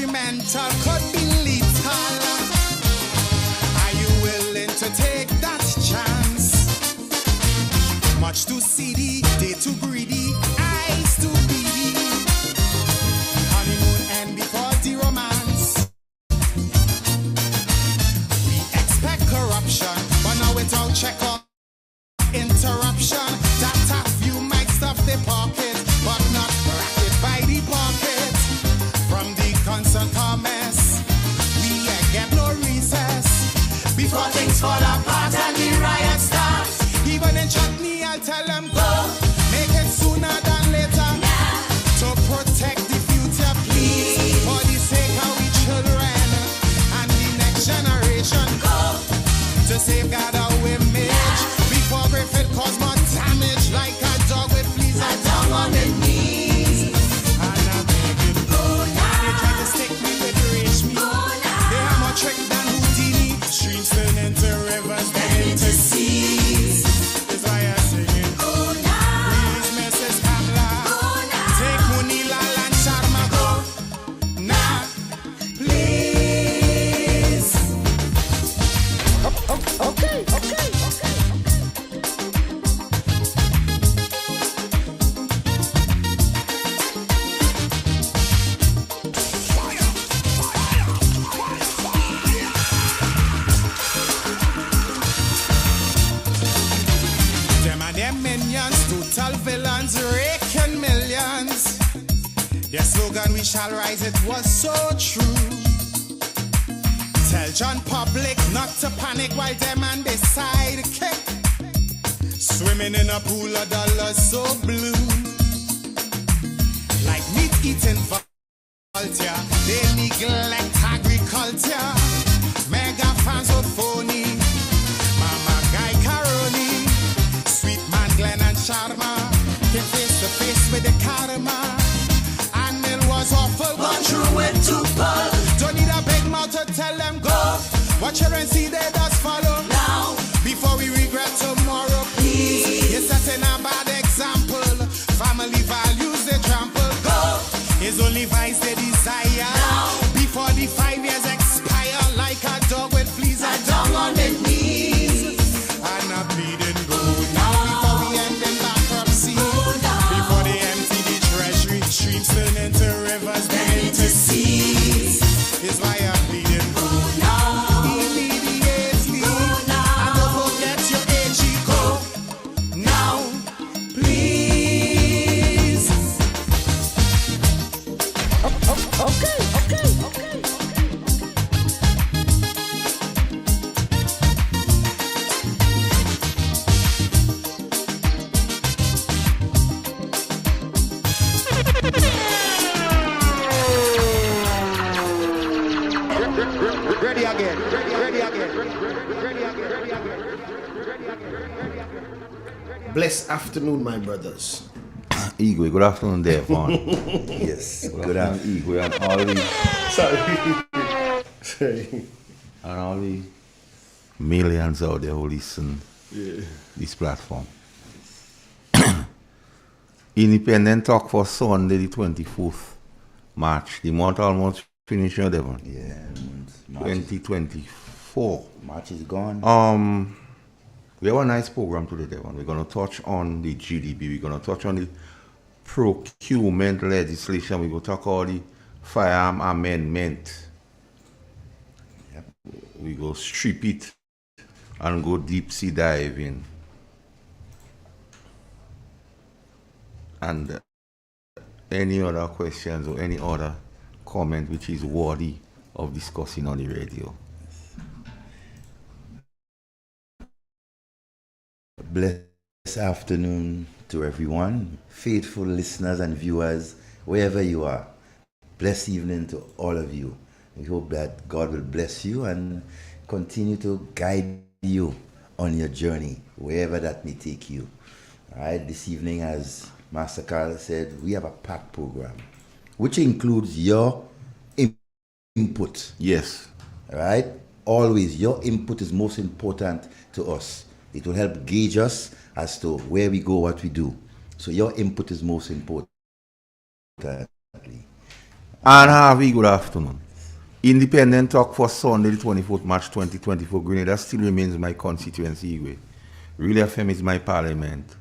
detrimental, could be lethal. Are you willing to take that chance? Much too seedy, day too greedy, eyes too beady. Honeymoon end before the romance. We expect corruption, but now without check-up, interruption. That a few might stuff their pocket, but not racket by the pocket. From the constant comments, we get no recess. Before things fall apart and the riot starts, even in chutney I'll tell them go. Make it sooner than later, to protect the future, please. For the sake of we children and the next generation, go. To safeguard our image, before Griffith cause more damage. Like a dog with fleas, a dog on the knees. And I'm begging, go now. They try to stick me with rage me. Go now. They are more trick than Houdini. Streams turn into rivers, then into seas. That's why I'm singing, go now. Please, Mrs. Kamla, go now. Take Munila and Sharma, go now. Please. Okay. Them and them minions, total villains, raking millions. Their slogan, we shall rise, it was so true. Tell John Public not to panic while them and they sidekick. Swimming in a pool of dollars so blue. Like meat eating vulture, they neglect agriculture. Mega fans of phony, Mama Guy Caroni, Sweet Man Glenn and Sharma, came face to face with the karma. And it was awful, but true with two pull. Don't need a big mouth to tell them go. Watch her and see they just follow now. Before we regret tomorrow, please. You're setting a bad example. Family values they trample. Go. It's only vice they desire. Now. Before the 5 years expire, like a dog with fleas, a dog on the knees. And a bleeding go now. Before we end in bankruptcy. Before they empty the treasury, streams turn into rivers, then into seas. Is why I'm bleeding go now. Immediately. And don't forget your AG go now. Please. Okay. Ready again. Blessed afternoon, my brothers. Igwe, good afternoon there, Vaughn. Yes, Good afternoon, Igwe, and all the Sorry. and all the millions out there who listen this platform. Independent Talk for Sunday, the 24th March. The month almost finished, Devon. Yeah, March 2024. March is gone. We have a nice program today, Devon. We're going to touch on the GDP. We're going to touch on the procurement legislation. We're going to talk about the Firearm Amendment. Yep. We go strip it and go deep sea diving. And any other questions or any other comment which is worthy of discussing on the radio. Blessed afternoon to everyone, faithful listeners and viewers, wherever you are. Blessed evening to all of you. We hope that God will bless you and continue to guide you on your journey, wherever that may take you. All right, this evening, as Master Carl said, we have a packed program, which includes your input. Yes. All right? Always, your input is most important to us. It will help gauge us as to where we go, what we do. So your input is most important. And Harvey, good afternoon. Independent Talk for Sunday, the 24th March 2024. Grenada still remains my constituency. Igwe. Real FM is my parliament.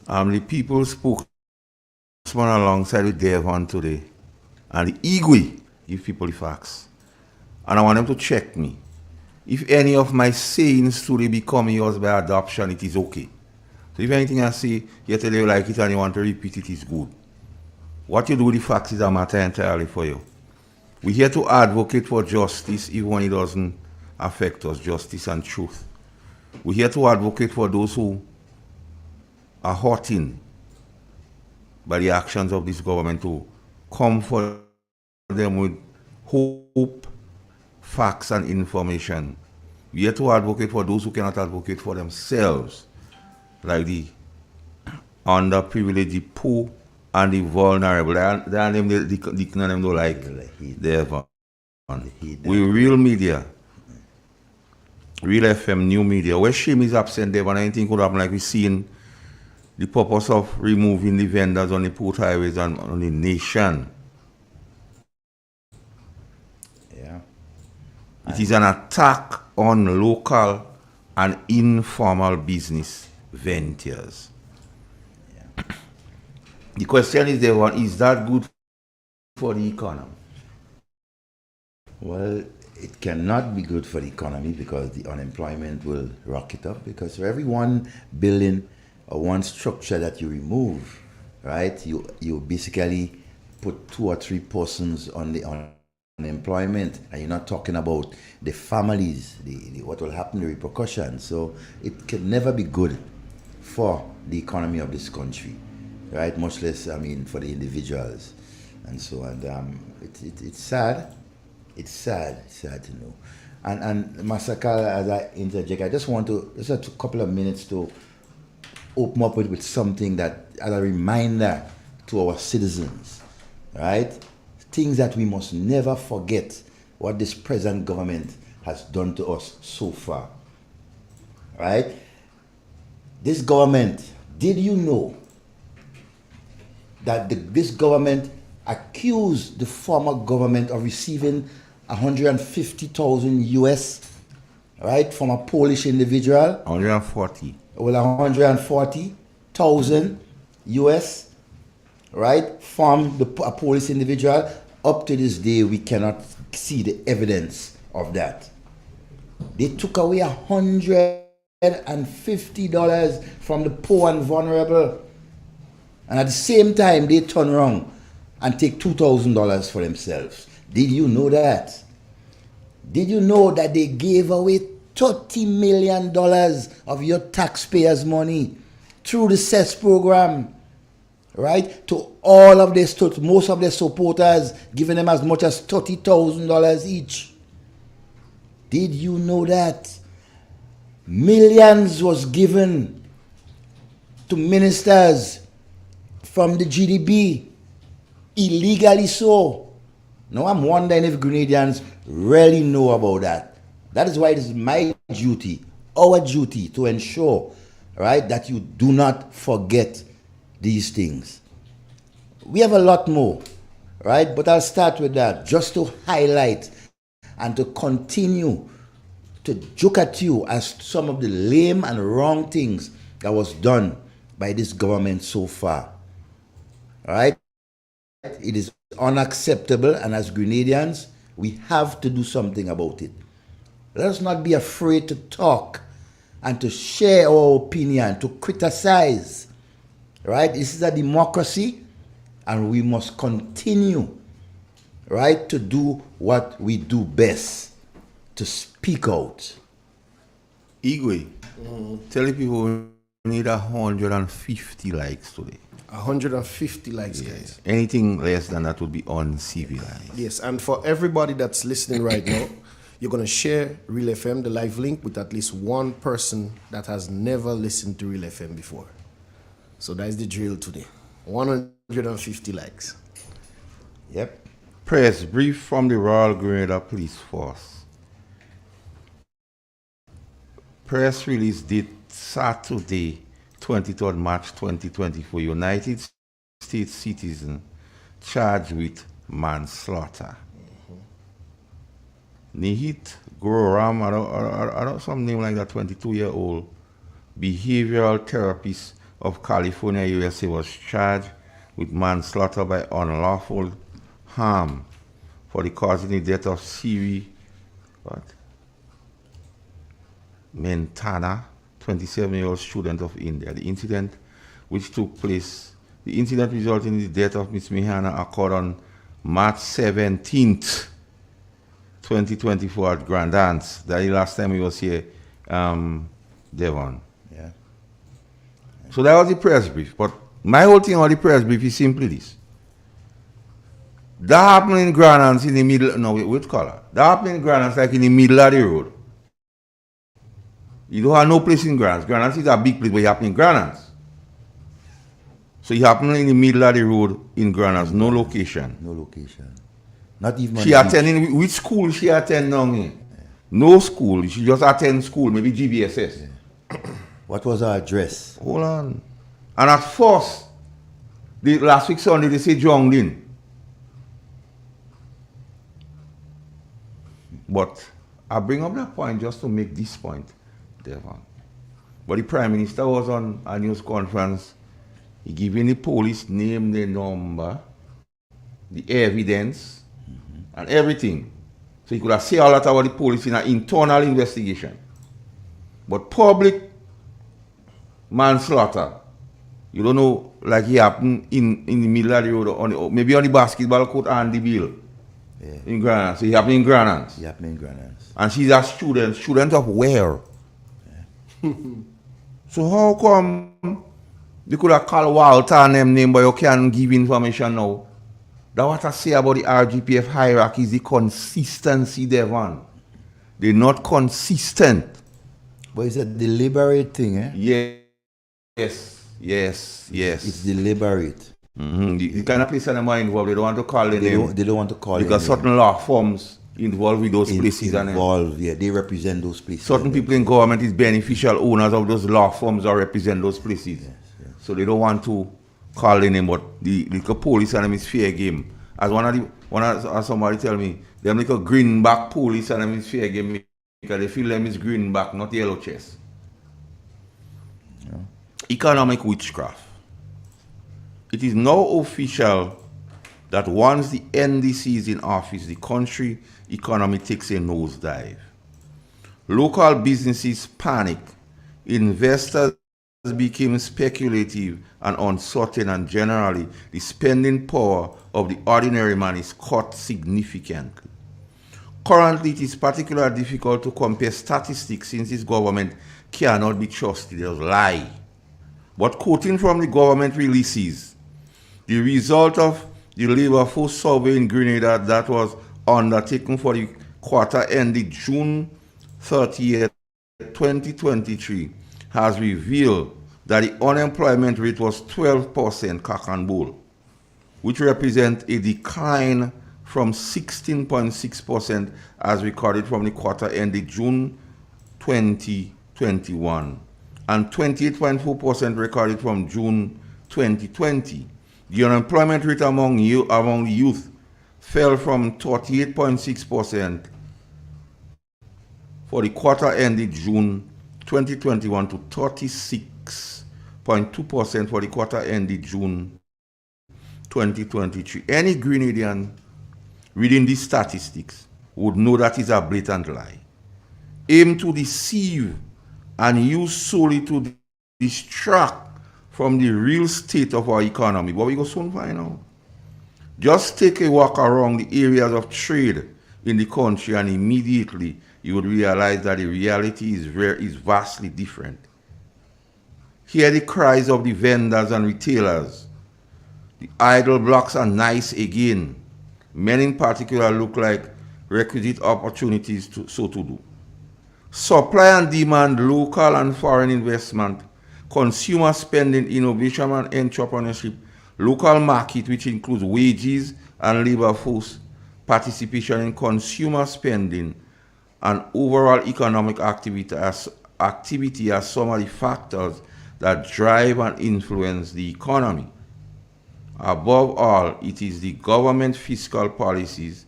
The people spokesman alongside with Devon today. And the Igwe give people the facts. And I want them to check me. If any of my sayings today become yours by adoption, it is okay. So if anything I say, you tell you like it and you want to repeat it, is good. What you do with the facts is a matter entirely for you. We're here to advocate for justice even when it doesn't affect us, justice and truth. We're here to advocate for those who are hurting by the actions of this government to comfort them with hope, facts and information. We're here to advocate for those who cannot advocate for themselves, like the underprivileged, the poor, and the vulnerable. They are named the don't like the we real media, real FM, new media. Where shame is absent there, and anything could happen, like we seen the purpose of removing the vendors on the port highways and on the nation. Yeah. It is an attack on local and informal business ventures. Yeah. The question is, is that good for the economy? Well, it cannot be good for the economy because the unemployment will rocket up, because for every 1 billion or one structure that you remove, right, you basically put 2 or 3 persons on the unemployment, and you're not talking about the families, what will happen, the repercussions. So it can never be good for the economy of this country, right? Much less, for the individuals, and so on. It's sad. It's sad to know. And Masakal, as I interject, I just want to just a couple of minutes to open up with something that, as a reminder to our citizens, right? Things that we must never forget what this present government has done to us so far, right? This government, did you know that this government accused the former government of receiving 150,000 US, right, from a Polish individual? 140. Well, 140,000 US, right, from a Polish individual. Up to this day, we cannot see the evidence of that. They took away $150 from the poor and vulnerable, and at the same time, they turn around and take $2,000 for themselves. Did you know that? Did you know that they gave away $30 million of your taxpayers' money through the CES program, right, to all of this, to most of their supporters, giving them as much as $30,000 each? Did you know that? Millions was given to ministers from the GDB, illegally so. Now I'm wondering if Grenadians really know about that. That is why it is my duty, our duty, to ensure, right, that you do not forget these things. We have a lot more, right? But I'll start with that just to highlight and to continue to joke at you as some of the lame and wrong things that was done by this government so far. All right? It is unacceptable, and as Grenadians, we have to do something about it. Let us not be afraid to talk and to share our opinion, to criticize. Right? This is a democracy, and we must continue, right, to do what we do best, to speak out. Igwe, tell the people we need 150 likes today. 150 likes, guys. Anything less than that would be uncivilized. Yes, and for everybody that's listening right now, you're going to share Real FM, the live link, with at least one person that has never listened to Real FM before. So that is the drill today. 150 likes. Yep. Press brief from the Royal Grenada Police Force. Press release date Saturday, 23rd March 2024, United States citizen charged with manslaughter. Nihit Goram, I don't some name like that, 22-year-old behavioral therapist of California, USA, was charged with manslaughter by unlawful harm for the causing the death of Siri Mentana, 27-year-old student of India. The incident resulting in the death of Miss Mihana occurred on March 17th, 2024 at Grand Anse. That's the last time we was here, Devon. Yeah. So that was the press brief. But my whole thing on the press brief is simply this. That happened in Grand Anse in the middle, no, which color? That happened in Grand Anse like in the middle of the road. You don't have no place in Grand Anse. Grand Anse is a big place, but it happened in Grand Anse. So it happened in the middle of the road in Grand Anse, no location. No location. Not even. She attending, which school she attend now? Yeah. No school, she just attend school, maybe GBSS. Yeah. What was her address? Hold on. And at first, last week Sunday, they say Jonglin. But I bring up that point just to make this point, Devon. But the Prime Minister was on a news conference. He giving the police name, the number, the evidence, and everything. So he could have said all that about the police in an internal investigation. But public manslaughter, you don't know, like it happened in the middle of the road, maybe on the basketball court and the bill. Yeah. In Grand Anse. So it happened in Grand Anse. It happened in Grand Anse. And she's a student of where? Yeah. So how come they could have called Walter and them name, but you can't give information now? That's what I say about the RGPF hierarchy is the consistency, Devon. They're not consistent. But it's a deliberate thing, eh? Yes. It's deliberate. The kind of place that are involved, they don't want to call the name. They don't want to call it. Because certain law firms involved with those places. Yeah, they represent those places. Certain people in government is beneficial owners of those law firms or represent those places. Yes. So they don't want to call the name, but the little police and them is fair game. As somebody tell me, them like a greenback police and them is fair game because they feel them is greenback, not yellow chest. Yeah. Economic witchcraft. It is now official that once the NDC is in office, the country economy takes a nosedive. Local businesses panic. Investors became speculative and uncertain, and generally, the spending power of the ordinary man is cut significantly. Currently, it is particularly difficult to compare statistics since this government cannot be trusted. There's lie. But quoting from the government releases, the result of the labor force survey in Grenada that was undertaken for the quarter ended June 30th, 2023, has revealed that the unemployment rate was 12% cock and bull, which represents a decline from 16.6% as recorded from the quarter ended June 2021 and 28.4% recorded from June 2020. The unemployment rate among youth fell from 38.6% for the quarter ended June 2021 to 36.2% for the quarter ended June 2023. Any Grenadian reading these statistics would know that is a blatant lie, aimed to deceive and used solely to distract from the real state of our economy. But we go soon find out. Just take a walk around the areas of trade in the country and immediately you would realize that the reality is vastly different. Hear the cries of the vendors and retailers. The idle blocks are nice again. Men in particular look like requisite opportunities to do. Supply and demand, local and foreign investment, consumer spending, innovation and entrepreneurship, local market, which includes wages and labor force, participation in consumer spending, and overall economic activity are some of the factors that drive and influence the economy. Above all, it is the government fiscal policies,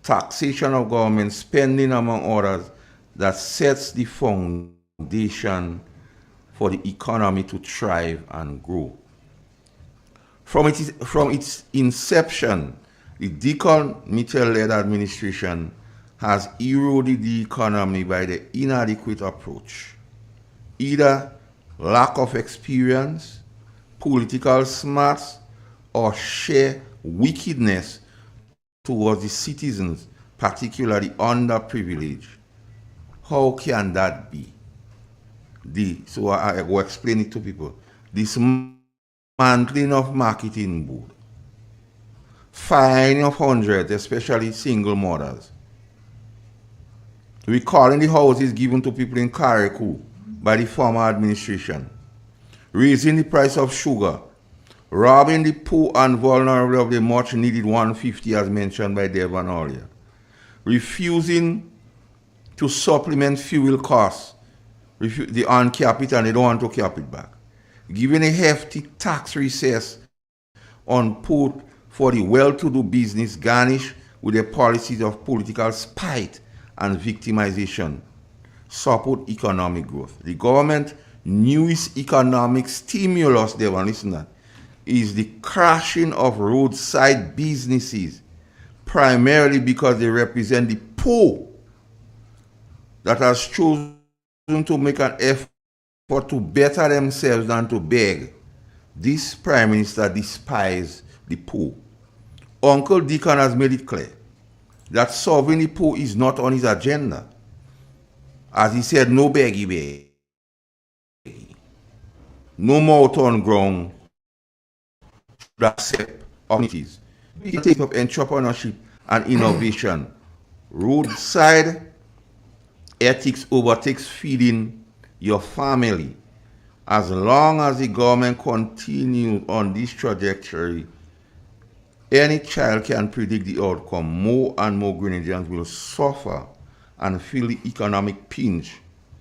taxation of government spending among others, that sets the foundation for the economy to thrive and grow. From its inception, the Deacon Mitchell-led administration has eroded the economy by the inadequate approach, either lack of experience, political smarts, or sheer wickedness towards the citizens, particularly underprivileged. How can that be? So I will explain it to people. Dismantling of marketing board, fining of hundreds, especially single mothers, recalling the houses given to people in Carriacou by the former administration, raising the price of sugar, robbing the poor and vulnerable of the much needed 150 as mentioned by Devon earlier, refusing to supplement fuel costs, they uncap it and they don't want to cap it back, giving a hefty tax recess on put for the well-to-do business garnished with the policies of political spite and victimization, support economic growth. The government newest economic stimulus, they want to listen to that, is the crashing of roadside businesses, primarily because they represent the poor that has chosen to make an effort to better themselves than to beg. This Prime Minister despises the poor. Uncle Deacon has made it clear that solving the poor is not on his agenda. As he said, no beggy. No mouth on ground should accept opportunities. He takes up entrepreneurship and innovation. Roadside ethics overtakes feeding your family. As long as the government continues on this trajectory, any child can predict the outcome. More and more Grenadians will suffer and feel the economic pinch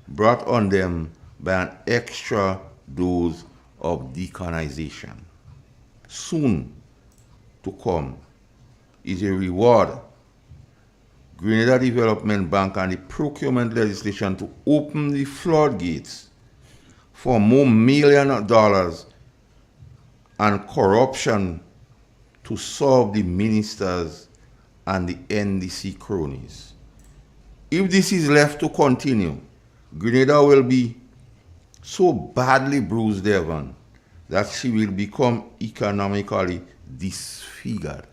brought on them by an extra dose of decolonization. Soon to come is a reward Grenada Development Bank and the procurement legislation to open the floodgates for more $millions and corruption to solve the ministers and the NDC cronies. If this is left to continue, Grenada will be so badly bruised, Devon, that she will become economically disfigured.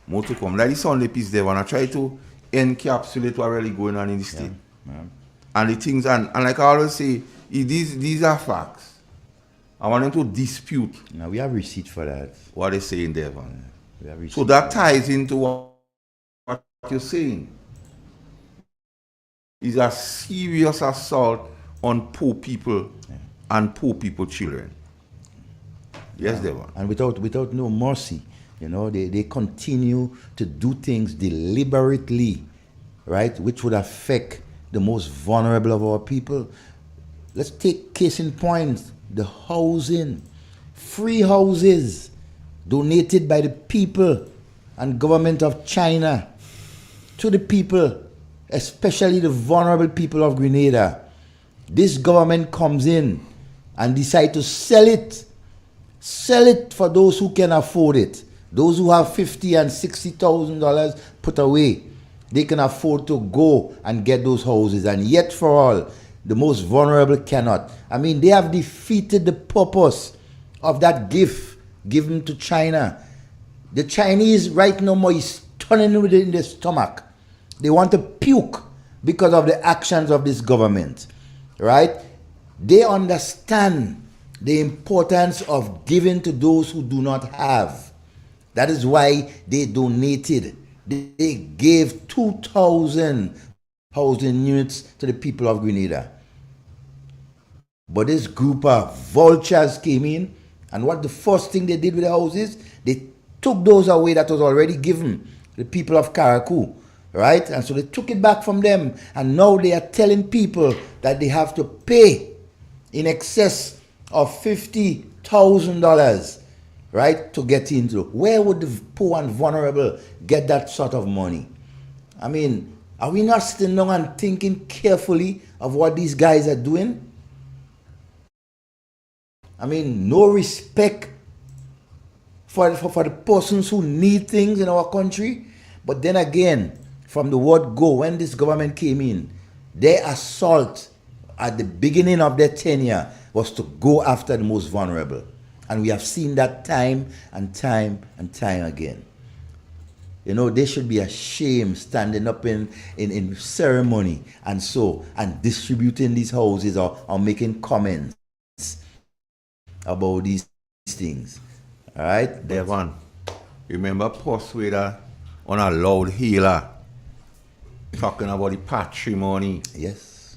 More to come. Like this only piece, Devon, I try to encapsulate what really going on in the state. Yeah. And the things, and like I always say, these are facts. I want them to dispute. Now we have receipt for that. What they say in Devon. Yeah, so that ties into what you're saying. It's a serious assault on poor people and poor people children. Yes, Devon. And without no mercy. You know, they continue to do things deliberately, right, which would affect the most vulnerable of our people. Let's take case in point, the housing. Free houses donated by the people and government of China to the people, especially the vulnerable people of Grenada. This government comes in and decides to sell it for those who can afford it. Those who have $50,000 and $60,000 put away, they can afford to go and get those houses. And yet for all, the most vulnerable cannot. I mean, they have defeated the purpose of that gift given to China. The Chinese right now more is turning with it in their stomach. They want to puke because of the actions of this government, right? They understand the importance of giving to those who do not have. That is why they donated. They gave 2,000 housing units to the people of Grenada. But this group of vultures came in, and what the first thing they did with the houses, they took those away that was already given the people of Carriacou, right? And so they took it back from them, and now they are telling people that they have to pay in excess of $50,000, right, to get into. Where would the poor and vulnerable get that sort of money? I mean, are we not sitting down and thinking carefully of what these guys are doing? I mean, no respect for the persons who need things in our country. But then again, from the word go, when this government came in, their assault at the beginning of their tenure was to go after the most vulnerable. And we have seen that time and time and time again. You know, they should be ashamed standing up in ceremony and distributing these houses or making comments about these things. All right? Devon, remember Persuader on a loud healer talking about the patrimony? Yes.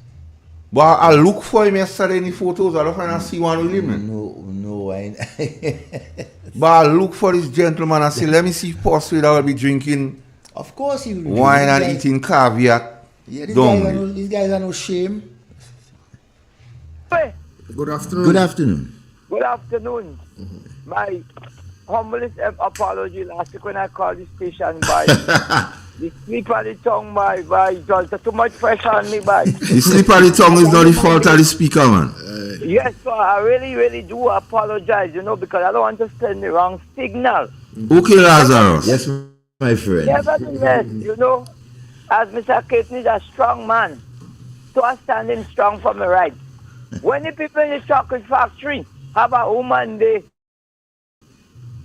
But I look for him yesterday in the photos. I don't find I see one with him. No, But I look for this gentleman. I say, let me see if Persuader will be drinking of course he will wine and eating caviar. Yeah, these guys are no shame. Good afternoon. Good afternoon. Good afternoon. My humblest apology last week when I called the station by the slip of the tongue by it was too much pressure on me by. The slip of the tongue is not the fault of the speaker, man. Yes, sir, I really do apologize, because I don't want to send the wrong signal. Okay, Lazarus. Yes, my friend. Nevertheless, as Mr. Caton is a strong man, so I'm standing strong for my right. When the people in the chocolate factory have a woman, they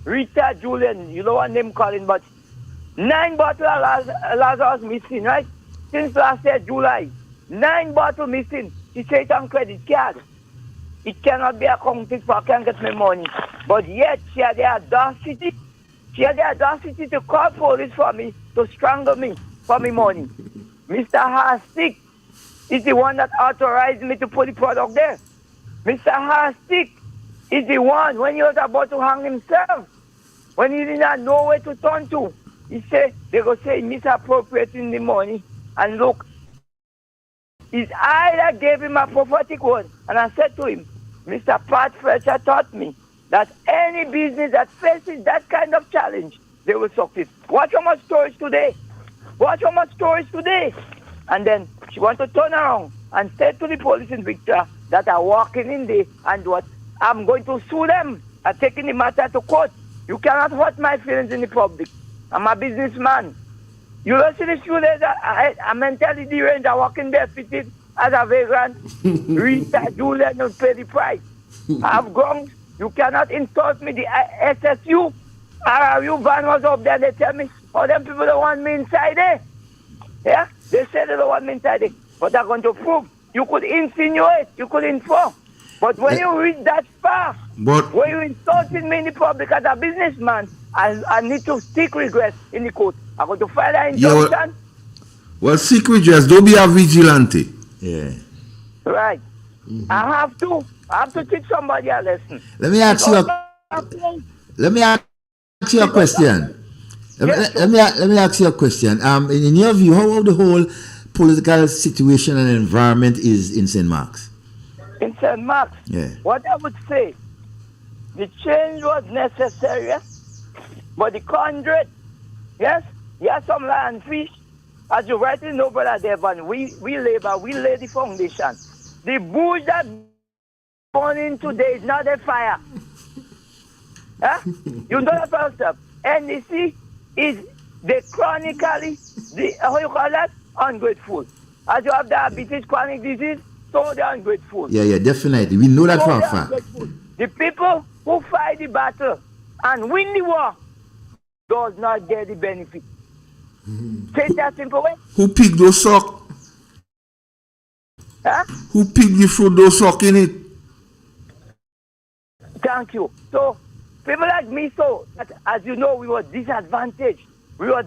Rita Julian, you know what name calling, but 9 bottles of Lazarus missing, right? Since last year, July. 9 bottles missing. She said it on credit card. It cannot be accounted for, I can't get my money. But yet, she had the audacity. To call police for me, to strangle me for my money. Mr. Harstick is the one that authorized me to put the product there. Mr. Harstick is the one, when he was about to hang himself, when he did not know where to turn to, he said, they go say misappropriating the money. And look, it's I that gave him a prophetic word. And I said to him, Mr. Pat Fletcher taught me that any business that faces that kind of challenge, they will succeed. Watch how much storage today. And then she want to turn around and say to the police in Victoria that are walking in there and what I'm going to sue them. I'm taking the matter to court. You cannot hurt my feelings in the public. I'm a businessman. You don't see the students I'm mentally deranged. I walk in there fitted as a vagrant. Rita Julian don't pay the price. I've grown. You cannot insult me. The SSU, RRU van was up there. They tell me, oh, them people don't want me inside there. Yeah? They say they don't want me inside there. But they're going to prove. You could insinuate. You could inform. But when you reach that far, when you insulting me in the public as a businessman, I need to seek redress in the court. I'm going to file an injunction. Well, seek redress. Don't be a vigilante. Yeah. Right. Mm-hmm. I have to teach somebody a lesson. Let me ask you a question. Let me ask you a question. In your view, how the whole political situation and environment is in St. Mark's? In St. Mark's? Yeah. What I would say, the change was necessary, but the conduit, yes, some land fish. As you rightly know, Brother Devon, we labor, we lay the foundation. The bush that burning today is not a fire. You know the first step. NDC is the chronically, how you call that? Ungrateful. As you have diabetes, chronic disease, so they're ungrateful. Yeah, definitely. We know that for a fact. The people who fight the battle and win the war does not get the benefit. Say it that simple way. Who picked those socks? Who picked the fruit those socks in it? Thank you. So, people like me, so that, as you know, we were disadvantaged. We were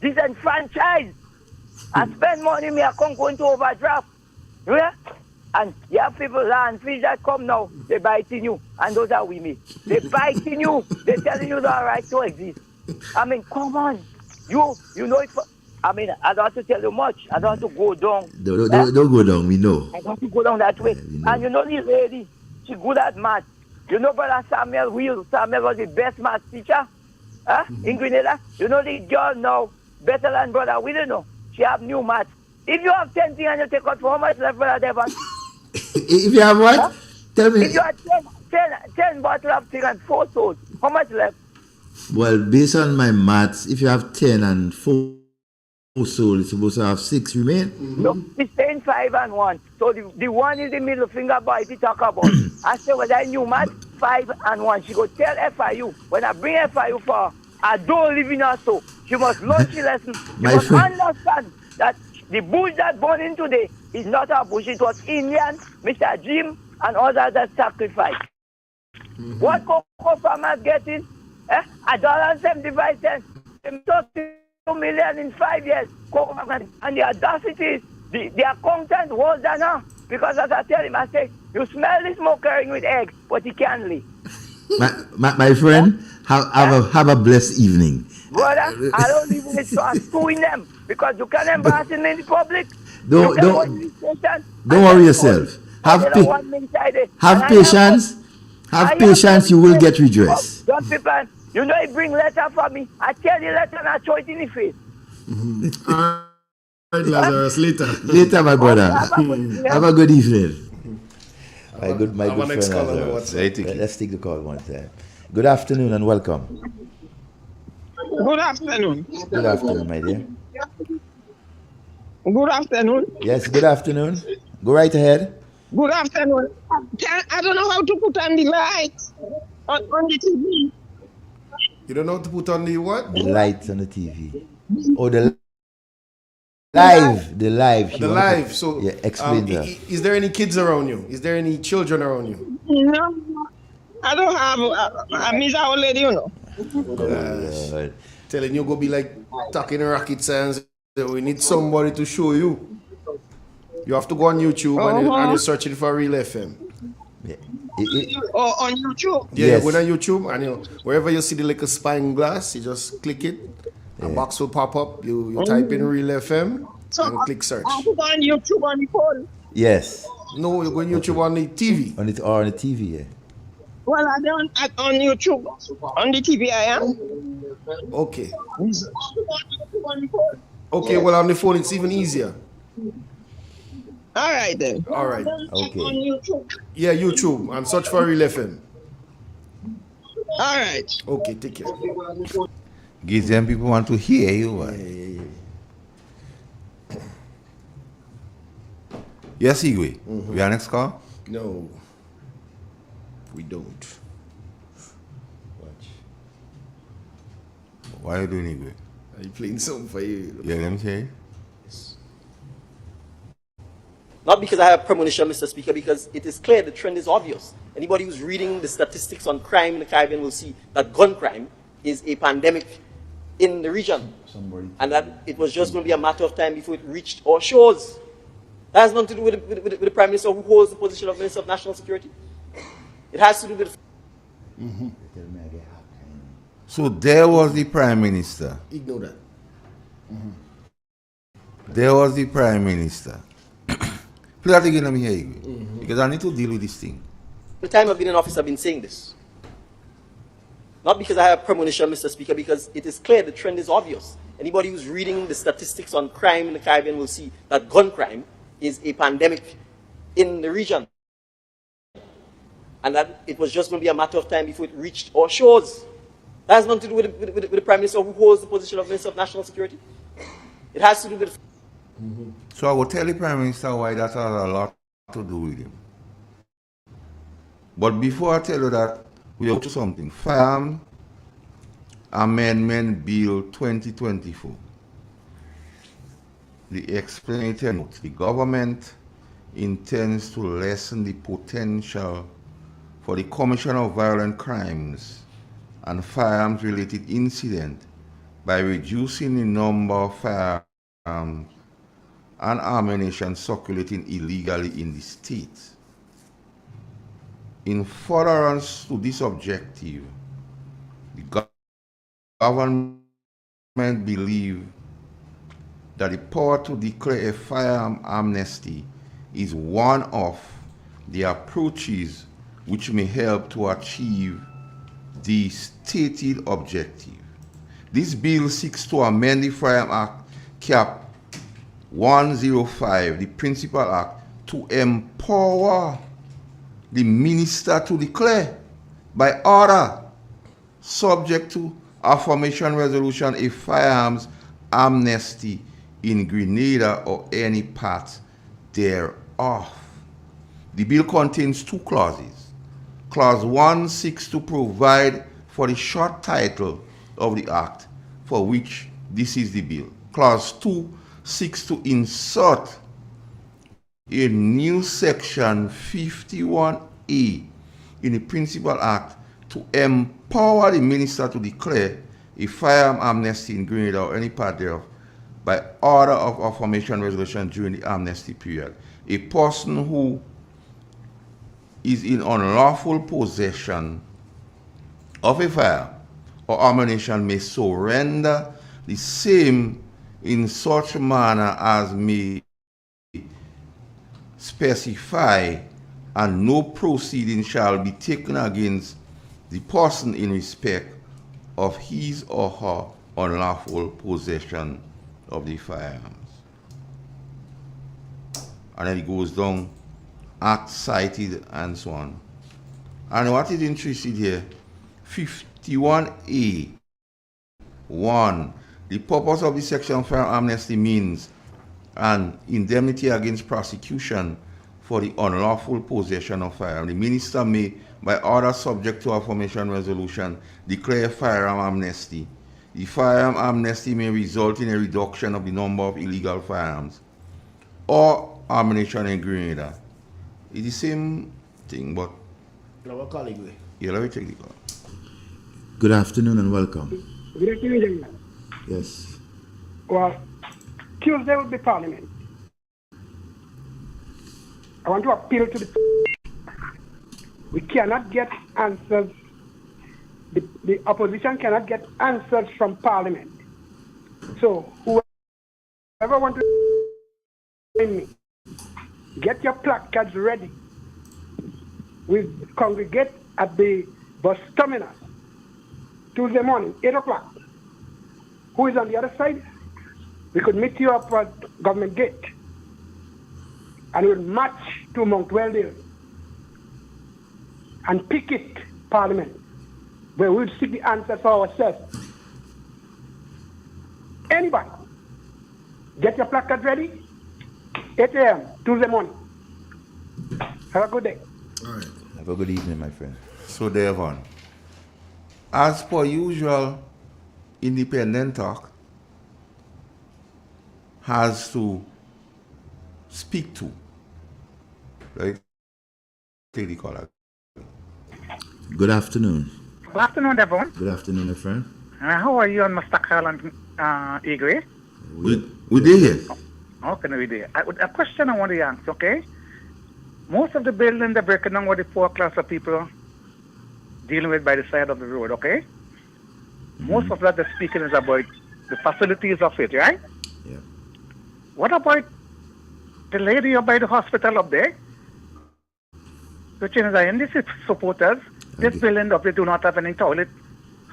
disenfranchised. I spend money, me I can't go into overdraft. Yeah? And you have people, land fish that come now, they biting you. And those are women. They biting you. They telling you the right to exist. I mean, come on. You know it. I mean, I don't have to tell you much. I don't have to go down. Don't go down, we know. I don't have to go down that way. And you know the lady she good at math. You know, brother Samuel Will. Samuel was the best math teacher in Grenada. You know, the girl now better than brother Will, you know. She have new math. If you have 10 things and you take out for how much left, brother Devon? If you have what? Huh? Tell me. If you have 10 bottles of thing and 4 souls, how much left? Well, based on my maths, if you have 10 and 4 souls, you're supposed to have 6 remain. No, it's saying 5 and 1. So the 1 is the middle finger boy if you talk about. I say, well, I knew math, 5 and 1. She go tell FIU, when I bring FIU for her, I don't live in her so. She must learn the lesson. She My must friend. understand that the bush that born in today is not a bush. It was Indian, Mr. Jim, and others that sacrificed. What cocoa farmers getting? $1.75. They took 2 million in 5 years. Cocoa farmers. And the audacity is, the accountant was than her. Because as I tell him, I say, you smell the smoke carrying with eggs, but he can't leave. My friend, have a blessed evening. Brother, I don't even start suing them because you can embarrass them in the public. Don't Don't worry yourself. Have patience. Have patience. You will get redress. Don't people, you know, he bring letter for me. I tell you letter and I throw it in the face. All right, Lazarus, later. Later, my brother. Have a good evening. My good Our friend next caller, Lazarus. what's Let's take the call one time. Good afternoon and welcome. Good afternoon. Good afternoon, my dear. Good afternoon. Yes, good afternoon. Go right ahead. Good afternoon. I don't know how to put on the lights on the TV. You don't know how to put on the what? The lights on the TV. Oh, the live. The live. The live. So, yeah, explain that. Is there any kids around you? Is there any children around you? No, I don't have a Miss Old Lady, you know. God. Telling you go be like talking rocket science. We need somebody to show you. You have to go on YouTube and you're searching for Real FM. Yeah. On YouTube. Yeah, Yes. you go on YouTube and wherever you see the little spine glass, you just click it. A box will pop up. You type in Real FM and click search. I put on YouTube on the phone. Yes. No, you go on YouTube on the TV. On the TV, yeah. Well, I don't on YouTube. On the TV I am. Okay. Okay, well on the phone it's even easier. All right then. All right. Okay. On YouTube. Yeah, YouTube and search for Real FM. All right. Okay, take care. Give them people want to hear you. Yes, Igwe. We are next call? No, we don't. Watch. Why are you doing Igwe? Are you playing something for you? Yeah, let me hear it. Not because I have premonition, Mr. Speaker, because it is clear the trend is obvious. Anybody who's reading the statistics on crime in the Caribbean will see that gun crime is a pandemic in the region. And that it was just going to be a matter of time before it reached our shores. That has nothing to do with the Prime Minister who holds the position of Minister of National Security. It has to do with... So there was the Prime Minister. Ignore that. There was the Prime Minister. Play that again, let me hear you. Because I need to deal with this thing. The time I've been in office, I've been saying this. Not because I have premonition, Mr. Speaker, because it is clear the trend is obvious. Anybody who's reading the statistics on crime in the Caribbean will see that gun crime is a pandemic in the region. And that it was just going to be a matter of time before it reached our shores. That has nothing to do with the Prime Minister who holds the position of Minister of National Security. It has to do with... So I will tell the Prime Minister why that has a lot to do with him. But before I tell you that, we have to do something. Firearm Amendment Bill 2024. The explanatory note. The government intends to lessen the potential for the commission of violent crimes and firearms-related incidents by reducing the number of firearms and ammunition circulating illegally in the state. In furtherance to this objective, the government believes that the power to declare a firearm amnesty is one of the approaches which may help to achieve the stated objective. This bill seeks to amend the Firearm Act Cap 105, the Principal Act, to empower the minister to declare by order, subject to affirmation resolution, a firearms amnesty in Grenada or any part thereof. The bill contains two clauses. Clause 1 seeks to provide for the short title of the act, for which this is the bill. Clause 2 seeks to insert a new section 51A in the Principal Act to empower the minister to declare a firearm amnesty in Grenada or any part thereof by order of affirmation resolution during the amnesty period. A person who is in unlawful possession of a firearm or ammunition may surrender the same in such manner as may specify, and no proceeding shall be taken against the person in respect of his or her unlawful possession of the firearms. And then it goes down, act cited and so on. And what is interesting here, 51A 1, the purpose of the section of firearm amnesty means an indemnity against prosecution for the unlawful possession of firearm. The minister may, by order subject to affirmation resolution, declare firearm amnesty. The firearm amnesty may result in a reduction of the number of illegal firearms or ammunition in Grenada. It's the same thing, but Our colleague. yeah, let me take the call. Good afternoon and welcome. Good afternoon, gentlemen. Yes. Well, Tuesday will be Parliament. I want to appeal to the. We cannot get answers. The opposition cannot get answers from Parliament. So whoever wants to join me, get your placards ready. We congregate at the bus terminus Tuesday morning, 8 o'clock. Who is on the other side? We could meet you up at Government Gate and we'll march to Mount Weldale and picket Parliament, where we'll seek the answer for ourselves. Anybody, get your placard ready, 8 a.m. Tuesday morning. Have a good day. All right. Have a good evening, my friend. So, Devon, as per usual, Independent Talk has to speak to, right? Take the caller. Good afternoon. Good afternoon, Devon. Good afternoon, my friend. How are you on Mr. Carl and Igwe? We did here. Okay, we did. A question I want to ask, okay? Most of the buildings are breaking down with the poor class of people dealing with by the side of the road, okay? Most of that they're speaking is about the facilities of it, right? Yeah. What about the lady up by the hospital up there? Which is the NDC supporters. This building up there do not have any toilet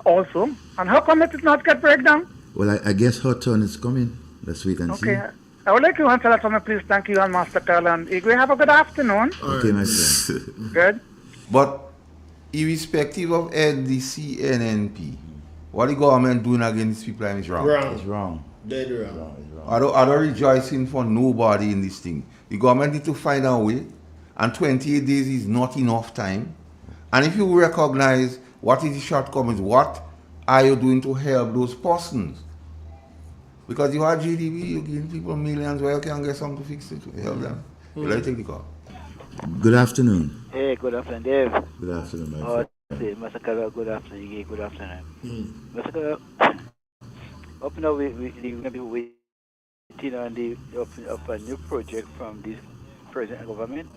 also. And how come it did not get breakdown? Well, I guess her turn is coming. Let's wait and see. Okay. I would like to answer that for me, please. Thank you, and Master Carl and Igwe. Have a good afternoon. Okay, my friend. Good. But irrespective of NDC, NNP, what the government doing against people is wrong. It's wrong. Dead wrong. It's wrong. I don't rejoicing for nobody in this thing. The government need to find a way, and 28 days is not enough time. And if you recognize what is the shortcomings, what are you doing to help those persons? Because you are GDP, you give people millions where you can get something to fix it to help them. Let's take the call. Good afternoon. Hey, good afternoon, Dave. Good afternoon, my Oh, friend. Mr. Carl, good afternoon. Good afternoon. Mr. Carl, up now we're going to be waiting on the opening of a new project from this present government.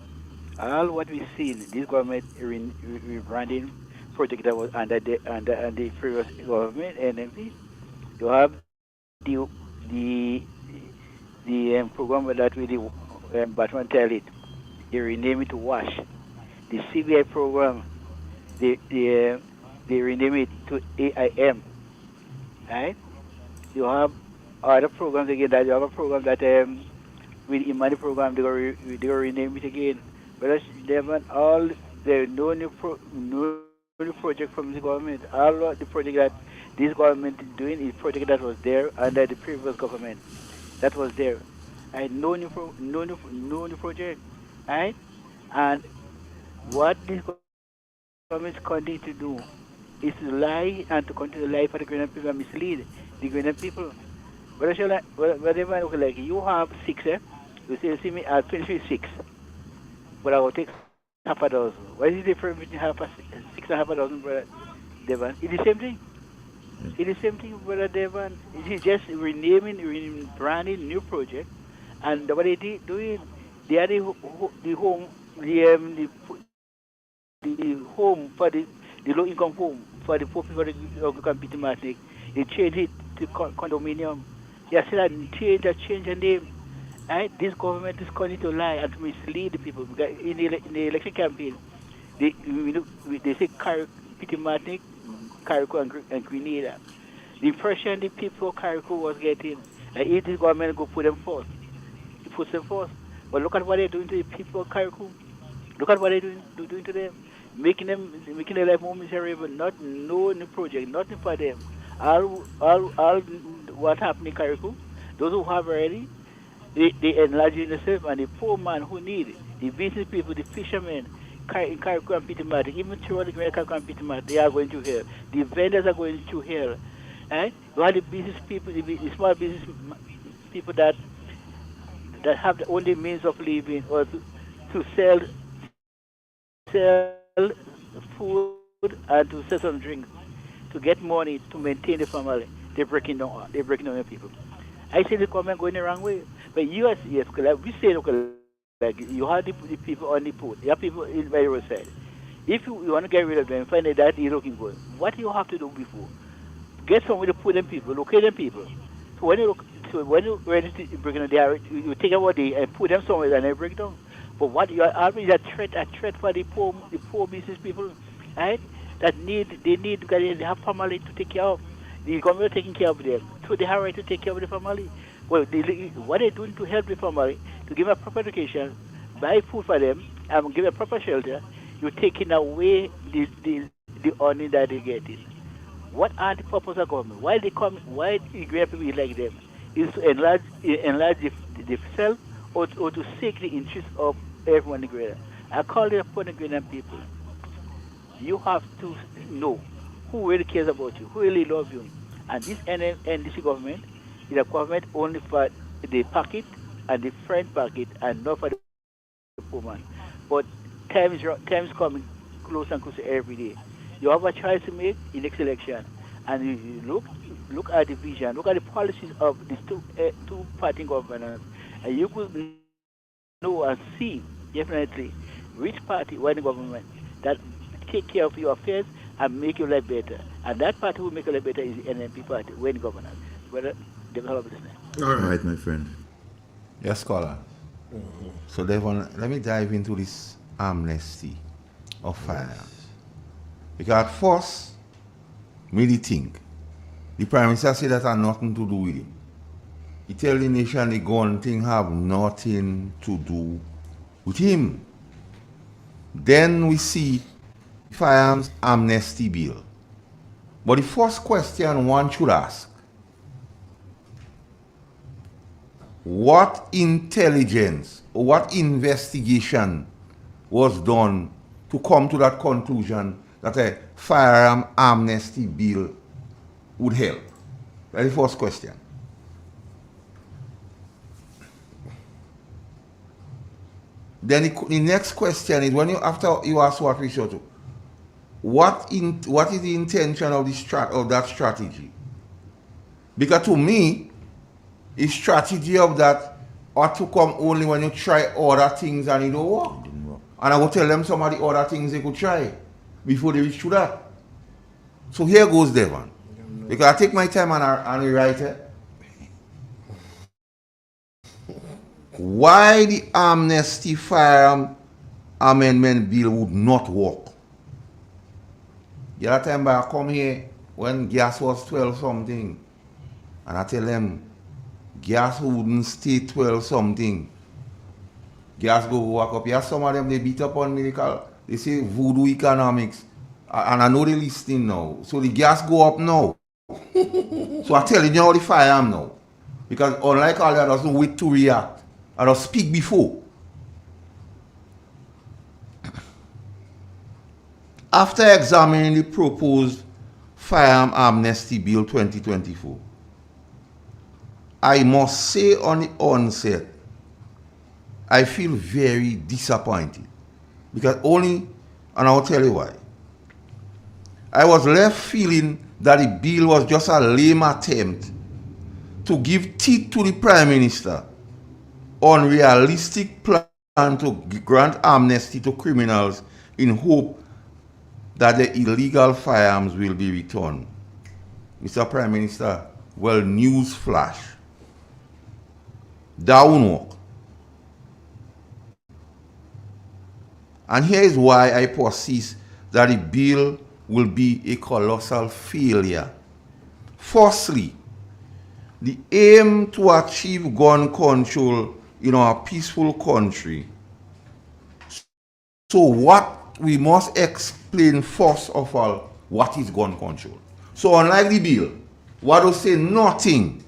All what we see in this government rebranding project that was under the previous government, NMP, you have the program that we Batman tell it, you rename it to WASH. the CBI program, they rename it to AIM, right? You have other programs again that you have a program that with the money program they gonna rename it again. But they want all the no new project from the government. All of the project that this government is doing is project that was there under the previous government that was there. And no new project, right? And what this government is continuing to do is to lie and to continue to lie for the Grenadian people and mislead the Grenadian people. But I shall whatever okay, like you have six, eh? You see me, I'll finish with six. But I will take half a dozen. What is the difference between six and half a dozen, brother Devon? It's the same thing. It's the same thing, brother Devon. It's just renaming, branding new project. And what they doing, they are the home, the home for the low income home for the poor people of Campita Martinique. They change it to condominium. They are still change the name. Right? This government is continuing to lie and to mislead the people. Because in the election campaign, they say Campita Martinique, Carrico and Grenada. The impression the people of Carrico was getting, like if this government go put them first, it puts them first. But look at what they're doing to the people of Carrico. Look at what they're doing to them, making their life more miserable. No new project, nothing for them. All what happened in Carrico, those who have already, they enlarge themselves, and the poor man who need it, the business people, the fishermen, in Carrico and Pittsburgh, even throughout the Great Carrico and Pittsburgh, they are going to hell. The vendors are going to hell. Right? You have the business people, the small business people that have the only means of living or to sell food and to sell some drinks to get money to maintain the family. They're breaking down the people. I say the government going the wrong way. But yes, like we say, okay, like you have the people on the port, you have people in by the roadside. If you want to get rid of them, find out that you're looking good. What do you have to do before? Get somewhere to put them people, locate them people. So when you ready to break down, you take a day and put them somewhere and they break down. But what you are always a threat for the poor business people, right? They need because they have family to take care of. The government taking care of them, so they have right to take care of the family. Well, what they're doing to help the family, to give a proper education, buy food for them, and give a proper shelter, you're taking away the earning that they get. What are the purpose of government? Why the great people like them? Is to enlarge the self or to seek the interest of everyone in Grenada. I call it upon the Grenadian people. You have to know who really cares about you, who really loves you. And this NDC government is a government only for the pocket and the friend pocket and not for the poor man. But time is coming closer and closer every day. You have a choice to make in next election. And you look at the vision, look at the policies of these two party governments, and you could know and see definitely which party, what the government that take care of your affairs and make your life better. And that party who make your life better is the NMP party, when government. Whether develop this name. All right, my friend. Yes, scholar. So Devon, let me dive into this amnesty of firearms. Because at first, me think the Prime Minister said that had nothing to do with him. He tell the nation the gun thing have nothing to do with him. Then we see firearms amnesty bill. But the first question one should ask, what intelligence or what investigation was done to come to that conclusion that a firearm amnesty bill would help? That's the first question. Then the next question is, when after you ask what we should do, what is the intention of that strategy? Because to me, the strategy of that ought to come only when you try other things and it don't work. And I will tell them some of the other things they could try before they reach to that. So here goes Devon. Because I take my time and write it. Why the amnesty firearm amendment bill would not work. The other time I come here when gas was 12 something, and I tell them gas wouldn't stay 12 something. Gas go walk up. Yeah, some of them they beat up on medical. They say voodoo economics. And I know they listening now. So the gas go up now. So I tell you how the firearm now. Because unlike all the others, don't wait to react. I don't speak before. After examining the proposed Firearm Amnesty Bill 2024, I must say on the onset, I feel very disappointed. Because and I'll tell you why. I was left feeling that the bill was just a lame attempt to give teeth to the Prime Minister on realistic plan to grant amnesty to criminals in hope that the illegal firearms will be returned. Mr. Prime Minister, well, news flash. That won't work. And here is why I persist that the bill will be a colossal failure. Firstly, the aim to achieve gun control in our peaceful country. So what we must explain first of all, what is gun control? So unlike the bill, what will say nothing,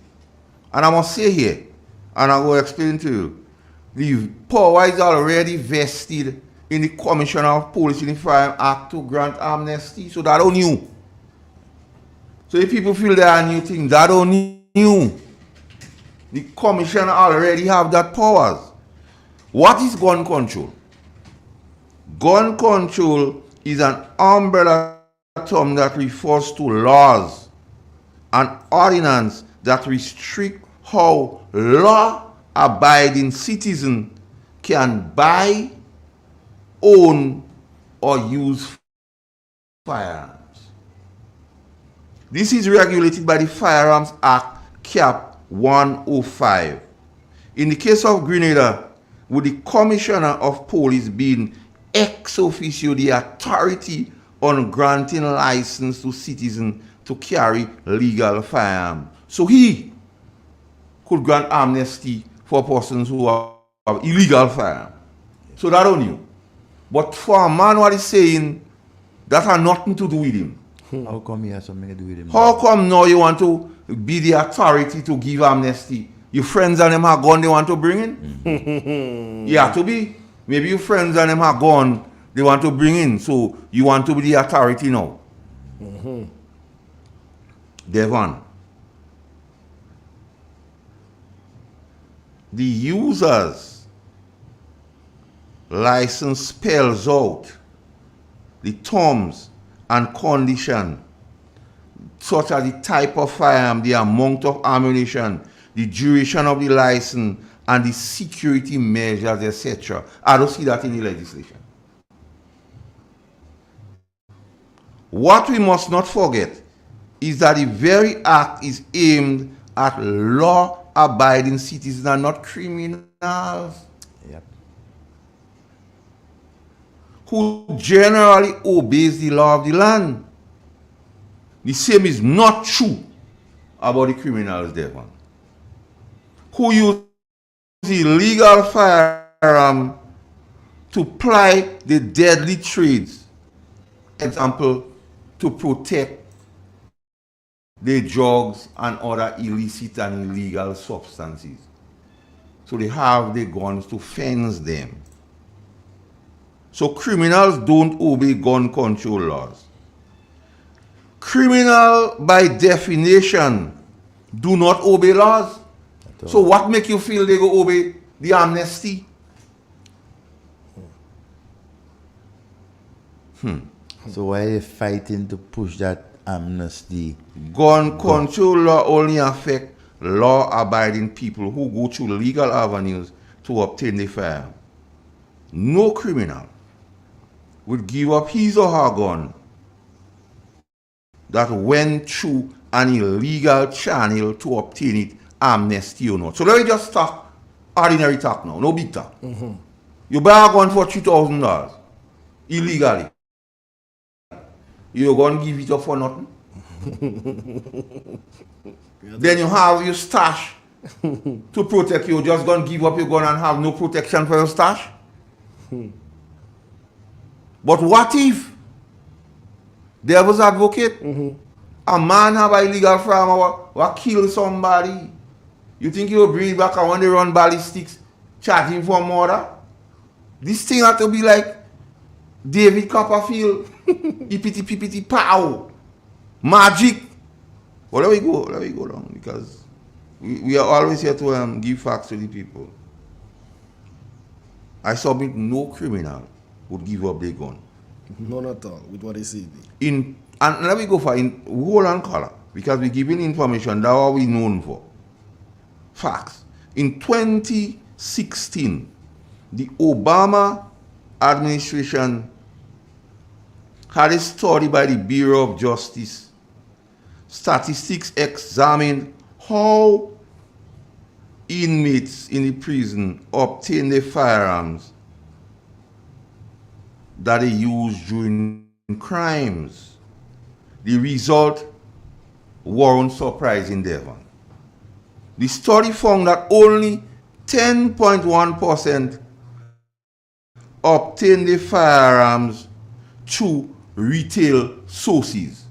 and I must say here, and I will explain to you, the power is already vested in the Commissioner of Police in the Firearm Act to grant amnesty, so that don't new. So if people feel they are new things, that don't new. The Commissioner already have that powers. What is gun control? Gun control is an umbrella term that refers to laws and ordinances that restrict how law-abiding citizens can buy, own, or use firearms. This is regulated by the Firearms Act, Cap 105. In the case of Grenada, with the Commissioner of Police being ex officio the authority on granting license to citizens to carry legal firearms. So he could grant amnesty for persons who have illegal firearms. So that on you. But for a man what he's saying, that has nothing to do with him. How come he has something to do with him? How come now you want to be the authority to give amnesty? Your friends and them have gone, they want to bring in? You have to be. Maybe your friends and them have gone, they want to bring in. So you want to be the authority now. Devon. The user's license spells out the terms and conditions, such as the type of firearm, the amount of ammunition, the duration of the license, and the security measures, etc. I don't see that in the legislation. What we must not forget is that the very act is aimed at law-abiding citizens and not criminals. Yep. Who generally obeys the law of the land. The same is not true about the criminals, Devon, who use illegal firearm to ply the deadly trades. Example, to protect the drugs and other illicit and illegal substances. So they have the guns to fence them. So criminals don't obey gun control laws. Criminal, by definition, do not obey laws. So what make you feel they go obey the amnesty? So why are they fighting to push that amnesty? Gun control law only affect law-abiding people who go through legal avenues to obtain the firearm. No criminal would give up his or her gun that went through an illegal channel to obtain it, amnesty or not. So let me just talk ordinary talk now, no big talk. You buy a gun for $3,000 illegally. You're going to give it up for nothing. Then you have your stash to protect you. Just going to give up your gun and have no protection for your stash. But what if devil's advocate, a man have an illegal firearm or kill somebody? You think he'll bring back and when they run ballistics, charging for murder? This thing have to be like David Copperfield, EPT, pow, magic. Well, let me go down because we are always here to give facts to the people. I submit no criminal would give up their gun. None at all, with what they say. And let me go for in whole and color because we're giving information that what we known for. Facts. In 2016, the Obama administration had a study by the Bureau of Justice. Statistics examined how inmates in the prison obtain their firearms that they use during crimes. The result weren't surprising, Devon. The study found that only 10.1% obtain their firearms through retail sources.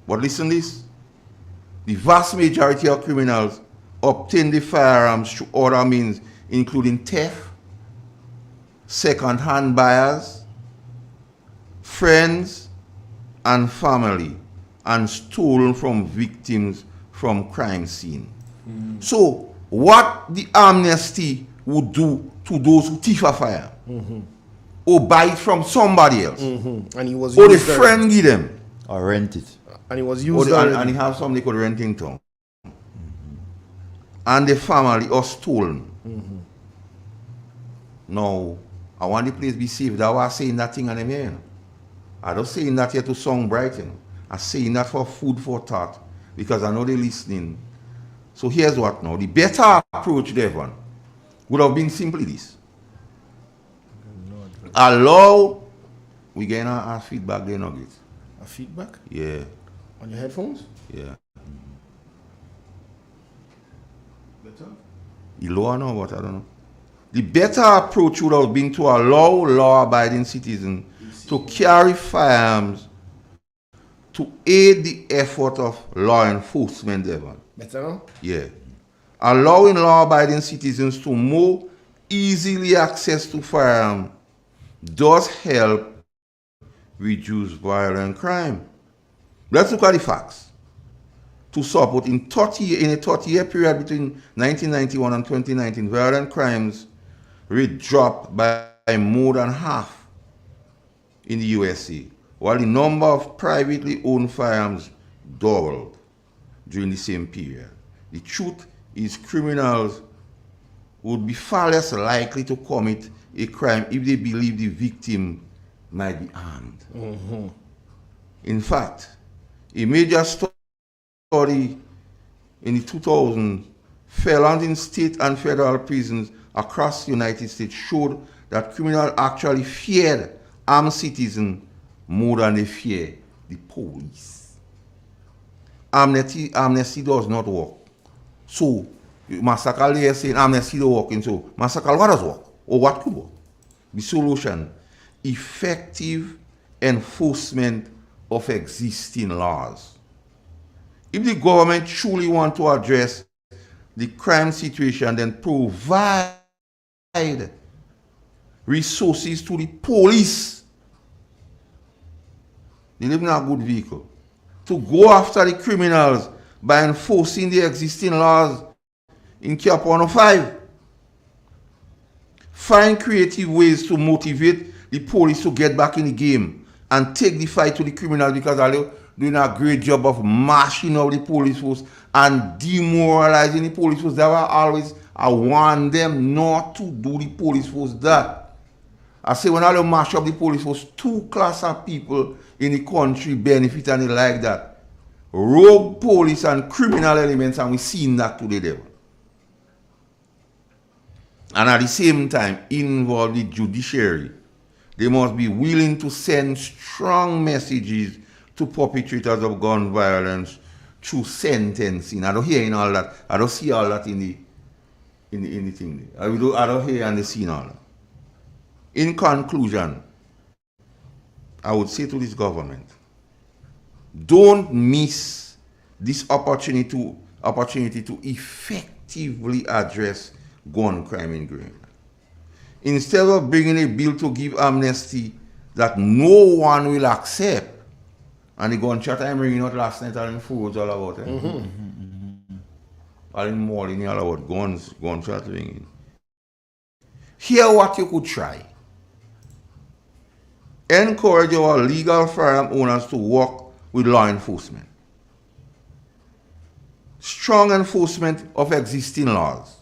But listen to this. The vast majority of criminals obtain the firearms through other means, including theft, second-hand buyers, friends, and family, and stolen from victims from crime scene. So, what the amnesty would do to those who thief a fire, or buy it from somebody else, And he was or the used friend give them, Or rent it. and he was or used and he have somebody could rent in town, and the family are stolen. Now, I want the place be safe. That's why I'm saying that thing on them here. I'm not saying that here to sound bright, I'm saying that for food for thought, because I know they're listening. So here's what now. The better approach, Devon, would have been simply this. Allow, we get our feedback there, Nuggets. a feedback Yeah, on your headphones. yeah. Better. You lower now, but I don't know. The better approach would have been to allow law-abiding citizens to carry firearms to aid the effort of law enforcement, Devon. Better now. Yeah. Allowing law-abiding citizens to more easily access to firearms does help reduce violent crime. Let's look at the facts. To support in a 30-year period between 1991 and 2019, violent crimes rate dropped by more than half in the USA, while the number of privately owned firearms doubled during the same period. The truth is criminals would be far less likely to commit a crime if they believe the victim might be armed. In fact, a major study in the 2000s, felons in state and federal prisons across the United States showed that criminals actually feared armed citizens more than they fear the police. Amnesty does not work. So, Massacre there saying amnesty don't work. So, Massacre, what does work? Or what could work? The solution, effective enforcement of existing laws. If the government truly want to address the crime situation, then provide resources to the police. They live in a good vehicle. To go after the criminals by enforcing the existing laws in Cap 105. Find creative ways to motivate the police to get back in the game and take the fight to the criminals, because they're doing a great job of mashing up the police force and demoralizing the police force. They were always, I want them not to do the police force that. I say when I mash up the police force, two class of people in the country benefit and they like that. Rogue police and criminal elements, and we've seen that today. and at the same time involve the judiciary. They must be willing to send strong messages to perpetrators of gun violence through sentencing. I don't hear all that. I don't see all that in the thing. I don't hear and see all that. In conclusion, I would say to this government, don't miss this opportunity to effectively address gun crime in Grenada. Instead of bringing a bill to give amnesty that no one will accept, and the gunshot I'm bringing out last night are in foods all about it. All in morning all about gunshot ringing. Here what you could try. Encourage our legal firearm owners to work with law enforcement. Strong enforcement of existing laws.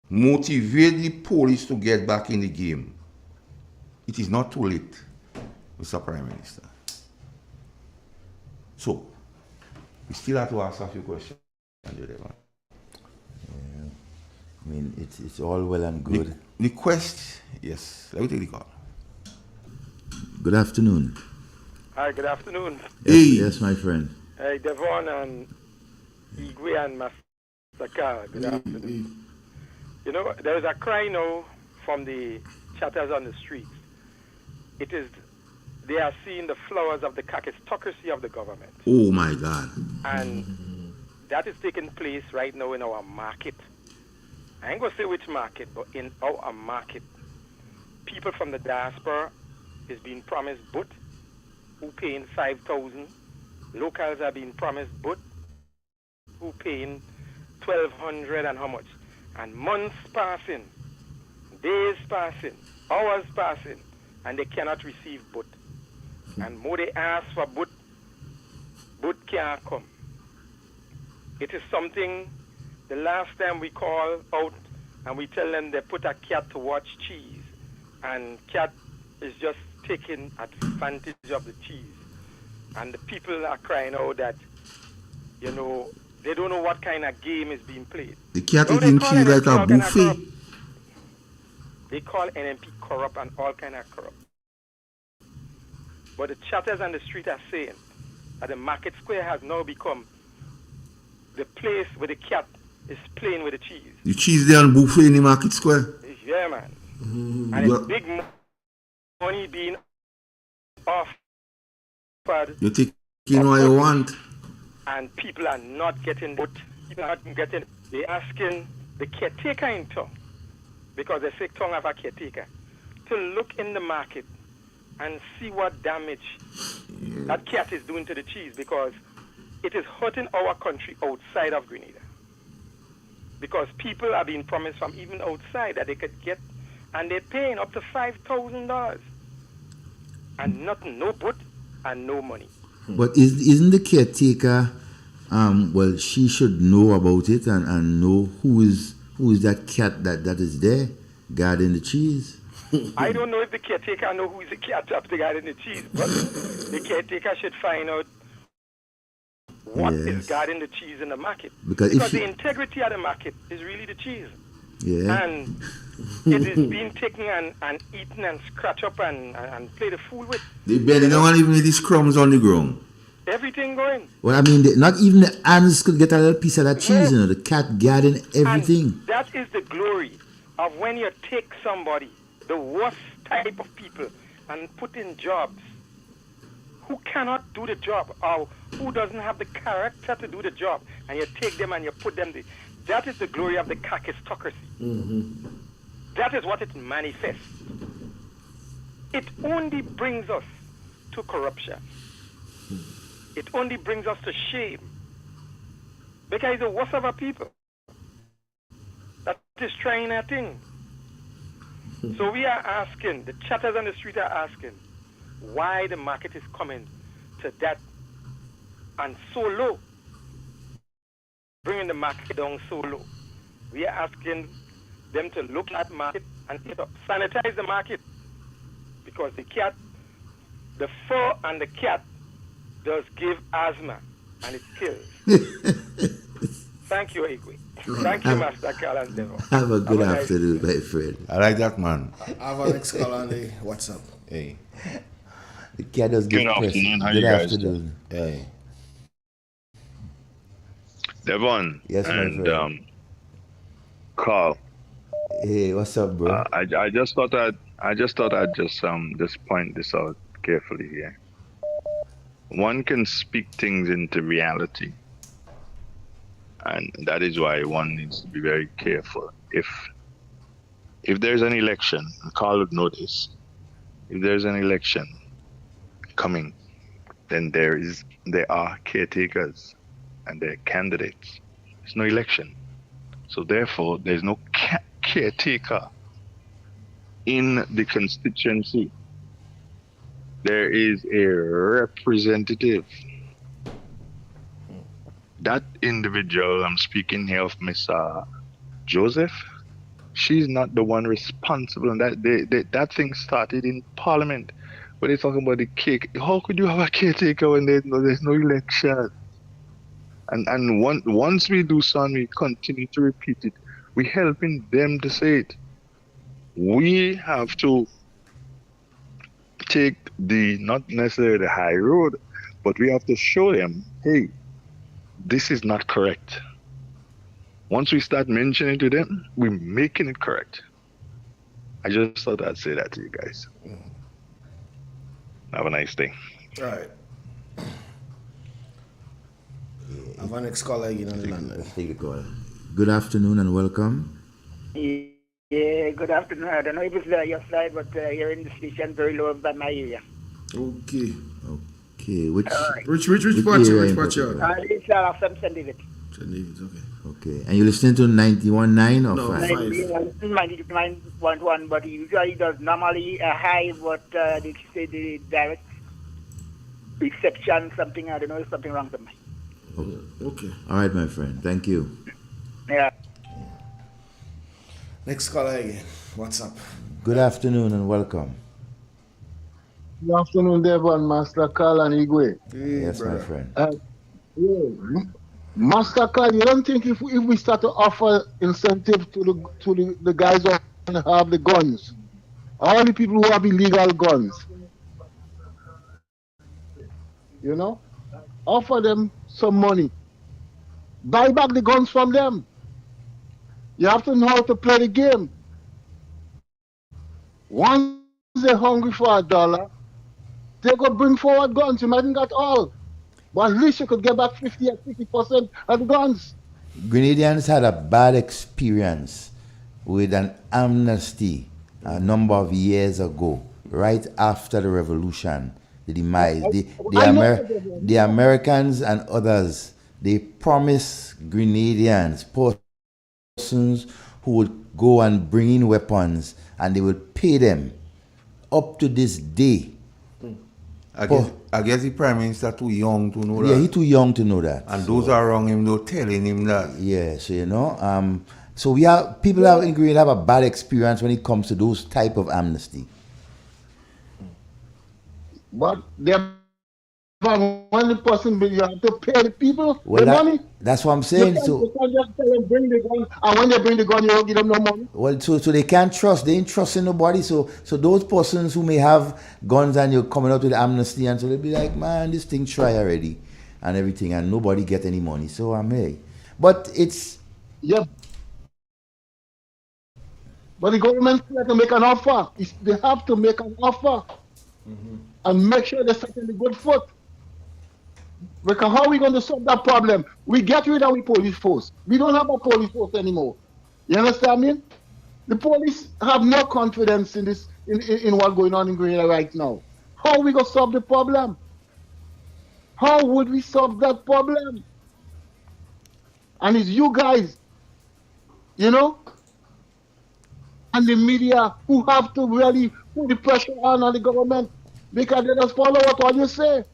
Motivate the police to get back in the game. It is not too late, Mr. Prime Minister. So, we still have to ask a few questions. Yeah. I mean, it's all well and good. The quest, yes, let me take the call. Good afternoon. Hi, good afternoon. Yes, my friend. Hey, Devon and Igwe and Masaka, good afternoon. You know, there is a cry now from the chatters on the streets. It is, they are seeing the flowers of the kakistocracy of the government. Oh my God. And that is taking place right now in our market. I ain't going to say which market, but in our market. People from the diaspora is being promised boot, who paying 5,000. Locals are being promised boot, who paying 1,200 and how much. And months passing, days passing, hours passing, and they cannot receive boot. And more they ask for boot can't come. It is something, the last time we call out and we tell them they put a cat to watch cheese, and cat is just taking advantage of the cheese. And the people are crying out that, you know, they don't know what kind of game is being played. The cat eating cheese like a buffet. They call NMP corrupt and all kind of corrupt. But the chatters on the street are saying that the market square has now become the place where the cat is playing with the cheese. The cheese there on buffet in the market square? Yeah, man. And it's big money being offered. You're taking what you want. And people are not getting it. People are not getting it. They're asking the caretaker in town, because they say town have a caretaker, to look in the market and see what damage that cat is doing to the cheese, because it is hurting our country outside of Grenada. Because people are being promised from even outside that they could get, and they're paying up to $5,000. And nothing, no boot and no money. But isn't the caretaker, well, she should know about it and know who is that cat that is there guarding the cheese? I don't know if the caretaker know who is the cat up the guarding the cheese, but the caretaker should find out what is guarding the cheese in the market. Because the integrity of the market is really the cheese. Yeah. And it is being taken and eaten and scratched up and played a fool with. They barely don't want even these crumbs on the ground. Everything going. Well, I mean, not even the ants could get a little piece of that cheese, you know, the cat guarding everything. And that is the glory of when you take somebody, the worst type of people, and put in jobs who cannot do the job or who doesn't have the character to do the job, and you take them and you put them there. That is the glory of the kakistocracy. Mm-hmm. That is what it manifests. It only brings us to corruption. It only brings us to shame. Because it's the worst of our people that is trying a thing. So we are asking, the chatters on the street are asking, why the market is coming to that and so low, bringing the market down so low. We are asking them to look at market and sanitize the market, because the cat, the fur and the cat does give asthma and it kills. Thank you, Igwe. Thank you, Master Carl. Have a good afternoon, my friend. I like that, man. I have an next call on the WhatsApp. Hey. The cat does give Good press. afternoon. How Good you guys afternoon. Hey. Devon Yes, my and friend. Carl. Hey, what's up, bro? I just thought I'd just point this out carefully here. One can speak things into reality, and that is why one needs to be very careful. If there's an election, and Carl would know this, if there's an election coming, then there are caretakers and there are candidates. There's no election. So therefore, there's no caretaker in the constituency. There is a representative. That individual, I'm speaking here of Miss Joseph, she's not the one responsible. And that thing started in Parliament. When they talking about the cake, how could you have a caretaker when there's no election? And once we do so and we continue to repeat it, we're helping them to say it. We have to take not necessarily the high road, but we have to show them, hey, this is not correct. Once we start mentioning it to them, we're making it correct. I just thought I'd say that to you guys. Have a nice day. All right. I have our next caller again on the line. Take the call. Good afternoon and welcome. Yeah, good afternoon. I don't know if it's your side, but here in the station, very low by my area. Okay. Okay. Which part? Which part? It's from St. David. St. David, okay. Okay. And you listening to 91.9 or No, 5? 99.1, but usually does normally a high, but they say the direct reception, something, I don't know, something wrong with me. Okay. All right, my friend. Thank you. Yeah. Next caller again. What's up? Good afternoon and welcome. Good afternoon, Devon, Master Carl and Igwe. Hey, yes, brother. my friend. Master Carl, you don't think if we start to offer incentive to the guys who have the guns, all the people who have illegal guns, you know, offer them some money, buy back the guns from them. You have to know how to play the game. Once they're hungry for $1, they could bring forward guns. You mightn't get all, but at least you could get back 50 or 50% of the guns. Grenadians had a bad experience with an amnesty a number of years ago, right after the revolution, the demise. The Americans and others, they promised Grenadians, persons who would go and bring in weapons, and they would pay them. Up to this day. I guess the Prime Minister too young to know that. Yeah, he's too young to know that. And those around him, they're telling him that. Yeah, so you know, so we have people in Green have a bad experience when it comes to those type of amnesty. But when the person you have to pay the people the money. That's what I'm saying. You can't just tell them bring the gun, and when they bring the gun, you don't give them no money. Well, so they can't trust. They ain't trusting nobody. So those persons who may have guns and you're coming out with amnesty, and so they'll be like, man, this thing try already, and everything, and nobody get any money. So I'm hey, but it's But the government have to make an offer. They have to make an offer and make sure they're setting the good foot. Because how are we going to solve that problem? We get rid of the police force. We don't have a police force anymore. You understand me? The police have no confidence in this, in what's going on in Grenada right now. How are we going to solve the problem? How would we solve that problem? And it's you guys, you know, and the media who have to really put the pressure on the government, because they just follow what all you say.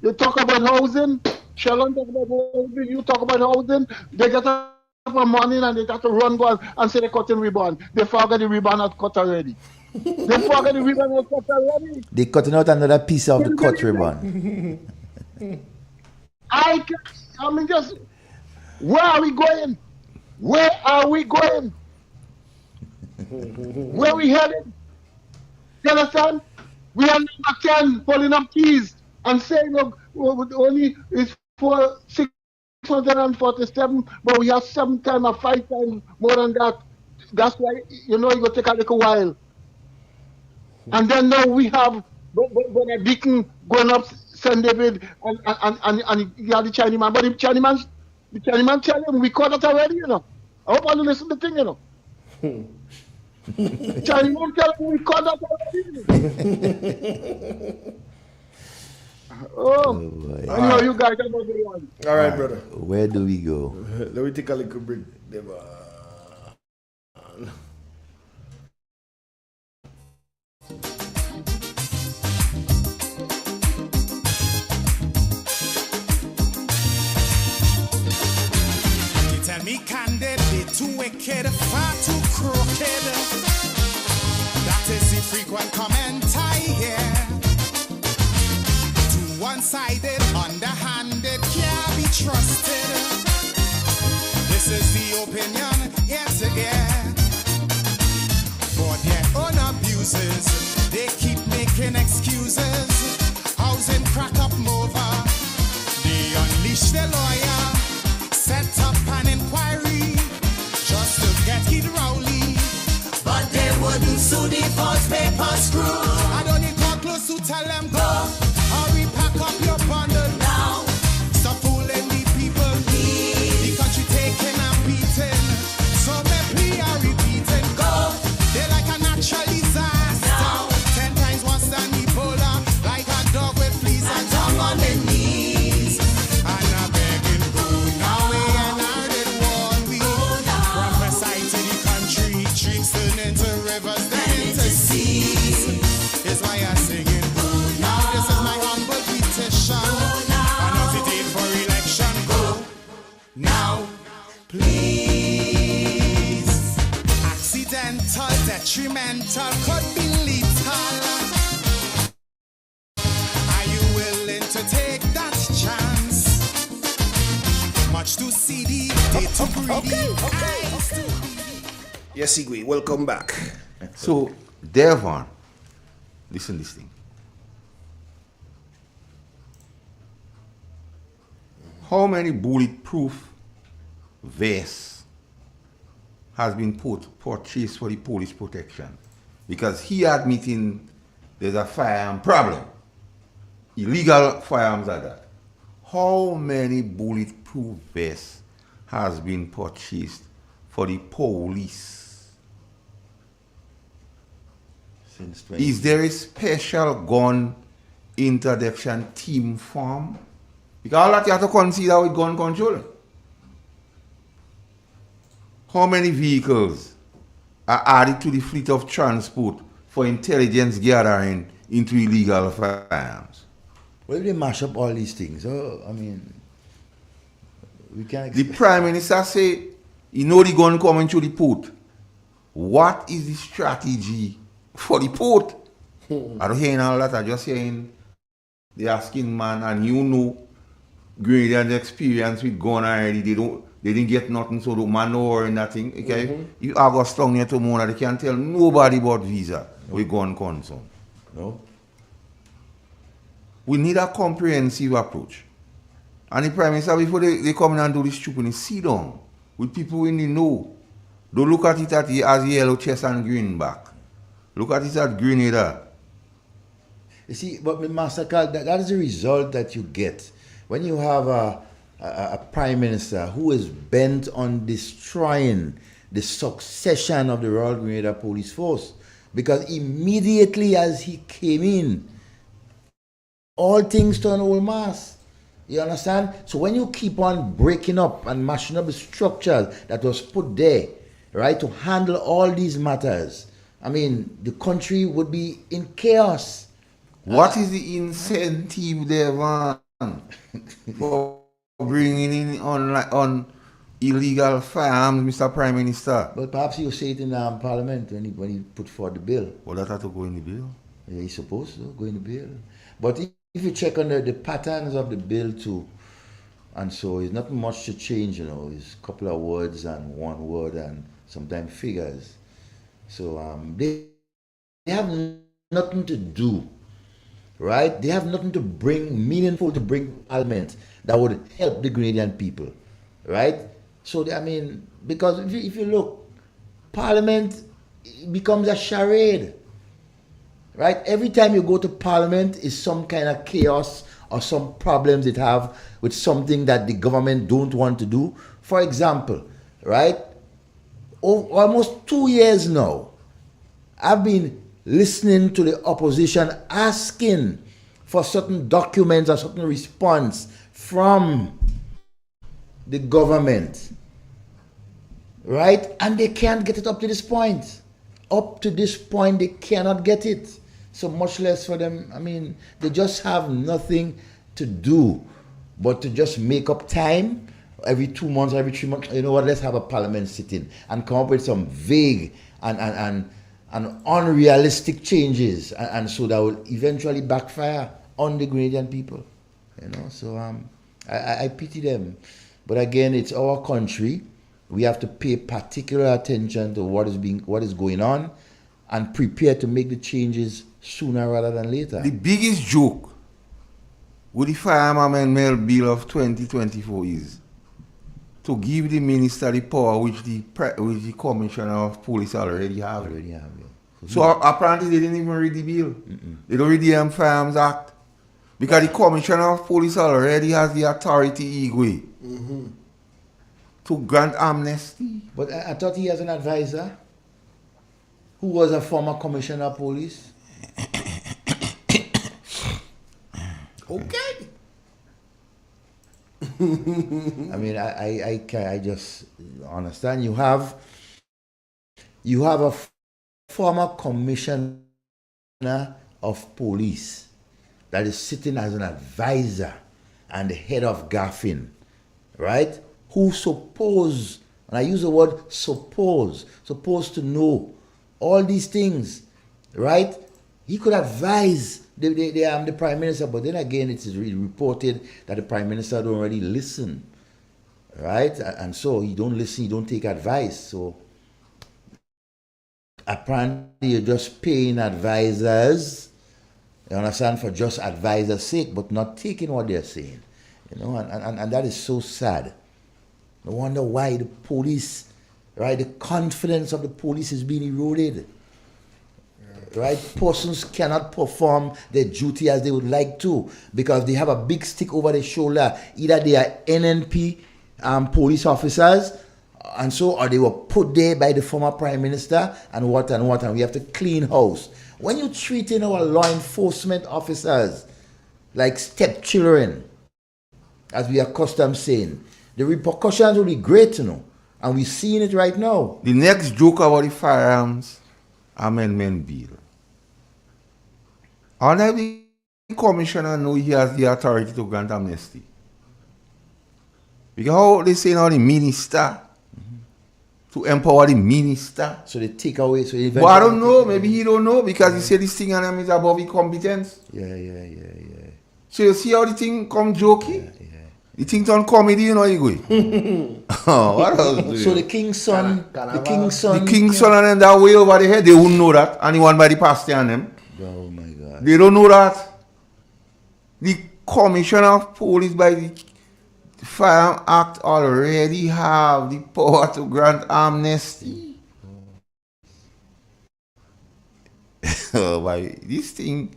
You talk about housing, Shalom talk about housing, you talk about housing, they get up in morning and they got to run and say they're cutting ribbon. They forget the ribbon at cut already. They forget the ribbon at cut already. They're cutting out another piece of the cut ribbon. Where are we going? Where are we going? Where we headed? You understand? We are number 10 pulling up keys and saying, look, only is for 647, but we have 7 times or 5 times more than that. That's why, it will take a little while. And then now we have Brother Deacon going up St. David and he had the Chinese man. But the Chinese man tell him, we caught it already, I hope I listen to the thing, Chinese man tell him, we caught it already. Oh, anyhow, you guys have a good one. All right, brother. Where do we go? Let me take a little break. You tell me candid, they too wicked, far too crooked. That is the frequent comment I hear. Too one-sided, underhanded, can't be trusted. This is the opinion, yes, again. For their own abuses, they keep making excuses. Housing crack up over. They unleash the lawyer, set up an inquiry, just to get it Rowley. But they wouldn't sue the false paper screw. I don't need to close to tell them go. Hurry, pack up your bundle now. Stop fooling the people. The country taking a beating. So me are repeating. Go. They're like a natural disaster. Now. 10 times worse than Ebola. Like a dog with fleas and tongue on the knees. And I'm begging, go now. We and I did one week. From the side to the country. Streets turn into rivers, then into seas. Is why I'm singing, go now. This is my humble petition. Another day for election. Go now, please. Accidental, detrimental, could be lethal. Are you willing to take that chance? Much too seedy, they too greedy. Eyes too greedy. Yes, Igwe, welcome back. So, Devon, listen to this thing. How many bulletproof vests has been purchased for the police protection? Because he admitting there's a firearm problem. Illegal firearms are that. How many bulletproof vests has been purchased for the police? Since Is there a special gun interdiction team form? Because all that you have to consider with gun control. How many vehicles are added to the fleet of transport for intelligence gathering into illegal firearms? Well, they mash up all these things. So, I mean, we can't. The Prime Minister say, you know the gun coming through the port. What is the strategy for the port? I don't hear all that. I'm just saying the asking man, and you know, Grenadians' experience with gun already. They didn't get nothing, so the man know or nothing. Okay, you have a strong here tomorrow. They can't tell nobody about visa with gun concern. No. We need a comprehensive approach. And the Prime Minister, before they come in and do this stupid, sit down with people in the know. Don't look at it as yellow chest and green back. Look at it as Grenada. You see, but Master Carl, that is the result that you get when you have a Prime Minister who is bent on destroying the succession of the Royal Grenada Police Force. Because immediately as he came in, all things turn old mass. You understand? So when you keep on breaking up and mashing up the structures that was put there, right, to handle all these matters, I mean, the country would be in chaos. What is the incentive there, man, for bringing in on illegal firearms, Mr. Prime Minister? But perhaps you say it in Parliament when he put forward the bill. Well, that had to go in the bill. Yeah, he's supposed to go in the bill. But if you check on the patterns of the bill too, And so it's not much to change, It's a couple of words and one word and sometimes figures. So they have nothing to do, right? They have nothing to bring meaningful to bring parliament that would help the Grenadian people, right? So because if you look, parliament becomes a charade, right? Every time you go to parliament is some kind of chaos or some problems it have with something that the government don't want to do. For example, right? Almost 2 years now, I've been listening to the opposition asking for certain documents or certain response from the government, right? And they can't get it up to this point. Up to this point, they cannot get it. So much less for them. They just have nothing to do but to just make up time every 2 months, every 3 months. You know what? Let's have a parliament sitting and come up with some vague and unrealistic changes, and so that will eventually backfire on the Grenadian people. So I pity them. But again, it's our country. We have to pay particular attention to what is going on and prepare to make the changes sooner rather than later. The biggest joke with the Firearm Amendment Bill of 2024 is to give the minister the power which the commissioner of police already have. So apparently they didn't even read the bill. They don't read the Firearms Act. Because the commissioner of police already has the authority to grant amnesty. But I thought he has an advisor who was a former commissioner of police. Okay. I just understand. You have a former commissioner of police that is sitting as an advisor and the head of GAFIN, right? Who supposed, and I use the word supposed to know all these things, right? He could advise the Prime Minister, but then again, it is reported that the Prime Minister don't already listen, right? And so he don't listen, he don't take advice. So apparently you're just paying advisors, you understand, for just advisors' sake, but not taking what they're saying, and that is so sad. I wonder why the police, right, the confidence of the police is being eroded. Right? Persons cannot perform their duty as they would like to because they have a big stick over their shoulder. Either they are NNP police officers, or they were put there by the former Prime Minister, and we have to clean house. When you're treating our law enforcement officers like stepchildren, as we are accustomed saying, the repercussions will be great, and we're seeing it right now. The next joke about the Firearms Amendment Bill. And every commissioner know he has the authority to grant amnesty. Because how they say now the minister, to empower the minister. So they take away, but I don't know, maybe he don't know because he said this thing and them is above his competence. Yeah. So you see how the thing come jokey? Yeah. The thing turn comedy, you go. What else? So the king's son, the king's son and then that way over the head, they wouldn't know that. Anyone by the pastor and them. Oh my God. They don't know that. The commissioner of police by the Firearm Act already have the power to grant amnesty. By this thing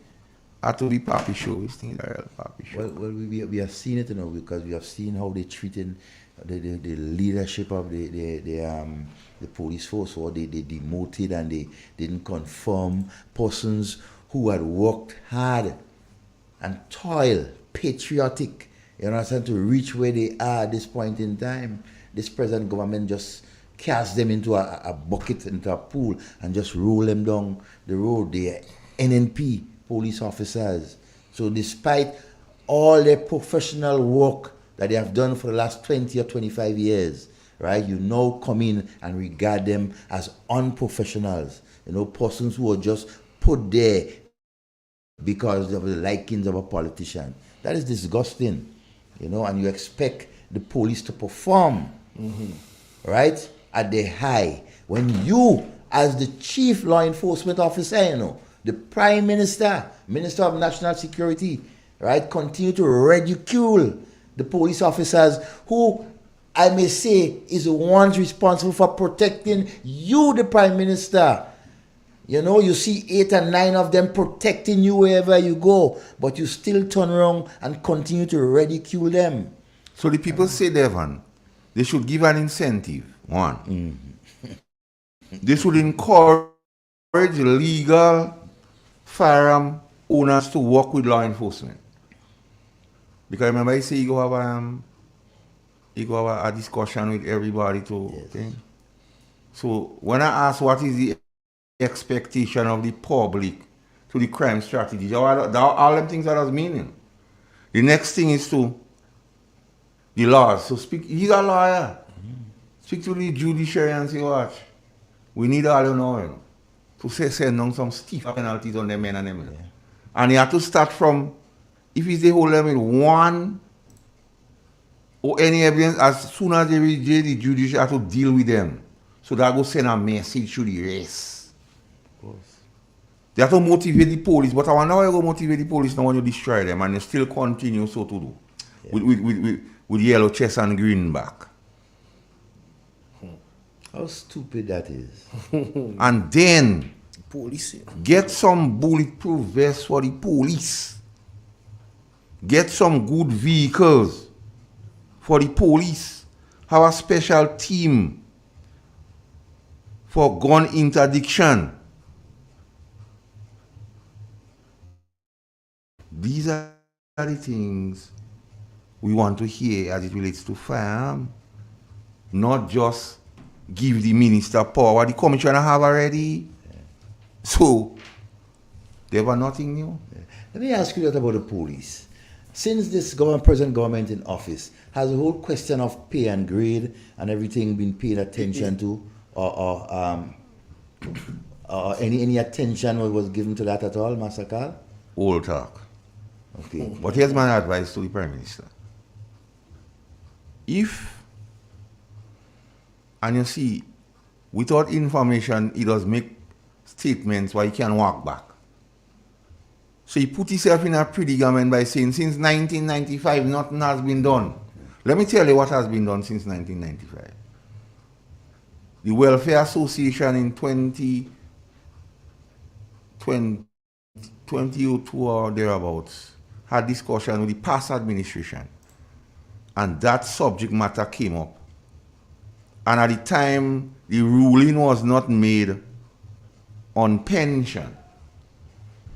had to be Papi show. This thing is a real Papi show. Well, we have seen it, because we have seen how they treated the leadership of the police force, or they demoted and they didn't confirm persons who had worked hard and toil, patriotic, to reach where they are at this point in time. This present government just cast them into a bucket, into a pool, and just roll them down the road. They are NNP police officers. So despite all their professional work that they have done for the last 20 or 25 years, right, you now come in and regard them as unprofessionals, persons who are just put there because of the likings of a politician. That is disgusting, and you expect the police to perform, right, at the high. When you, as the chief law enforcement officer, you know, the Prime Minister, Minister of National Security, right, continue to ridicule the police officers who, I may say, is the ones responsible for protecting you, the Prime Minister. You know, you see 8 and 9 of them protecting you wherever you go, but you still turn around and continue to ridicule them. So the people say, Devon, they should give an incentive. One. They should encourage legal firearm owners to work with law enforcement. Because remember, I say you go have a discussion with everybody too. Yes. Okay? So when I ask what is the expectation of the public to the crime strategy, all them things that has meaning. The next thing is to the laws. So speak. He's a lawyer. Speak to the judiciary and say, watch, we need all you know, to send down some stiff penalties on them men and them. Yeah. And you have to start from, if it's the whole level, one or any evidence, as soon as they reach the judiciary have to deal with them. So that will send a message to the rest. Of course. They have to motivate the police, but I wonder how you go motivate the police now when you destroy them and you still continue so to do. Yeah. With yellow chest and green back. How stupid that is. And then police get some bulletproof vests for the police. Get some good vehicles for the police. Have a special team for gun interdiction. These are the things we want to hear as it relates to firearm. Not just give the minister power the commissioner have already. Yeah. So, there was nothing new. Yeah. Let me ask you that about the police. Since this present government in office, has the whole question of pay and grade and everything been paid attention to, or any attention was given to that at all, Master Carl? Old talk. Okay. But here's my advice to the Prime Minister. And you see, without information, he does make statements where he can walk back. So he put himself in a predicament by saying, since 1995, nothing has been done. Let me tell you what has been done since 1995. The Welfare Association in 2002 or thereabouts had discussion with the past administration. And that subject matter came up. And at the time, the ruling was not made on pension.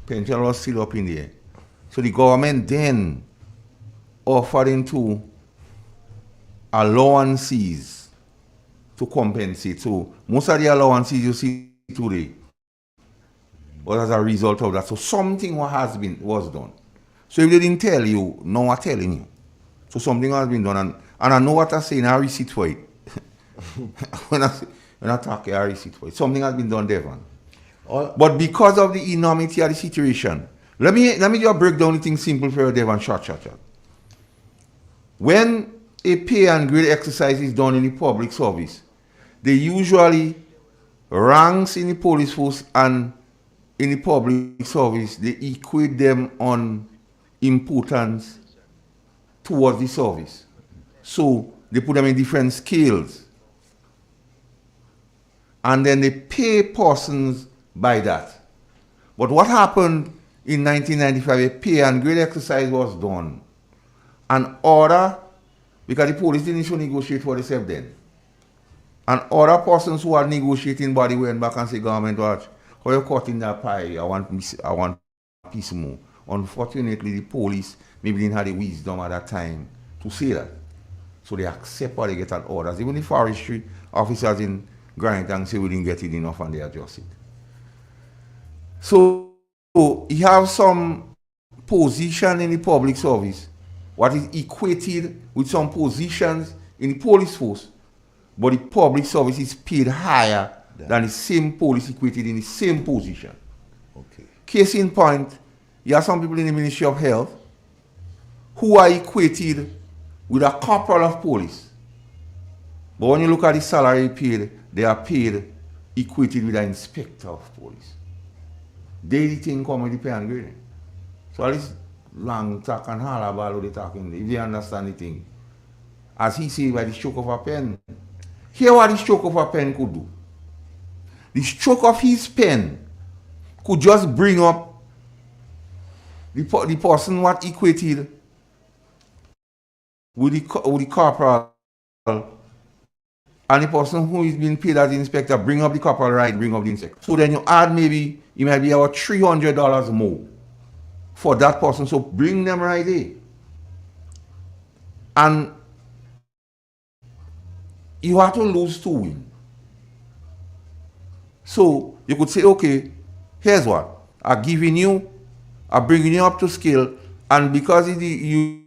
Pension was still up in the air. So the government then offered into allowances to compensate. So most of the allowances you see today was as a result of that. So something was done. So if they didn't tell you, no one telling you. So something has been done. And I know what I say, and I receipt for it. when I talk, I receipt for it. Something has been done, Devon. But because of the enormity of the situation, let me just break down the thing simple for you, Devon. Short. When a pay and grade exercise is done in the public service, they usually ranks in the police force and in the public service, they equate them on importance towards the service. So they put them in different scales. And then they pay persons by that. But what happened in 1995, a pay and grade exercise was done. An order, because the police didn't show negotiate for themselves then. And other persons who are negotiating body went back and say, government, watch, how you cutting that pie? I want a piece more. Unfortunately, the police maybe didn't have the wisdom at that time to say that. So they accept or they get an orders. Even the forestry officers in Granite say we didn't get it enough and they adjust it. So you have some position in the public service, what is equated with some positions in the police force, but the public service is paid higher than the same police equated in the same position. Okay. Case in point, you have some people in the Ministry of Health who are equated with a corporal of police. But when you look at the salary paid, they are paid equated with an inspector of police. They the thing come with the pay and grade. So all this long talk and all about what they talking, if they understand the thing. As he said, by the stroke of a pen. Here what the stroke of a pen could do. The stroke of his pen could just bring up the person what equated with the corporal, and the person who is being paid as the inspector bring up the corporal right, bring up the inspector. So then you add maybe, it might be about $300 more for that person. So bring them right there. And you have to lose to win. So you could say, okay, here's what. I'm bringing you up to scale, and because you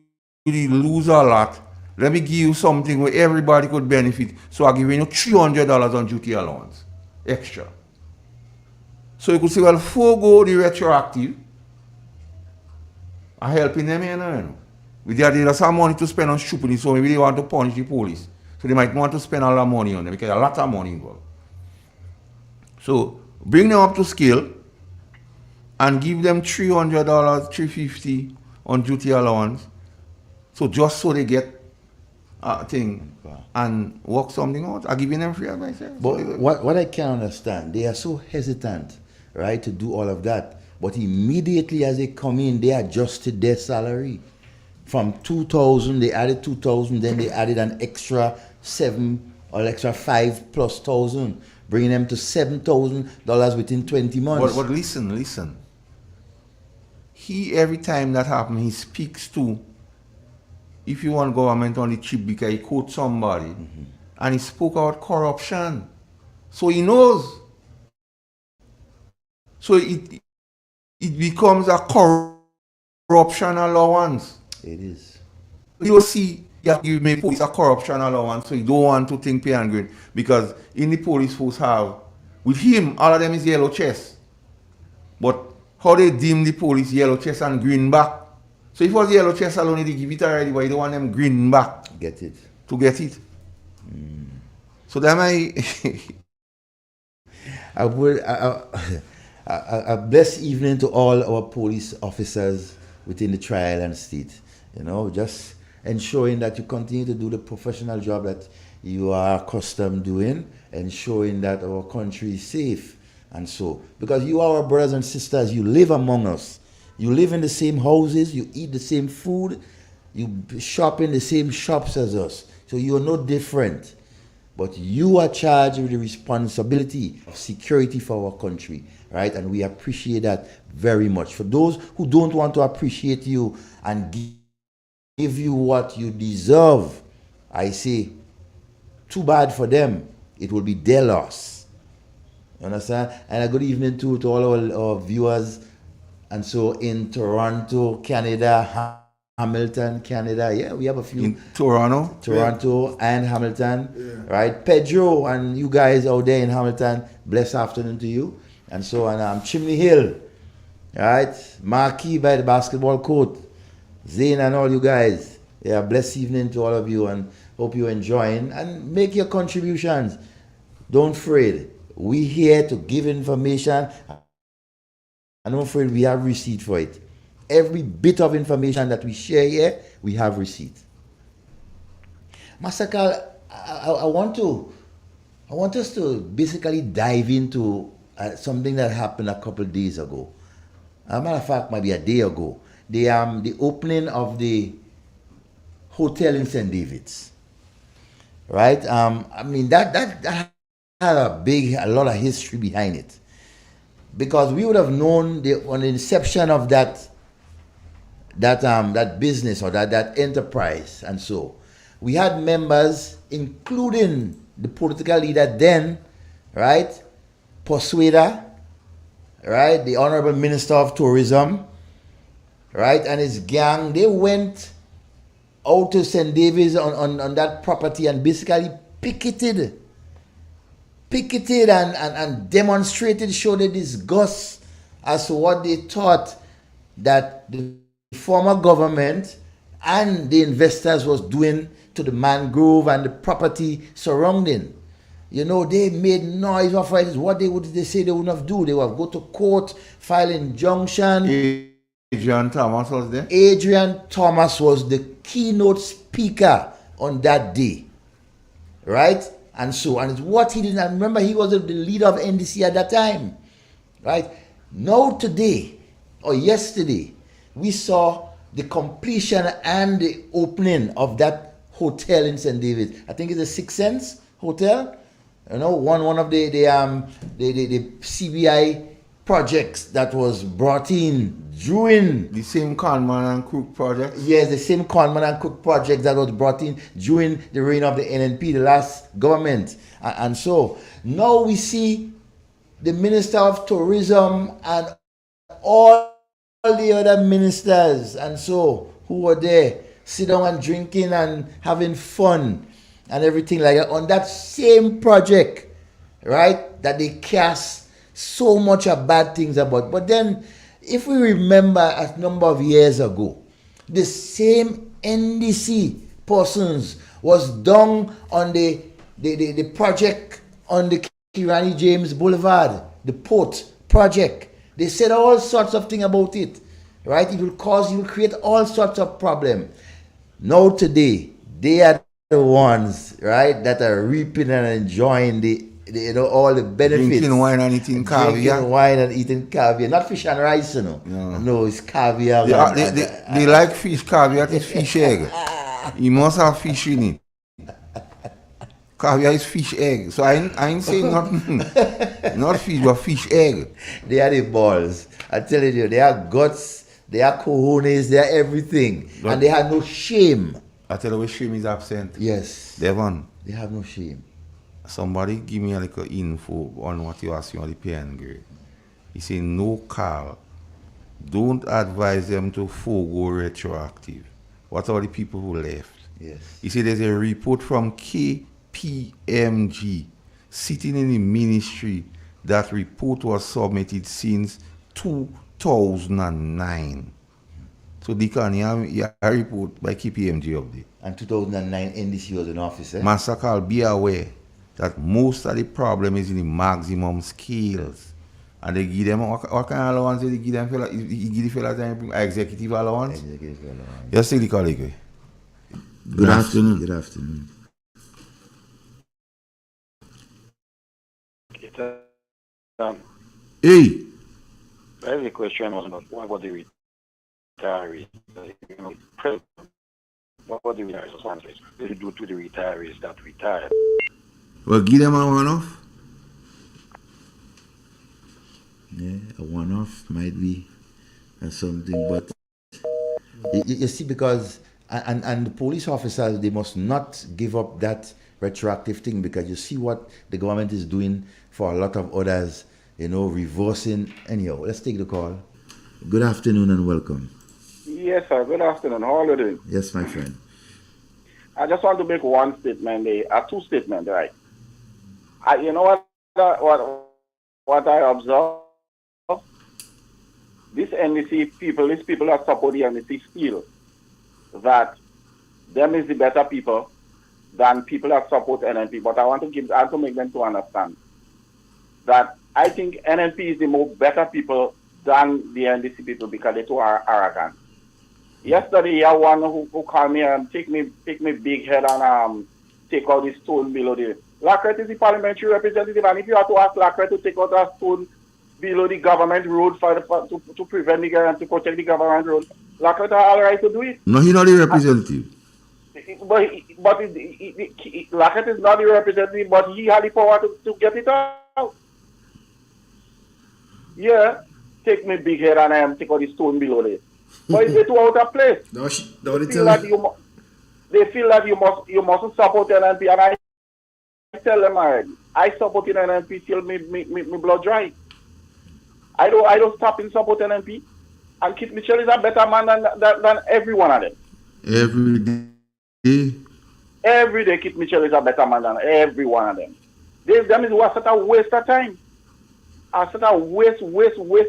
lose a lot, let me give you something where everybody could benefit. So I'm giving you $300 on duty allowance extra. So you could say, well, forego the retroactive. I'm helping them here now. There's some money to spend on stupidity, so maybe they want to punish the police. So they might want to spend a lot of money on them because a lot of money involved. So bring them up to scale and give them $300, $350 on duty allowance. So just so they get a thing and work something out. I give them free advice. But what I can understand, they are so hesitant, right, to do all of that. But immediately as they come in, they adjusted their salary. From 2,000, they added 2,000, then they added an extra 7 or extra 5,000+, bringing them to $7,000 within 20 months. But listen. He, every time that happens, he speaks to, if you want government on the chip, because he quote somebody, and he spoke about corruption. So he knows. So it becomes a corruption allowance. It is. You see, you have to give me police a corruption allowance, so you don't want to think pay and grade. Because in the police force have, with him, all of them is yellow chest. But how they deem the police yellow chest and green back. So if it was yellow chest alone, they give it already, but you don't want them green back. To get it. So that a blessed evening to all our police officers within the trial and state. You know, just ensuring that you continue to do the professional job that you are accustomed doing, ensuring that our country is safe. And so, because you are our brothers and sisters, you live among us. You live in the same houses, you eat the same food, you shop in the same shops as us. So you are no different. But you are charged with the responsibility of security for our country, right? And we appreciate that very much. For those who don't want to appreciate you and give you what you deserve, I say, too bad for them. It will be their loss. You understand? And a good evening to all our viewers. And so in Toronto, Canada, Hamilton, Canada. Yeah, we have a few. In Toronto and Hamilton. Right? Pedro and you guys out there in Hamilton, blessed afternoon to you. And so on Chimney Hill. Right? Marquee by the basketball court. Zane and all you guys. Yeah, blessed evening to all of you, and hope you're enjoying and make your contributions. Don't afraid. We here to give information. And don't afraid, we have receipt for it. Every bit of information that we share here, we have receipt. Master Carl, I want us to basically dive into something that happened a couple of days ago. As a matter of fact, maybe a day ago. The opening of the hotel in St. David's. Right? I mean, that had a lot of history behind it. Because we would have known on the inception of that business or that enterprise, and so we had members, including the political leader then, right, Persuader, right, the Honorable Minister of Tourism, right, and his gang. They went out to St. David's on that property and basically picketed and demonstrated, showed their disgust as to what they thought that the former government and the investors was doing to the mangrove and the property surrounding. You know, they made noise of it. What they say they would not do. They would go to court, file injunction. Adrian Thomas was there? Adrian Thomas was the keynote speaker on that day. Right? And it's what he did. I remember he was the leader of NDC at that time. Right? Now today, or yesterday, we saw the completion and the opening of that hotel in St. David. I think it's a Six Sense Hotel. You know, one of the CBI projects that was brought in during the same Conman and Cook project. Yes, the same Conman and Cook project that was brought in during the reign of the NNP, the last government. And so now we see the Minister of Tourism and all the other ministers and so who were there sit down and drinking and having fun and everything like that on that same project, right? That they cast so much of bad things about. But then, if we remember a number of years ago, the same NDC persons was down on the project on the Kirani James Boulevard, the port project. They said all sorts of things about it, right? It will create all sorts of problems. Now today, they are the ones, right, that are reaping and enjoying all the benefits. Drinking wine and eating caviar. Drinking wine and eating caviar. Not fish and rice, you know. No, it's caviar. They like fish. Caviar is fish egg. You must have fish in it. Caviar is fish egg. So I ain't saying nothing. Not fish, but fish egg. They are the balls. I'm telling you, they are guts, they are cojones, they are everything. But, and they have no shame. I tell you where shame is absent. Yes. Devon. They have no shame. Somebody give me a little info on what you asked on the PN grade. He said, no call. Don't advise them to forego retroactive. What are the people who left? Yes. He said there's a report from KPMG sitting in the ministry. That report was submitted since 2009. So they can have a report by KPMG of it. And 2009 NDC was in office, eh? Massacre, be aware that most of the problem is in the maximum scales. And they give them, what kind of allowance they give them? You give the fellas executive allowance? Executive allowance. You see the colleague? Good afternoon. Good afternoon. Hey! The question was about what about the retirees? What about the retirees? What do you do to the retirees that retired? Well, give them a one-off. Yeah, a one-off might be something, but you see, because and the police officers, they must not give up that retroactive thing, because you see what the government is doing for a lot of others, reversing. Anyhow, let's take the call. Good afternoon and welcome. Yes, sir. Good afternoon. How are you doing? Yes, my friend. I just want to make one statement, two statements, right? You know what I observe? These NDC people, these people that support the NDC feel that them is the better people than people that support NNP. But I want to make them to understand that I think NNP is the more better people than the NDC people, because they too are arrogant. Yesterday, you had one who called me and take me big head and take out the stone below the. Lacret is the parliamentary representative, and if you have to ask Lacret to take out a stone below the government road to prevent the and to protect the government road, Lacret are all right to do it. No, he's not the representative. But Lacret is not the representative, but he had the power to get it out. Yeah, take me big head and I am take out the stone below there. But it's too out of place. They feel that you mustn't support NNP, and I tell them already. I support NNP till me blood dry. I don't stop in support NNP. And Kit Mitchell is a better man than every one of them. Every day? Every day Kit Mitchell is a better man than every one of them. Them is such a waste of time. Such a waste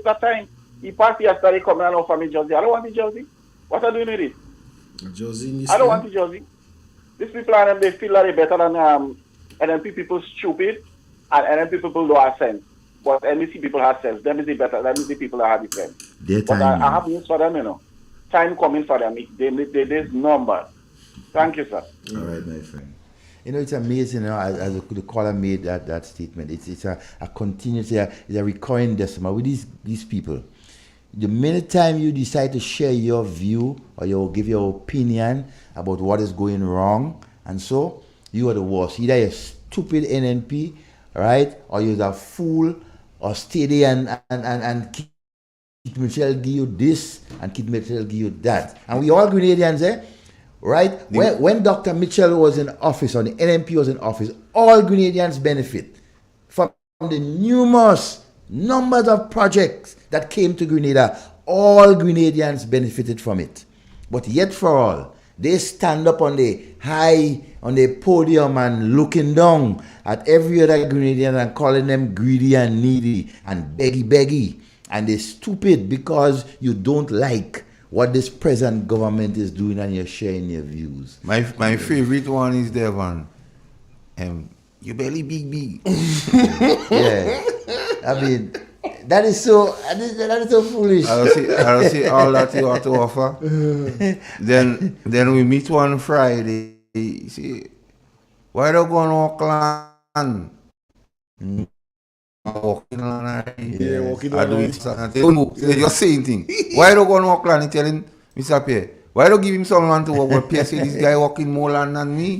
of time. He passed yesterday coming and offer me jersey. I don't want the jersey. What are you doing with it? Josie, in this I don't one? want to Josie. These people are they feel that they're better than NNP people stupid and NNP people don't have sense. But NBC people have sense. Them is the better. Them is the people that have different. Their But time, I have news for them, you know. Time coming for them. There's numbers. Thank you, sir. All right, my friend. You know, it's amazing, you know, as the caller made that statement. It's a continuous, it's a recurring decimal with these people. The minute time you decide to share your view or you give your opinion about what is going wrong, and so you are the worst. Either you're stupid NNP, right, or you're a fool, or stay there and Kit Mitchell give you this and Kit Mitchell give you that. And we all Grenadians, right? When Dr. Mitchell was in office or the NNP was in office, all Grenadians benefit from the numerous numbers of projects that came to Grenada. All Grenadians benefited from it. But yet for all, they stand up on the podium and looking down at every other Grenadian and calling them greedy and needy and beggy. And they're stupid because you don't like what this present government is doing and you're sharing your views. My favorite one is Devon. You barely big. Yeah. I mean, that is so foolish. I'll see all that you have to offer. then we meet one Friday. See, why don't go on Auckland? Walking on walking I on do it. You're saying things. Why don't go on Auckland and telling Mr. Pierre? Why don't give him someone to work? But Pierre say this guy walking more land than me.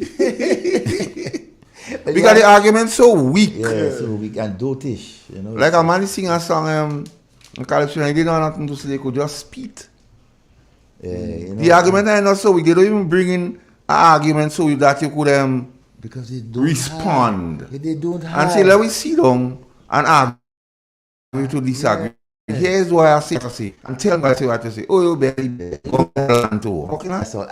Because the argument's so weak. Yeah, so weak and dotish. You know, like a man is singing a song in California, they don't have nothing to say, they could just spit. The argument is not so weak. They don't even bring in an argument so that you could because they don't respond. They don't have. And say, let me sit down and argue to disagree. Yeah. Here's what I say. And tell me what to say. Oh, you barely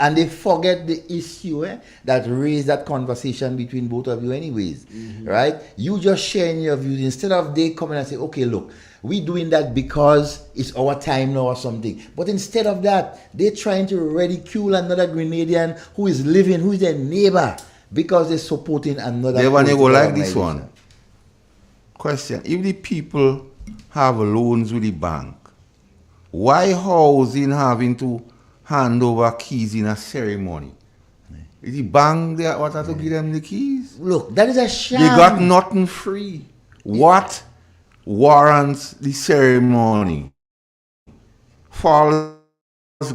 and they forget the issue that raised that conversation between both of you anyways. Right? You just sharing your views instead of they coming and say, okay, look, we doing that because it's our time now or something. But instead of that, they're trying to ridicule another Grenadian who is living, who is their neighbor, because they're supporting another. They want to go like this one. Question: if the people have loans with the bank, why housing having to hand over keys in a ceremony? Is the bank there what have to give them the keys? Look, that is a sham. They got nothing free. What warrants the ceremony? False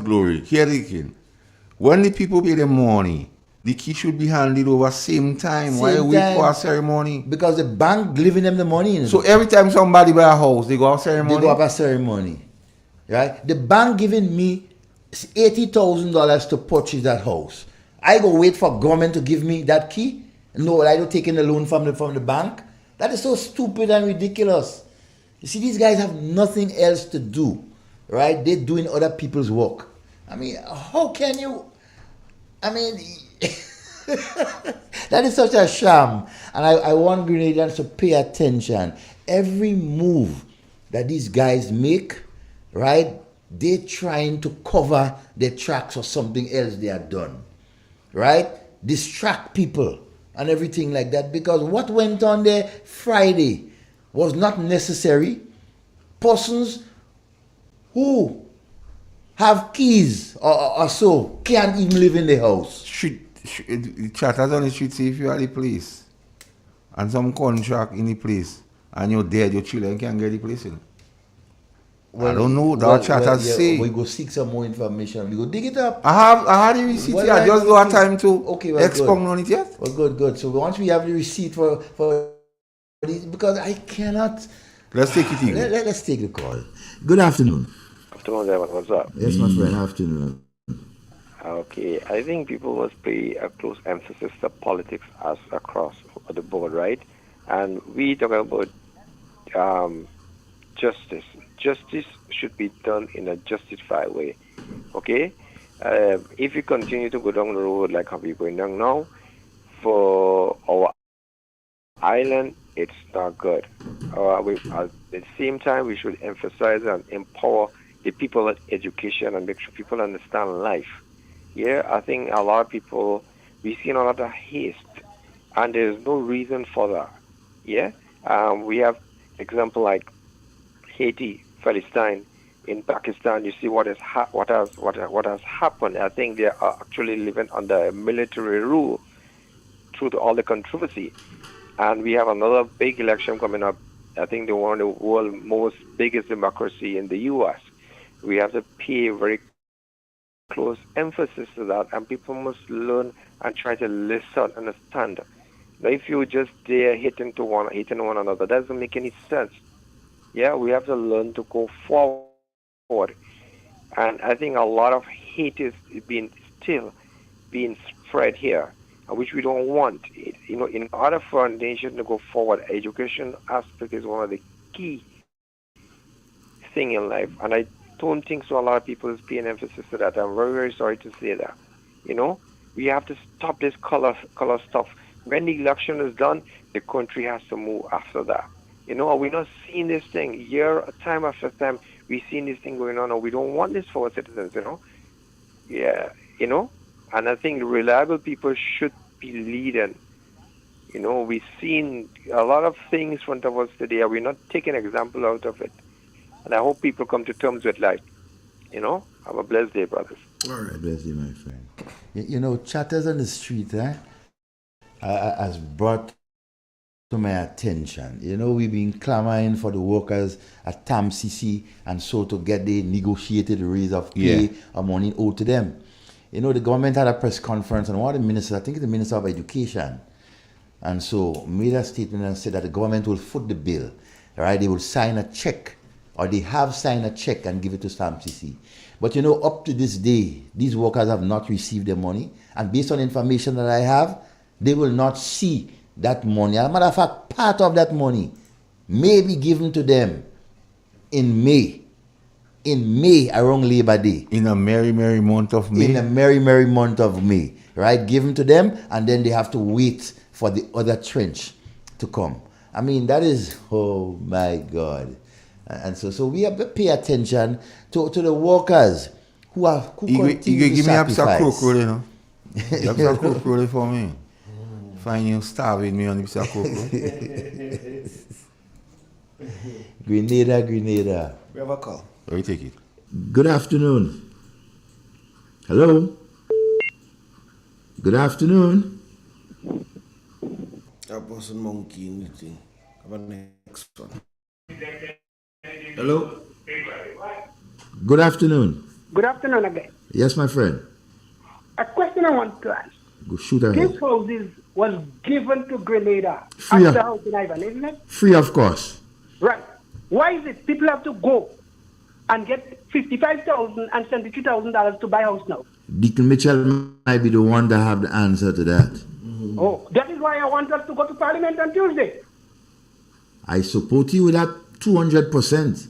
glory. Here they can. When the people pay the money, the key should be handed over same time. Why wait for a ceremony? Because the bank giving them the money. So every time somebody buy a house, they go have a ceremony? They go have a ceremony. Right? The bank giving me $80,000 to purchase that house. I go wait for government to give me that key? No, I don't take in the loan from the bank? That is so stupid and ridiculous. You see, these guys have nothing else to do. Right? They're doing other people's work. I mean, how can you... I mean... that is such a sham. And I want Grenadians to pay attention. Every move that these guys make, right, they're trying to cover their tracks or something else they have done. Right? Distract people and everything like that. Because what went on there Friday was not necessary. Persons who have keys or so can't even live in the house. Chatters on the street say if you are the place and some contract in the place and you're dead, your children can't get the place in. Well, I don't know that chatters say. We go seek some more information. We go dig it up. I had the receipt here. I just don't have time to expound on it yet. Well, good. So once we have the receipt for this, because I cannot. Let's take it in. Let's take the call. Good afternoon. Afternoon, Devon. What's up? Yes, my friend. Afternoon. Okay, I think people must pay a close emphasis to politics as across the board, right? And we talk about justice. Justice should be done in a justified way, okay? If you continue to go down the road like how we're going down now, for our island, it's not good. At the same time, we should emphasize and empower the people with education and make sure people understand life. Yeah, I think a lot of people, we've seen a lot of haste, and there's no reason for that. Yeah, we have example like Haiti, Palestine, in Pakistan. You see what what has happened. I think they are actually living under military rule through all the controversy. And we have another big election coming up. I think the one of the world's most biggest democracy in the U.S. We have to pay very close emphasis to that, and people must learn and try to listen, understand. Now, if you just there hitting one another, that doesn't make any sense. Yeah, we have to learn to go forward, and I think a lot of hate is still being spread here, which we don't want. In order for a nation to go forward, education aspect is one of the key thing in life, and I don't think so. A lot of people is paying emphasis to that. I'm very, very sorry to say that. We have to stop this color stuff. When the election is done, the country has to move after that. We're not seeing this thing time after time. We've seen this thing going on, and we don't want this for our citizens. Yeah, and I think reliable people should be leading. We've seen a lot of things in front of us today, and we're not taking example out of it. And I hope people come to terms with life. Have a blessed day, brothers. All right. Bless you, my friend. Chatters on the street has brought to my attention. We've been clamoring for the workers at TAMCC and so to get the negotiated raise of pay or money owed to them. The government had a press conference, and one of the ministers, I think it's the Minister of Education, and so made a statement and said that the government will foot the bill. Right? They will sign a check, or they have signed a check and give it to TAMCC. But up to this day, these workers have not received their money, and based on information that I have, they will not see that money. As a matter of fact, part of that money may be given to them in May. In May, around Labor Day. In a merry, merry month of May. In a merry, merry month of May. Right? Given to them, and then they have to wait for the other trench to come. I mean, that is, oh my God. And so we have to pay attention to the workers who continue to sacrifice. You have some cocoa for me. Find you starving me on the cocoa. Grenada. We have a call. Let me take it. Good afternoon. Hello. Good afternoon. That person monkey in the thing. Have a next one. Hello. Good afternoon. Good afternoon again. Yes, my friend. A question I want to ask. Go shoot ahead. These houses was given to Grenada Free after of, house in Ivan, isn't it? Free of course. Right. Why is it people have to go and get $55,000 and $73,000 to buy a house now? Deacon Mitchell might be the one that have the answer to that. Mm-hmm. Oh, that is why I want us to go to Parliament on Tuesday. I support you with that 200%.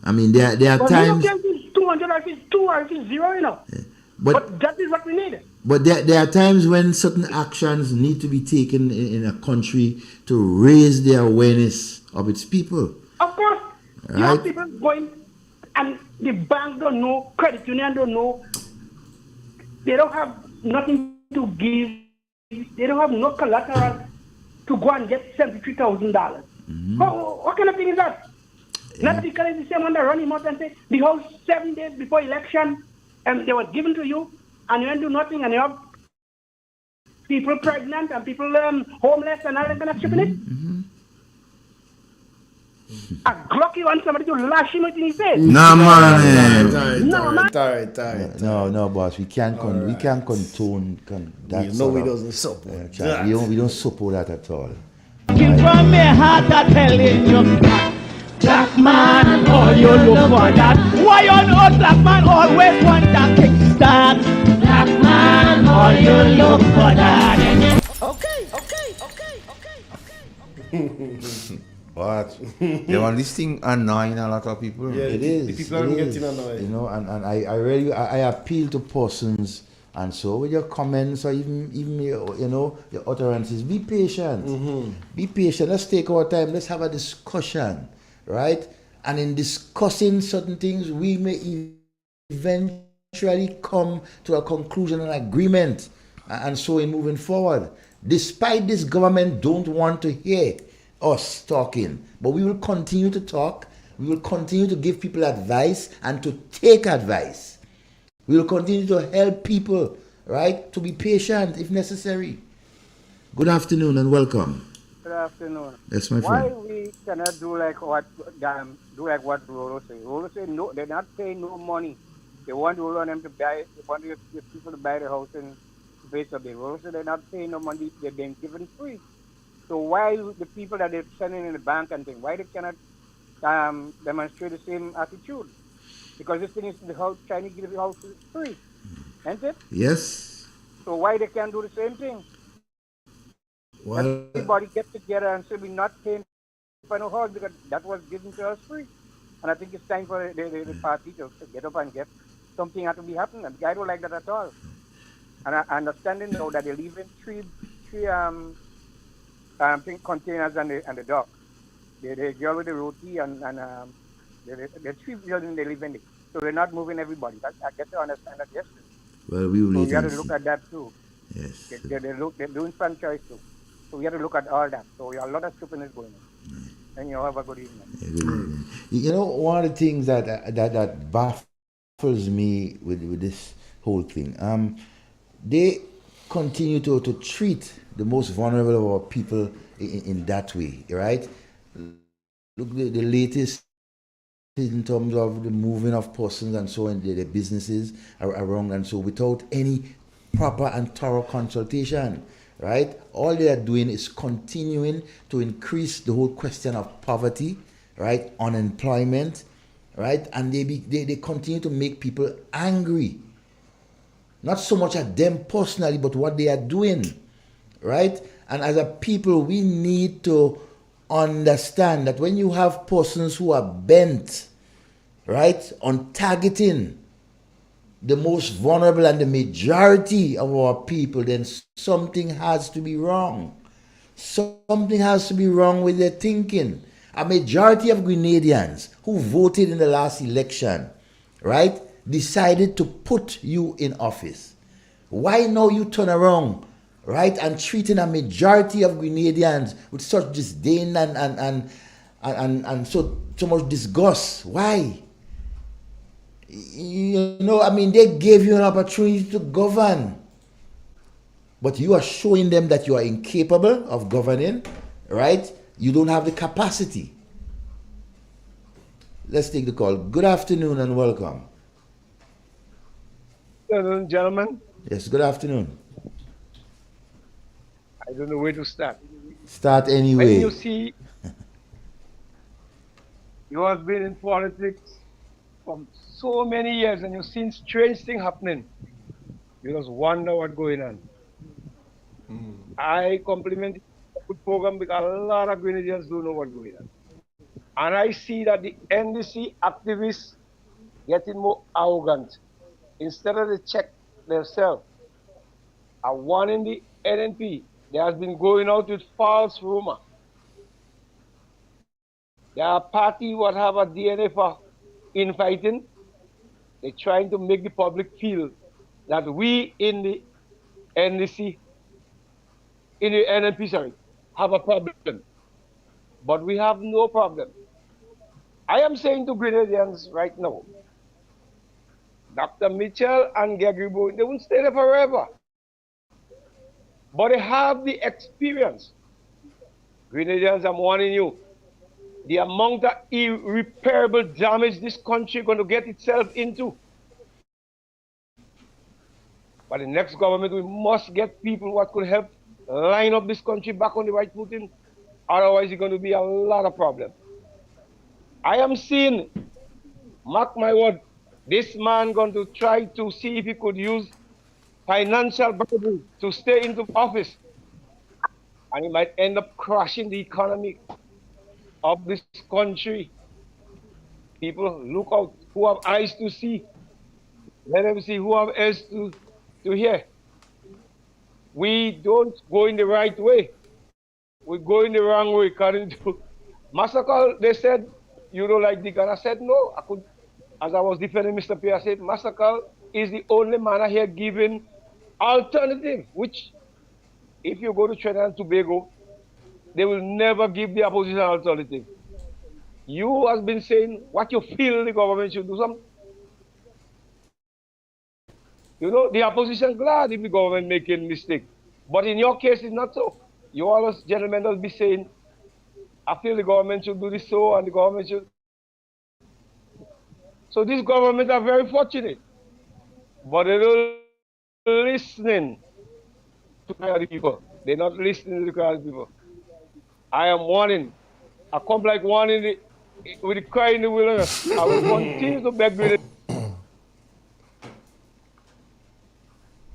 I mean, there are but times. You don't care if it's 200 or if it's 2 or if it's 0, Yeah. But that is what we need. But there are times when certain actions need to be taken in a country to raise the awareness of its people. Of course. Right? You have people going and the bank don't know, credit union don't know. They don't have nothing to give. They don't have no collateral to go and get $73,000. Mm-hmm. What kind of thing is that? Yeah. Not because it's the same one that run him out and say, the house 7 days before election, and they were given to you, and you didn't do nothing, and you have people pregnant and people homeless and all that kind of stuff in it. Mm-hmm. A Glock, you want somebody to lash him in his face? No, man. No, boss. We can't condone that. We know we doesn't support that. We don't support that at all. From my heart, I tell you, black man, all you look for that. Why on earth black man always want that kickstart? Black man, all you look for that. Okay. But they want this thing annoying a lot of people. Yeah, it is. The people are getting annoyed. And I appeal to persons, and so with your comments or even your utterances, be patient. Mm-hmm. Be patient. Let's take our time. Let's have a discussion, right? And in discussing certain things, we may eventually eventually come to a conclusion and agreement, and so in moving forward. Despite this, government don't want to hear us talking, but we will continue to talk. We will continue to give people advice and to take advice. We will continue to help people, right, to be patient if necessary. Good afternoon and welcome. Good afternoon. Yes, my Why friend. we cannot do like what Rolo say? Rolo say no, they're not paying no money. They want to them to buy. They want the people to buy the house and base of it. Rolo say they're not paying no money. They're being given free. So why the people that they're sending in the bank and thing, why they cannot demonstrate the same attitude? Because this thing is the house trying to give the house free, isn't it? Yes. So why they can't do the same thing? Well, Everybody get together and say we're not paying for no house because that was given to us free. And I think it's time for the party to get up and get something has to be happening. I don't like that at all. And I understanding now that they're leaving three containers on the dock. They deal with the roti and the three buildings they live in. So they're not moving everybody. I get to understand that yesterday. well, we will So wait we have and to see. look at that too. Yes. They're doing franchise too. So we have to look at all that. So a lot of stupidness going on. And you have a good evening. You know, one of the things that baffles me with this whole thing, they continue to treat the most vulnerable of our people in that way, right? Look, the latest in terms of the moving of persons and so on, the businesses are around, and so without any proper and thorough consultation, right? All they are doing is continuing to increase the whole question of poverty, right? Unemployment, right? And they continue to make people angry. Not so much at them personally, but what they are doing, right? And as a people, we need to understand that when you have persons who are bent, right, on targeting the most vulnerable and the majority of our people, then something has to be wrong. Something has to be wrong with their thinking. A majority of Grenadians who voted in the last election, right, decided to put you in office. Why now you turn around, right, and treating a majority of Grenadians with such disdain and so much disgust? Why? You know, I mean, they gave you an opportunity to govern, but you are showing them that you are incapable of governing, right? You don't have the capacity. Let's take the call. Good afternoon and welcome. Good afternoon, gentlemen. Yes, good afternoon. I don't know where to start. Start anyway. When you see you have been in politics for so many years and you've seen strange things happening, you just wonder what's going on. I compliment the good program because a lot of Grenadians don't know what's going on. And I see that the NDC activists getting more arrogant. Instead of they check themselves, I warning the NNP, they has been going out with false rumor. There are party what have a DNA for infighting. They're trying to make the public feel that we in the NDC, in the NNP, sorry, have a problem. But we have no problem. I am saying to Grenadians right now, Dr. Mitchell and Gegribo, they won't stay there forever. But they have the experience. Grenadians, I'm warning you, the amount of irreparable damage this country is going to get itself into. But the next government, we must get people what could help line up this country back on the right footing. Otherwise, it's going to be a lot of problems. I am seeing, mark my word, this man going to try to see if he could use financial bribery to stay into office. And he might end up crashing the economy of this country. People, look out. Who have eyes to see? Let them see. Who have ears to hear? We don't go in the right way. We go in the wrong way. According to Massacre, they said, you don't like the gun. I said, no. I could, as I was defending Mr. P, I said, Massacre, is the only man here giving alternative, which if you go to Trinidad and Tobago, they will never give the opposition alternative. You has been saying what you feel the government should do. The opposition glad if the government making mistake. But in your case, it's not so. You always, gentlemen, will be saying, I feel the government should do this so, and the government should. So this government are very fortunate. But they're not listening to the people. They're not listening to the people. I am warning. I come like one with the cry in the wilderness. I will continue to beg you.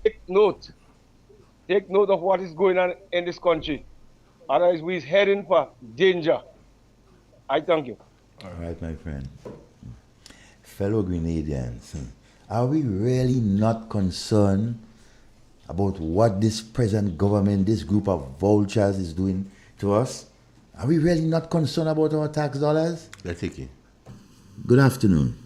Take note. Take note of what is going on in this country. Otherwise, we're heading for danger. I thank you. All right, my friend. Fellow Grenadians, are we really not concerned about what this present government, this group of vultures is doing to us? Are we really not concerned about our tax dollars? Let's take it. Good afternoon.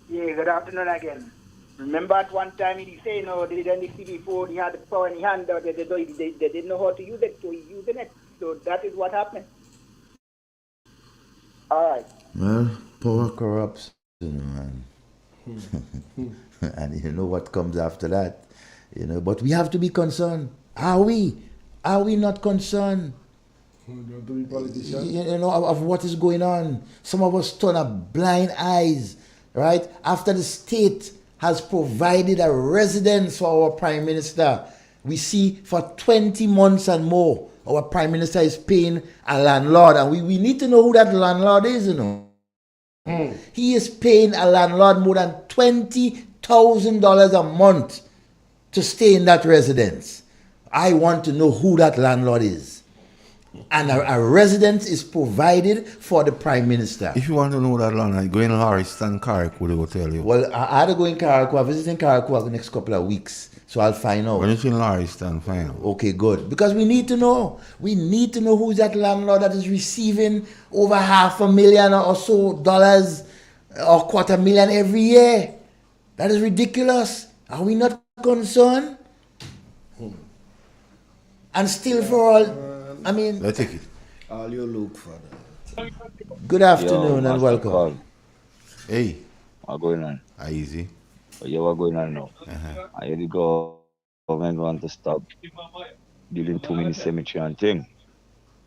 Yeah, good afternoon again. Remember at one time he said, they didn't see before, he had the power in his hand, they didn't know how to use it, so he's using it. So that is what happened. All right. Well, power corrupts, and and you know what comes after that. But we have to be concerned. Are we? Are we not concerned? Of what is going on. Some of us turn a blind eyes, right? After the state has provided a residence for our Prime Minister, we see for 20 months and more, our Prime Minister is paying a landlord, and we need to know who that landlord is, He is paying a landlord more than $20,000 a month to stay in that residence. I want to know who that landlord is. And a residence is provided for the Prime Minister. If you want to know that landlord, go in Lauriston, Carrickwood, they will tell you. Well, I had to go in Carrickwood. I'm visiting Carrickwood the next couple of weeks. So I'll find out. When it's in Lauriston, find out. Okay, good. Because we need to know. We need to know who's that landlord that is receiving over $500,000 or so dollars or $250,000 every year. That is ridiculous. Are we not concerned? And still for all, let's take it. All you look for that. Good afternoon and welcome. Call. Hey. What going on? Easy. What going on now? I hear the government want to stop building too many cemetery and thing.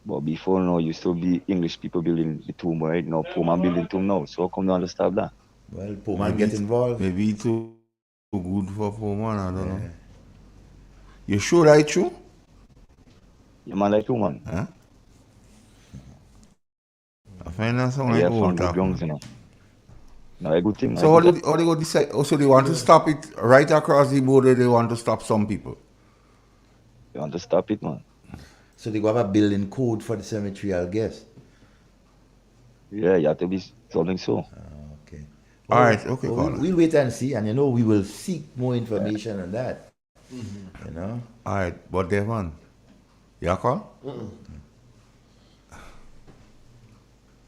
But before now, used to be English people building the tomb, right? Now, Puma building tomb now. So how come they want to stop that? Well, Puma get involved. Maybe too good for Puma, I don't know. You sure that's true? You man like two man. Huh? I find that something like old talk. No, a good thing. So how they go decide? Also, they want to stop it right across the border. They want to stop some people. They want to stop it, man. So they go have a building code for the cemetery, I guess. Yeah, you have to be something so. Okay. All right. Okay. We'll wait and see, and we will seek more information on that. All right, but Devon, you call?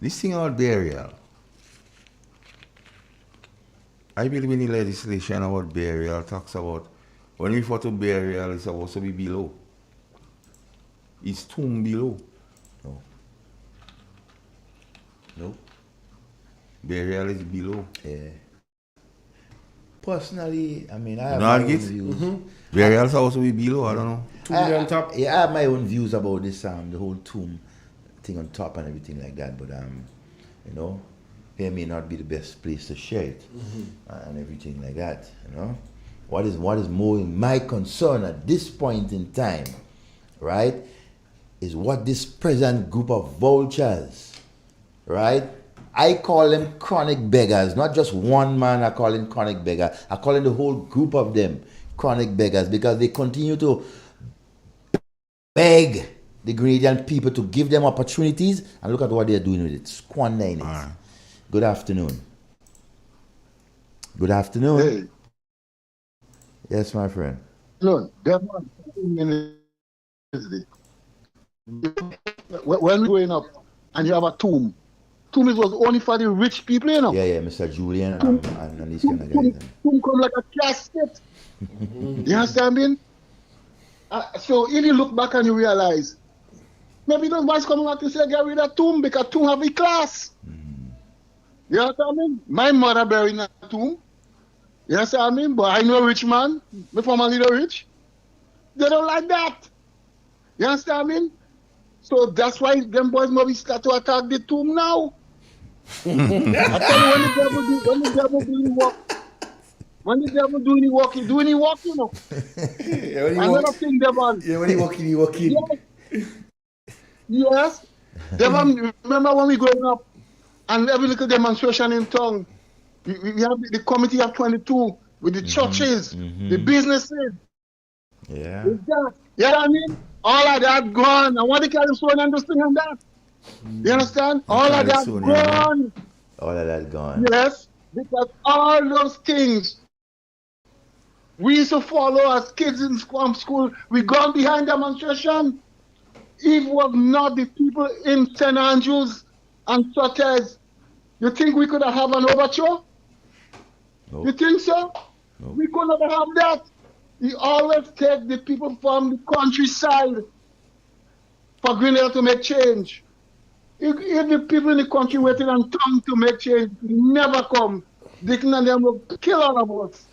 This thing about burial. I believe in the legislation about burial talks about when we photo burial it's supposed to be below. It's tomb below. No. Burial is below. Yeah. Personally, I have my own views. Burial is supposed to be below, I don't know. Tomb on top? Yeah, I have my own views about this, the whole tomb thing on top and everything like that, but here may not be the best place to share it and everything like that, What is more in my concern at this point in time, right, is what this present group of vultures, right? I call them chronic beggars, not just one man. I call him chronic beggar. I call him the whole group of them chronic beggars because they continue to beg the Grenadian people to give them opportunities, and look at what they're doing with it, squandering it. Good afternoon. Good afternoon. Hey. Yes, my friend. Look, when we're going up and you have a tomb Tomb was only for the rich people, you know. Yeah, Mr. Julian Tomb, and these kind of guys. tomb come like a casket. You understand me? So if you look back and you realize, maybe those boys coming out to say get rid of tomb because tomb have a class. You understand me? My mother buried in a tomb. You understand me? But I know a rich man, my family the rich. They don't like that. You understand me? So that's why them boys maybe start to attack the tomb now. I tell you, when the devil do the work, when the devil doing the work, he doing the work, you know. Another thing, Devon. Yeah, when he walking. Yes. Devon, remember when we growing up and every little demonstration in town, we have the committee of 22 with the churches, the businesses. Yeah. With that. You know what I mean? All of that gone. I want to carry so and understand that. You understand? All of that gone. All of that gone. Yes, because all those things we used to follow as kids in school. We gone behind demonstration. If it was not the people in St. Andrews and Sotes, you think we could have an overture? Nope. You think so? Nope. We could not have that. We always take the people from the countryside for Greenhill to make change. If the people in the country waiting on tongue to make change, never come. Dickon and them will kill all of us.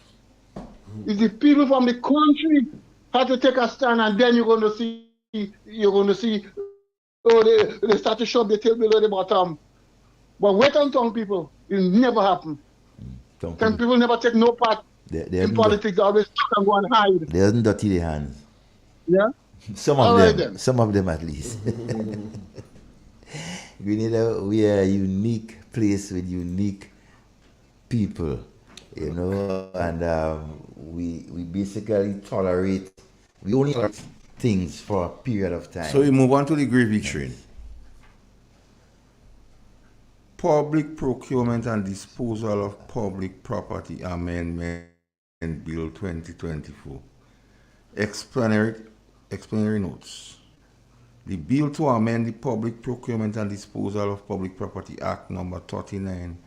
If the people from the country have to take a stand, and then you're going to see, oh, they start to shove the tail below the bottom. But wait on tongue people, it never happen. Tongue people never take no part in politics. They always talk and go and hide. They doesn't dirty their hands. Yeah? Some of them. Some of them at least. We are a unique place with unique people, you know, and we basically we only tolerate things for a period of time. So we move on to the gravy train. Public Procurement and Disposal of Public Property Amendment Bill 2024. Explanatory notes. The bill to amend the Public Procurement and Disposal of Public Property Act number 39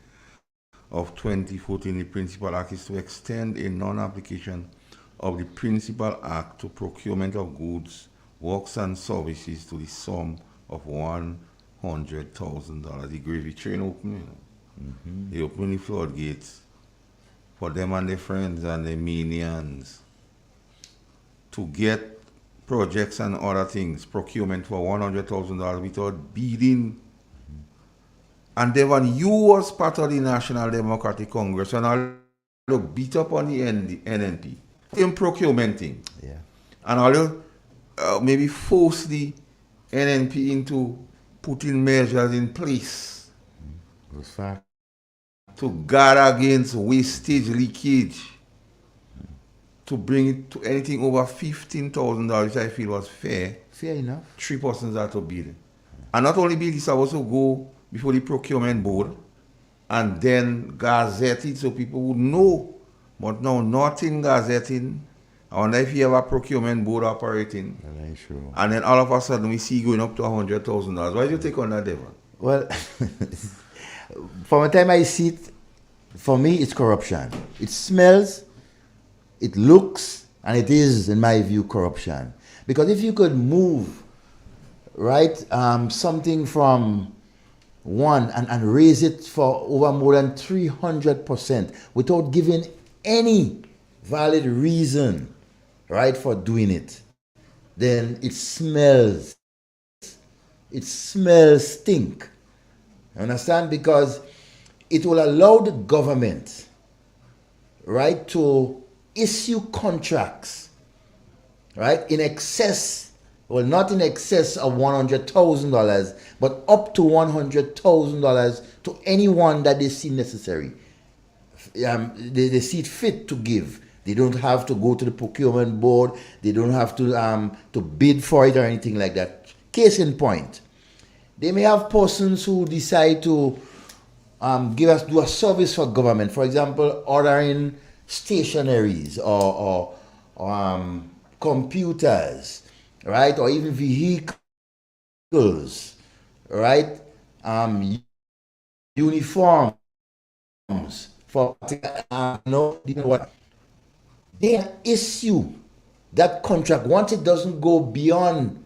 of 2014, the Principal Act, is to extend a non-application of the Principal Act to procurement of goods, works and services to the sum of $100,000. The gravy train opening. They open the floodgates for them and their friends and their minions to get projects and other things, procurement for $100,000 without bidding. And then when you was part of the National Democratic Congress and I look beat up on the NNP in procurement thing. Yeah. And I'll maybe force the NNP into putting measures in place to guard against wastage, leakage, to bring it to anything over $15,000, which I feel was fair. Fair enough. 3 persons are to bid. And not only bid, this I also go before the procurement board and then gazette it so people would know. But now nothing gazetting. I wonder if you have a procurement board operating. Sure. And then all of a sudden we see going up to $100,000. Why do you take on that, Devon? Well, from the time I see it, for me, it's corruption. It smells, it looks, and it is, in my view, corruption. Because if you could move, right, something from one and raise it for over more than 300% without giving any valid reason, right, for doing it, then it smells. It smells stink. Understand? Because it will allow the government, right, to issue contracts, right, in excess, well, not in excess of $100,000, but up to $100,000 to anyone that they see necessary. They see it fit to give. They don't have to go to the procurement board. They don't have to bid for it or anything like that. Case in point, they may have persons who decide to do a service for government. For example, ordering stationaries or computers, right, or even vehicles, right, uniforms for what they issue that contract once it doesn't go beyond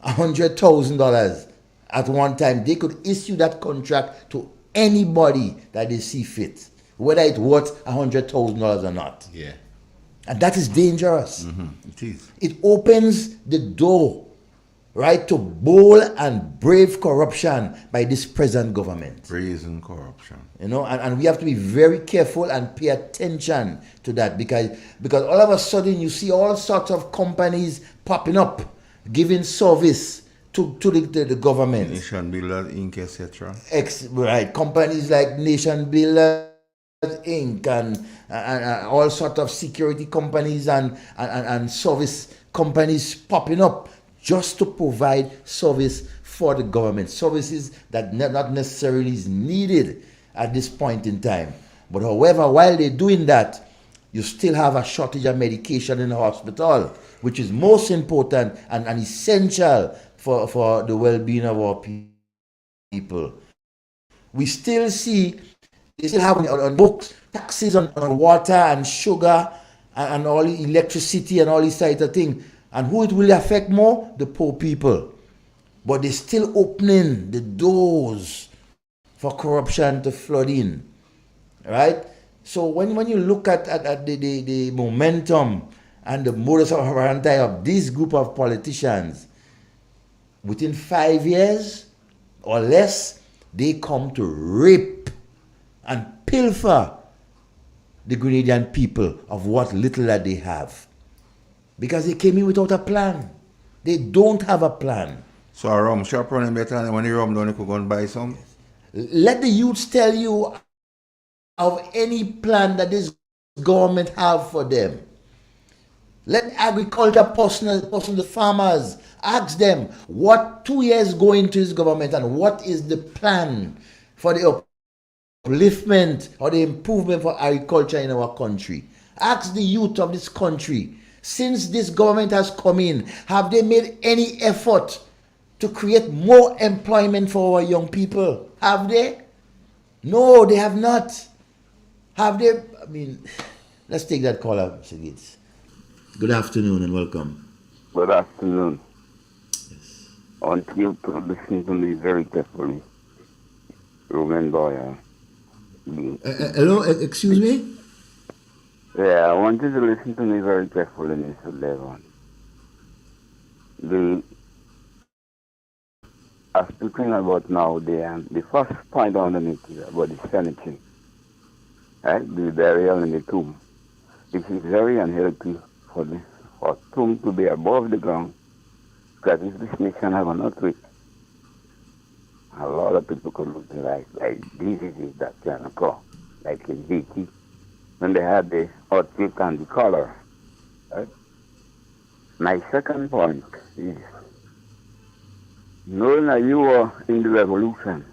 $100,000 at one time. They could issue that contract to anybody that they see fit, whether it's worth $100,000 or not. Yeah. And that is dangerous. It is. It opens the door, right, to bold and brave corruption by this present government. Brazen corruption. You know, and we have to be very careful and pay attention to that because all of a sudden you see all sorts of companies popping up, giving service to the government. Nation Builders Inc., etc. Right, companies like Nation Builders Inc. and all sorts of security companies and service companies popping up just to provide service for the government, services that not necessarily is needed at this point in time. But however, while they're doing that, you still have a shortage of medication in the hospital, which is most important and essential for the well-being of our people. We still see, they still have on books, taxes on water and sugar and all electricity and all these types of things. And who it will affect more? The poor people. But they're still opening the doors for corruption to flood in, right? So when you look at the momentum and the modus operandi of this group of politicians, within 5 years or less, they come to rape and pilfer the Grenadian people of what little that they have. Because they came in without a plan. They don't have a plan. So a rum shop running better than when the rum done, you could go and buy some? Let the youths tell you of any plan that this government have for them. Let agriculture person, the farmers, ask them what 2 years go into this government and what is the plan for the upliftment or the improvement for agriculture in our country. Ask the youth of this country, since this government has come in, have they made any effort to create more employment for our young people? Have they? No, they have not. Have they? I mean, let's take that call up, Mr. Gates. Good afternoon and welcome. Good afternoon. Yes. I want you to listen to me very carefully. Roman boy. Hello, excuse me? Yeah, I want you to listen to me very carefully, Mr. Levon. I'm speaking about now the first point I want to make is about the cemetery. Right? The burial in the tomb. This is very unhealthy for tomb to be above the ground, because if this nation have an earthquake, a lot of people could lose their lives, like diseases that can occur, like in Haiti, when they had the earthquake and the cholera. Right? My second point is, knowing that you were in the revolution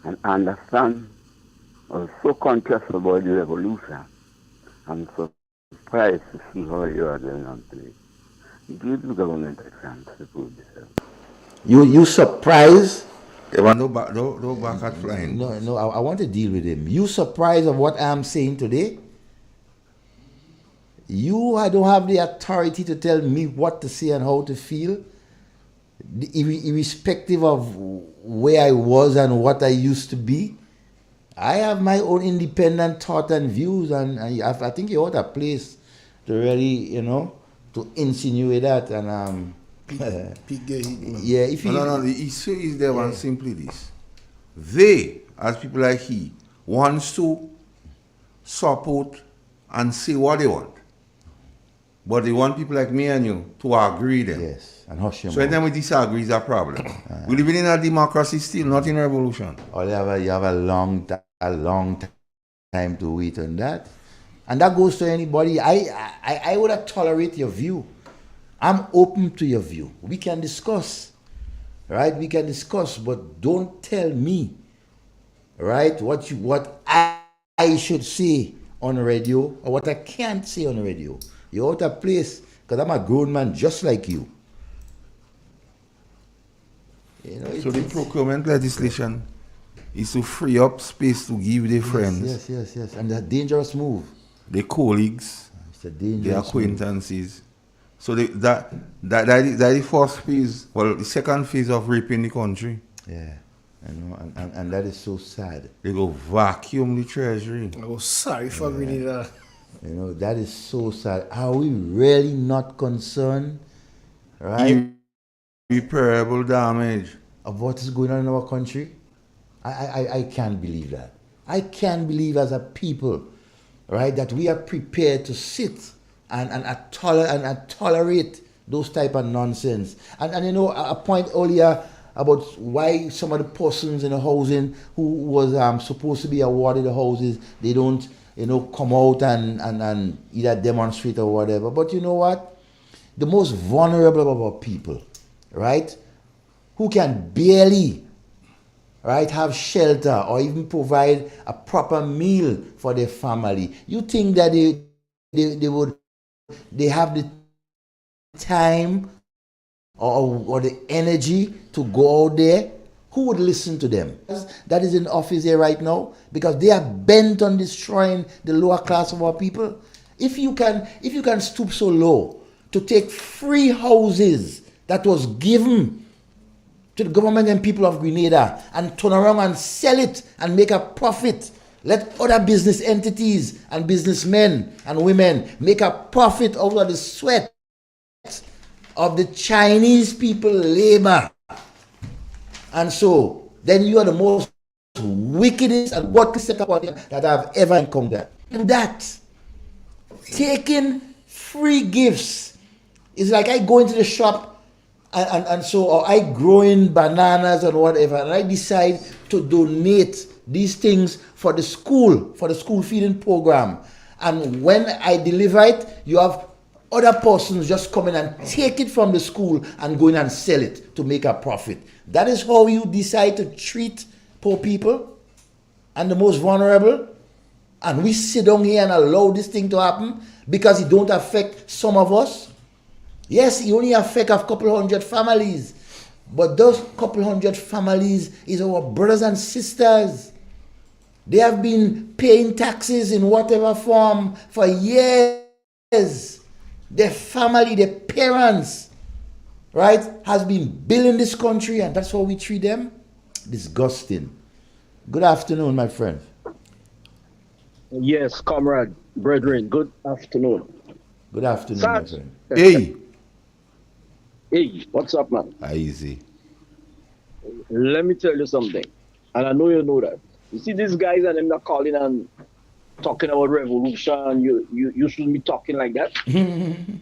and understand or so conscious about the revolution, I'm so surprised to see how you are going on today. Give the government a chance to prove themselves. You surprised? There was no back at flying. No, I want to deal with him. You surprised of what I'm saying today? I don't have the authority to tell me what to say and how to feel, irrespective of where I was and what I used to be. I have my own independent thought and views, and I think you're out of place to really, to insinuate that. And yeah, if no, the issue is there and simply this. They, as people like he, wants to support and say what they want. But they want people like me and you to agree them. Yes, and hush your So anytime we disagree is a problem. We live in a democracy still, not in a revolution. Or you have a long time to wait on that. And that goes to anybody. I would have tolerate your view. I'm open to your view. We can discuss. Right? We can discuss, but don't tell me, right, what I should say on the radio or what I can't say on the radio. You're out of place, because I'm a grown man just like you. So the procurement legislation is to free up space to give their friends. Yes. And that's a dangerous move. Their colleagues. It's a dangerous their acquaintances. So that is the first phase. Well, the second phase of raping the country. Yeah. And that is so sad. They go vacuum the treasury. Oh, sorry for reading that. That is so sad. Are we really not concerned, right? Irreparable damage of what is going on in our country? I can't believe that. I can't believe as a people, right, that we are prepared to sit and tolerate those type of nonsense. And a point earlier about why some of the persons in the housing who was supposed to be awarded the houses, they don't, come out and either demonstrate or whatever. But you know what? The most vulnerable of our people, right, who can barely, right, have shelter or even provide a proper meal for their family. You think that they have the time or the energy to go out there? Who would listen to them? That is in office here right now, because they are bent on destroying the lower class of our people. If you can stoop so low to take free houses that was given to the government and people of Grenada and turn around and sell it and make a profit, let other business entities and businessmen and women make a profit out of the sweat of the Chinese people labor. And so then you are the most wickedest and worthless setup that I've ever encountered. And that taking free gifts is like I go into the shop or I grow in bananas and whatever, and I decide to donate these things for the school feeding program. And when I deliver it, you have other persons just come in and take it from the school and go in and sell it to make a profit. That is how you decide to treat poor people and the most vulnerable. And we sit down here and allow this thing to happen because it don't affect some of us. Yes, it only affects a couple hundred families. But those couple hundred families is our brothers and sisters. They have been paying taxes in whatever form for years. Their family, their parents, right, has been building this country, and that's how we treat them. Disgusting. Good afternoon, my friend. Yes, comrade, brethren, good afternoon. Good afternoon, my friend. Hey. Hey, what's up, man? Easy. Let me tell you something, and I know you know that. You see these guys and them not calling and talking about revolution. You shouldn't be talking like that.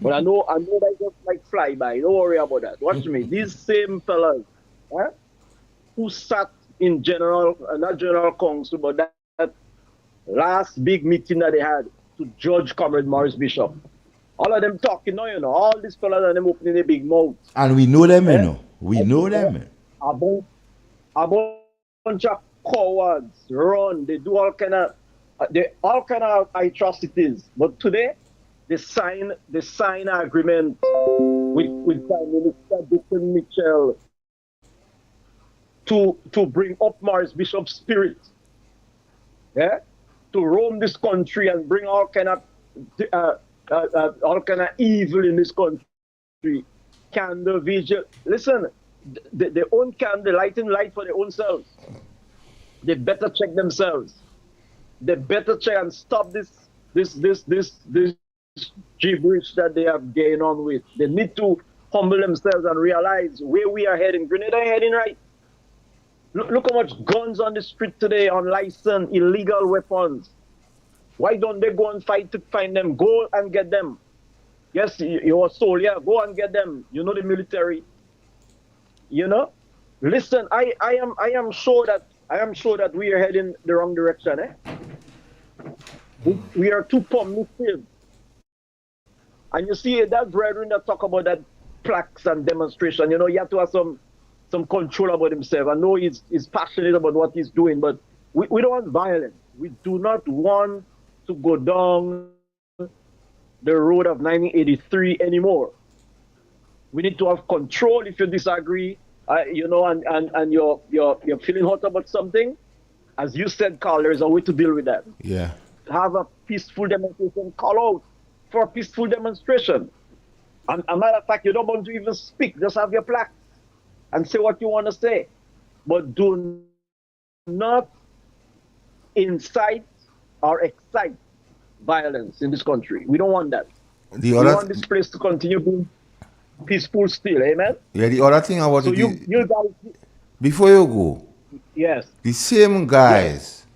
But I know that just like fly by. Don't worry about that. Watch me. These same fellas, who sat in not general council, but that last big meeting that they had to judge Comrade Morris Bishop. All of them talking now, all these fellas and them opening their big mouth. And we know them, We know them. A bunch of cowards run. They do all kind of atrocities. But today, they sign an agreement with Prime Minister Dixon Mitchell to bring up Morris Bishop's spirit. Yeah, to roam this country and bring all kind of evil in this country. Candle vigil. Listen, they own candle lighting light for their own selves. They better check themselves. They better check and stop this gibberish that they have gained on with. They need to humble themselves and realize where we are heading. Grenada heading right. Look how much guns on the street today, unlicensed, illegal weapons. Why don't they go and fight to find them? Go and get them. Yes, you're a soldier. Go and get them. You know the military. Listen, I am sure that we are heading the wrong direction. We are too permissive. And you see that brethren that talk about that plaques and demonstration, you have to have some control about himself. I know he's passionate about what he's doing, but we don't want violence. We do not want to go down the road of 1983 anymore. We need to have control. If you disagree, and you're feeling hot about something, as you said, Carl, there is a way to deal with that. Yeah. Have a peaceful demonstration, call out for a peaceful demonstration. And a matter of fact, you don't want to even speak, just have your plaque and say what you want to say. But do not incite or excite violence in this country. We don't want that. We want this place to continue being peaceful still, amen? Yeah, the other thing about so it you, is, you guys, before you go, yes. the same guys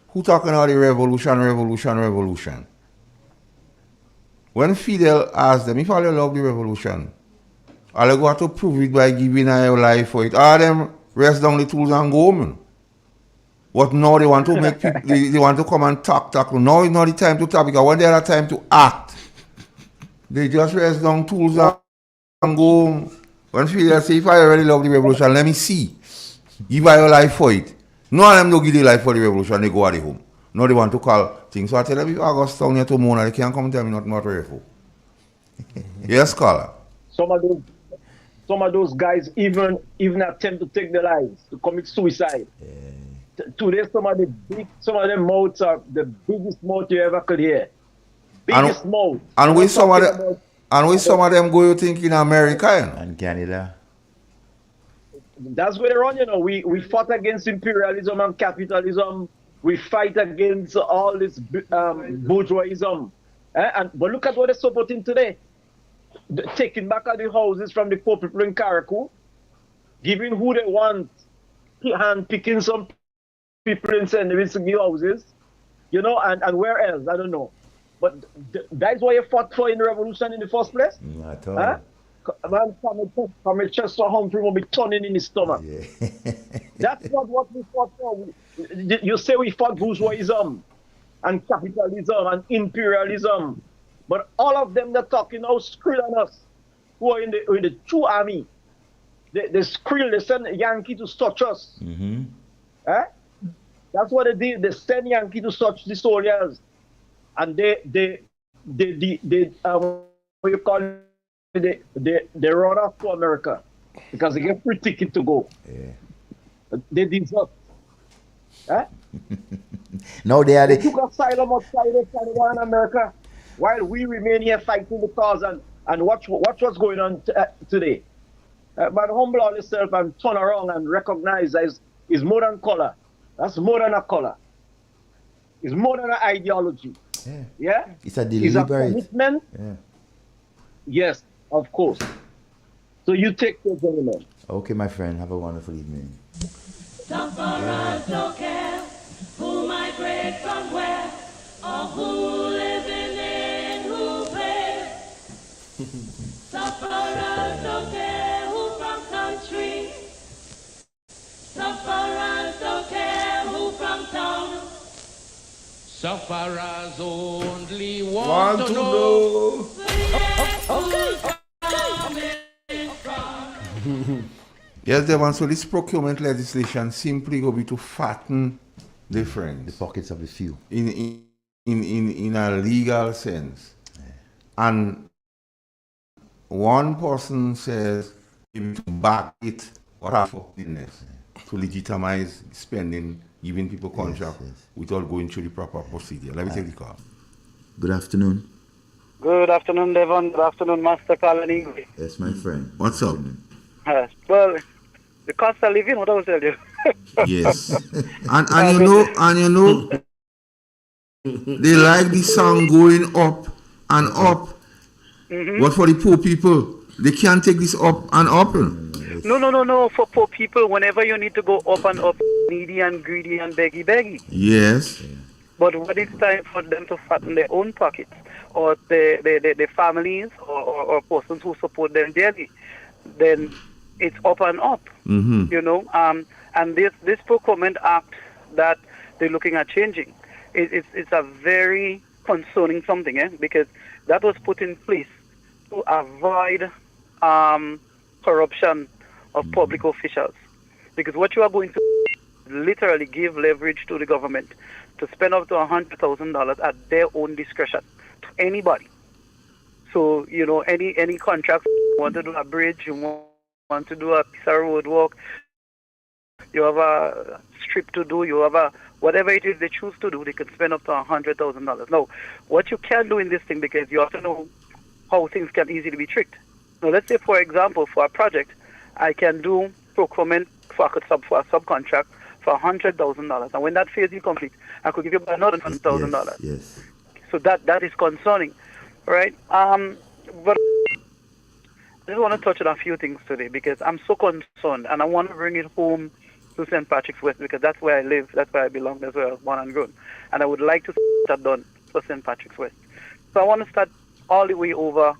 who talking about the revolution. When Fidel asked them, if all you love the revolution, all you got to prove it by giving your life for it. All them rest down the tools and go home. But now they want to make people, they want to come and talk. Now is not the time to talk, because when they have time to act, they just rest down tools and go home. When Fidel say, if I really love the revolution, let me see. Give your life for it. None of them don't give their life for the revolution, they go at the home. Now they want to call things. So I tell them, if I go down here to Mona, they can't come and tell me not ready for. Yes, caller. Some of those guys even attempt to take their lives, to commit suicide. Today, some of them mouths are the biggest mouth you ever could hear. Biggest mouth. And with some of them go, you think in America and Canada. That's where they run, you know. We fought against imperialism and capitalism. We fight against all this bourgeoisism. But look at what they're supporting today. Taking back all the houses from the poor people in Karakou, giving who they want, hand picking some people and sending them to new houses, you know, and where else? I don't know. But that's why you fought for in the revolution in the first place? Not at all. Man, from a chest to Humphrey will be turning in his stomach. Yeah. That's not what we fought for. You say we fought bourgeoisism and capitalism and imperialism, but all of them they're talking now skrill on us, who are in the true army. They skrill, they send Yankee to search us. Mm-hmm. That's what they did. They send Yankee to search the soldiers, and they what you call it? They run off to America because they get free ticket to go. Yeah. They deserve. No, they took asylum outside of Canada and America, while we remain here fighting the cause and watch what's going on today. But humble yourself and turn around and recognize that is more than color. That's more than a color. It's more than an ideology. Yeah. It's a deliberate commitment. Yeah. Yes. Of course. So you take care, gentlemen. Okay, my friend. Have a wonderful evening. Sufferers don't care who migrate from where or who living in who pays. Sufferers don't care who from country. Sufferers don't care who from town. Sufferers only want to know. Okay. Yes, Devon, so this procurement legislation simply go be to fatten the pockets of the few. In a legal sense. Yeah. And one person says to back it or half of business to legitimize spending, giving people contract without going through the proper procedure. Let me take the call. Good afternoon. Good afternoon, Devon. Good afternoon, Master Carl and English. Yes, my friend. What's up? Well, the cost of living, what I will tell you. Yes. and you know, they like the song going up and up. Mm-hmm. But for the poor people, they can't take this up and up. No. For poor people, whenever you need to go up and up, needy and greedy and beggy. Yes. But when it's time for them to fatten their own pockets, or the families or persons who support them daily, then it's up and up. Mm-hmm. You know, and this procurement act that they're looking at changing, it's a very concerning something, because that was put in place to avoid corruption of public officials. Because what you are going to literally give leverage to the government to spend up to $100,000 at their own discretion to anybody. So, you know, any contract, you want to do a bridge, you want to do a piece of road work, you have a strip to do, you have a whatever it is they choose to do, they can spend up to $100,000. Now, what you can do in this thing, because you have to know how things can easily be tricked. Now, let's say, for example, for a project, I can do procurement for a subcontract for $100,000, and when that phase is complete, I could give you another $100,000. Yes. So that is concerning, right? But I just want to touch on a few things today because I'm so concerned, and I want to bring it home to St. Patrick's West because that's where I live, that's where I belong, that's where I was born and grown, and I would like to start done for St. Patrick's West. So I want to start all the way over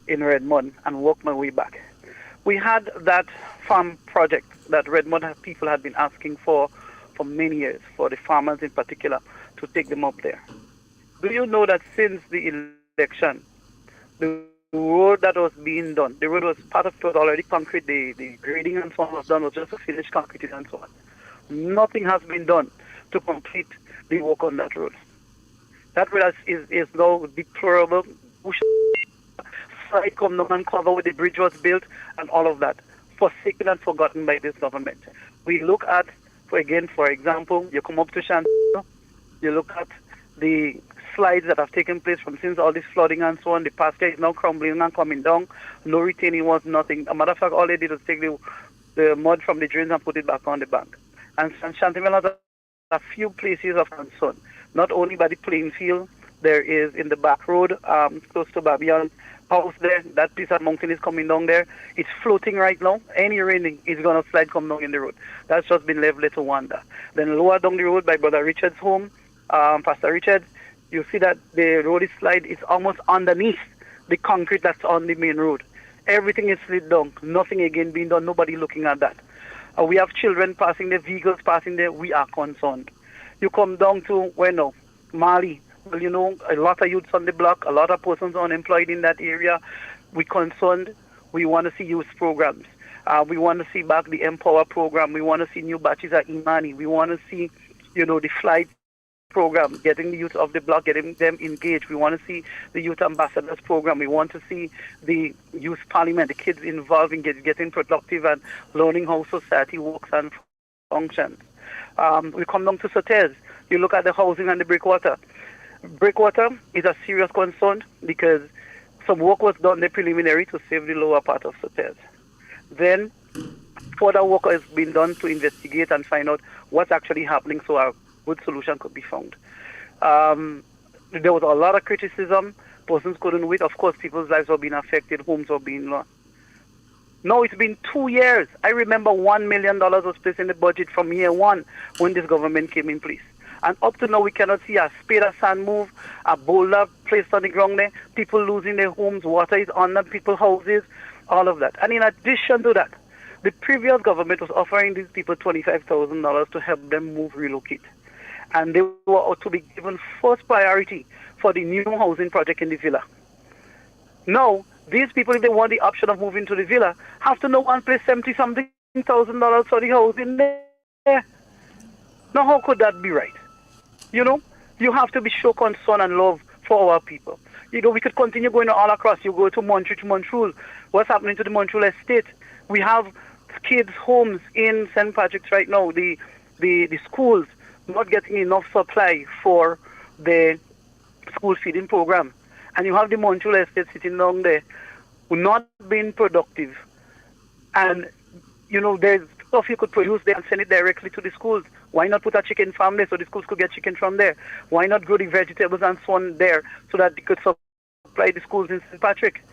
in Redmond and work my way back. We had that farm project that Redmond people had been asking for many years, for the farmers in particular, to take them up there. Do you know that since the election, the road that was being done, the road was part of it was already concrete, the grading and so on was done, was just a finished concrete and so on. Nothing has been done to complete the work on that road. That road is now deplorable. Side come down and cover where the bridge was built and all of that, forsaken and forgotten by this government. We look at, for example, you come up to Chantilly, you look at the slides that have taken place from since all this flooding and so on. The pasture is now crumbling and coming down. No retaining walls, nothing. A matter of fact, all they did was take the mud from the drains and put it back on the bank. And Chantilly has a few places of concern, not only by the playing field. There is in the back road, close to Babylon house there, that piece of mountain is coming down there. It's floating right now. Any raining is going to slide come down in the road. That's just been left little wonder. Then lower down the road by Brother Richard's home, Pastor Richard, you see that the road is slide. It's almost underneath the concrete that's on the main road. Everything is slid down. Nothing again being done. Nobody looking at that. We have children passing there, vehicles passing there. We are concerned. You come down to, where now? Mali. Well, you know, a lot of youths on the block, a lot of persons unemployed in that area. We're concerned. We want to see youth programs. We want to see back the Empower program. We want to see new batches at Imani. We want to see, you know, the flight program, getting the youth off the block, getting them engaged. We want to see the youth ambassadors program. We want to see the youth parliament, the kids involved in getting productive and learning how society works and functions. We come down to Sotez. You look at the housing and the breakwater. Breakwater is a serious concern because some work was done in the preliminary to save the lower part of Sotez. Then further work has been done to investigate and find out what's actually happening so a good solution could be found. There was a lot of criticism. Persons couldn't wait. Of course, people's lives were being affected. Homes were being lost. Now it's been 2 years. I remember $1 million was placed in the budget from year one when this government came in place. And up to now, we cannot see a spade of sand move, a boulder placed on the ground there, people losing their homes, water is under people's houses, all of that. And in addition to that, the previous government was offering these people $25,000 to help them move, relocate. And they were to be given first priority for the new housing project in the villa. Now, these people, if they want the option of moving to the villa, have to now and pay $70-something thousand for the house in there. Now, how could that be right? You know, you have to be show concern and love for our people. You know, we could continue going all across. You go to Montreal. What's happening to the Montreal estate? We have kids' homes in St. Patrick's right now. The schools not getting enough supply for the school feeding program. And you have the Montreal estate sitting down there, not being productive. And, you know, there's stuff you could produce there and send it directly to the schools. Why not put a chicken farm there so the schools could get chicken from there? Why not grow the vegetables and so on there so that they could supply the schools in St. Patrick?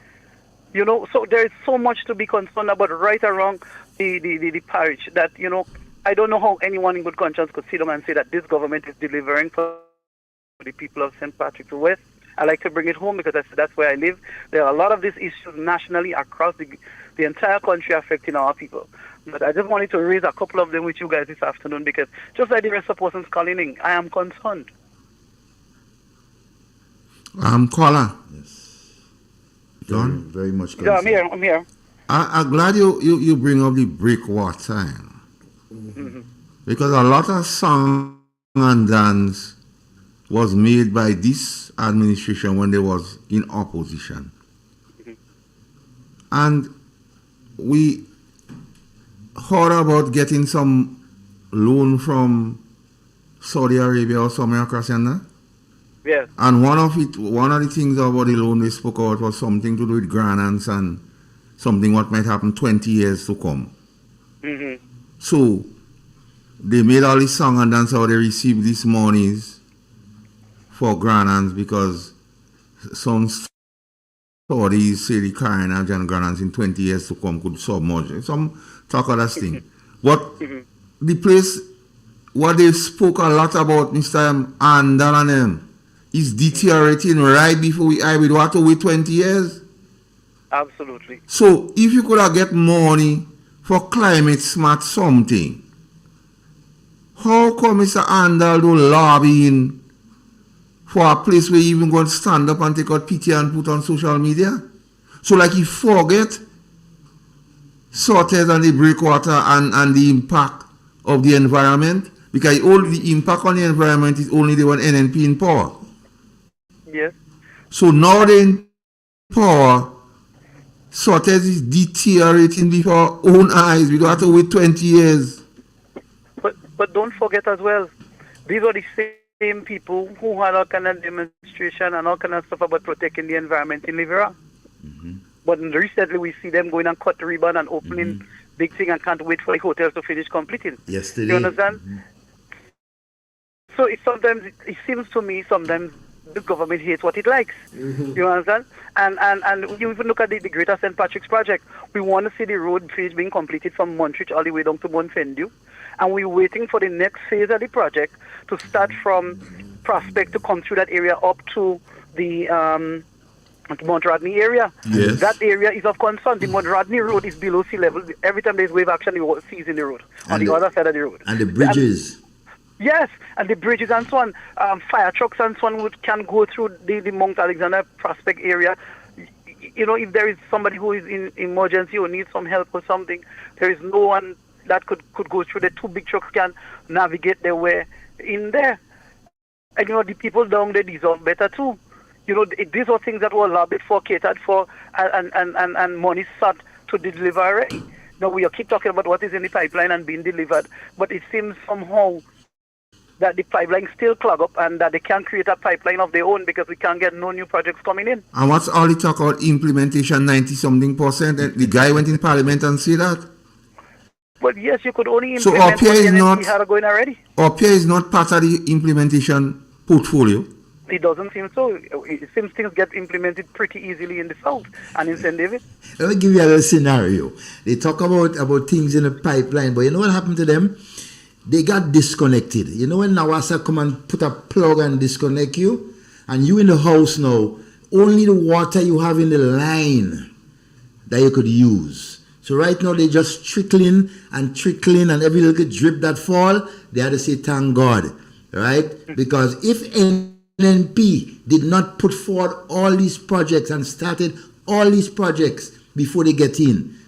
You know, so there is so much to be concerned about right around the parish that, you know, I don't know how anyone in good conscience could sit down and say that this government is delivering for the people of St. Patrick's West. I like to bring it home because that's where I live. There are a lot of these issues nationally across the entire country affecting our people. But I just wanted to raise a couple of them with you guys this afternoon because just like the rest of persons calling in, I am concerned. Caller. Yes. John? Very much concerned. Yeah, I'm here. I'm glad you bring up the breakwater. Mm-hmm. Because a lot of song and dance was made by this administration when they was in opposition. Mm-hmm. And we heard about getting some loan from Saudi Arabia or somewhere across yonder. Yes. And one of the things about the loan we spoke about was something to do with grants and something what might happen 20 years to come. Mm-hmm. So they made all this song and dance how they received these monies for grants because some Saudis say the carnage and grants in 20 years to come could submerge. Some talk of that thing. But the place, what they spoke a lot about, Mr. Andal and them, is deteriorating right before we would have to wait 20 years. Absolutely. So if you could have get money for climate smart something, how come Mr. Andal do lobbying for a place where you even going to stand up and take out picture and put on social media? So like you forget sorters and the breakwater and the impact of the environment, because all the impact on the environment is only the one NNP in power. Yes. So now they're in power, sorters is deteriorating before our own eyes. We don't have to wait 20 years. But don't forget as well, these are the same people who had all kind of demonstration and all kind of stuff about protecting the environment in Livera. But recently we see them going and cut the ribbon and opening big thing and can't wait for the hotels to finish completing. Yesterday. You understand? So it seems to me sometimes the government hates what it likes. You understand? And you even look at the Greater St. Patrick's project. We want to see the road phase being completed from Montreach all the way down to Montfendu. And we're waiting for the next phase of the project to start from Prospect to come through that area up to the Mount Rodney area. Yes. That area is of concern. The Mount Rodney road is below sea level. Every time there's wave action, the water sees in the road, on the other side of the road. And the bridges. Yes, and the bridges and so on. Fire trucks and so on can go through the Mount Alexander Prospect area. You know, if there is somebody who is in emergency or needs some help or something, there is no one that could go through. The two big trucks can navigate their way in there. And, you know, the people down there deserve better too. You know, these are things that were lobbied for, catered for, and money sought to deliver. Now, we keep talking about what is in the pipeline and being delivered, but it seems somehow that the pipeline still clog up and that they can't create a pipeline of their own because we can't get no new projects coming in. And what's all the talk about implementation, 90-something%? The guy went in parliament and said that. But yes, you could only So implement Opia what is the not NNP had going already. Opia is not part of the implementation portfolio. It doesn't seem so. It seems things get implemented pretty easily in the South and in St. David. Let me give you a little scenario. They talk about things in the pipeline, but you know what happened to them? They got disconnected. You know when Nawasa come and put a plug and disconnect you? And you in the house now, only the water you have in the line that you could use. So right now they just trickling and every little drip that fall, they had to say thank God. Right? Because if NNP did not put forward all these projects and started all these projects before they get in,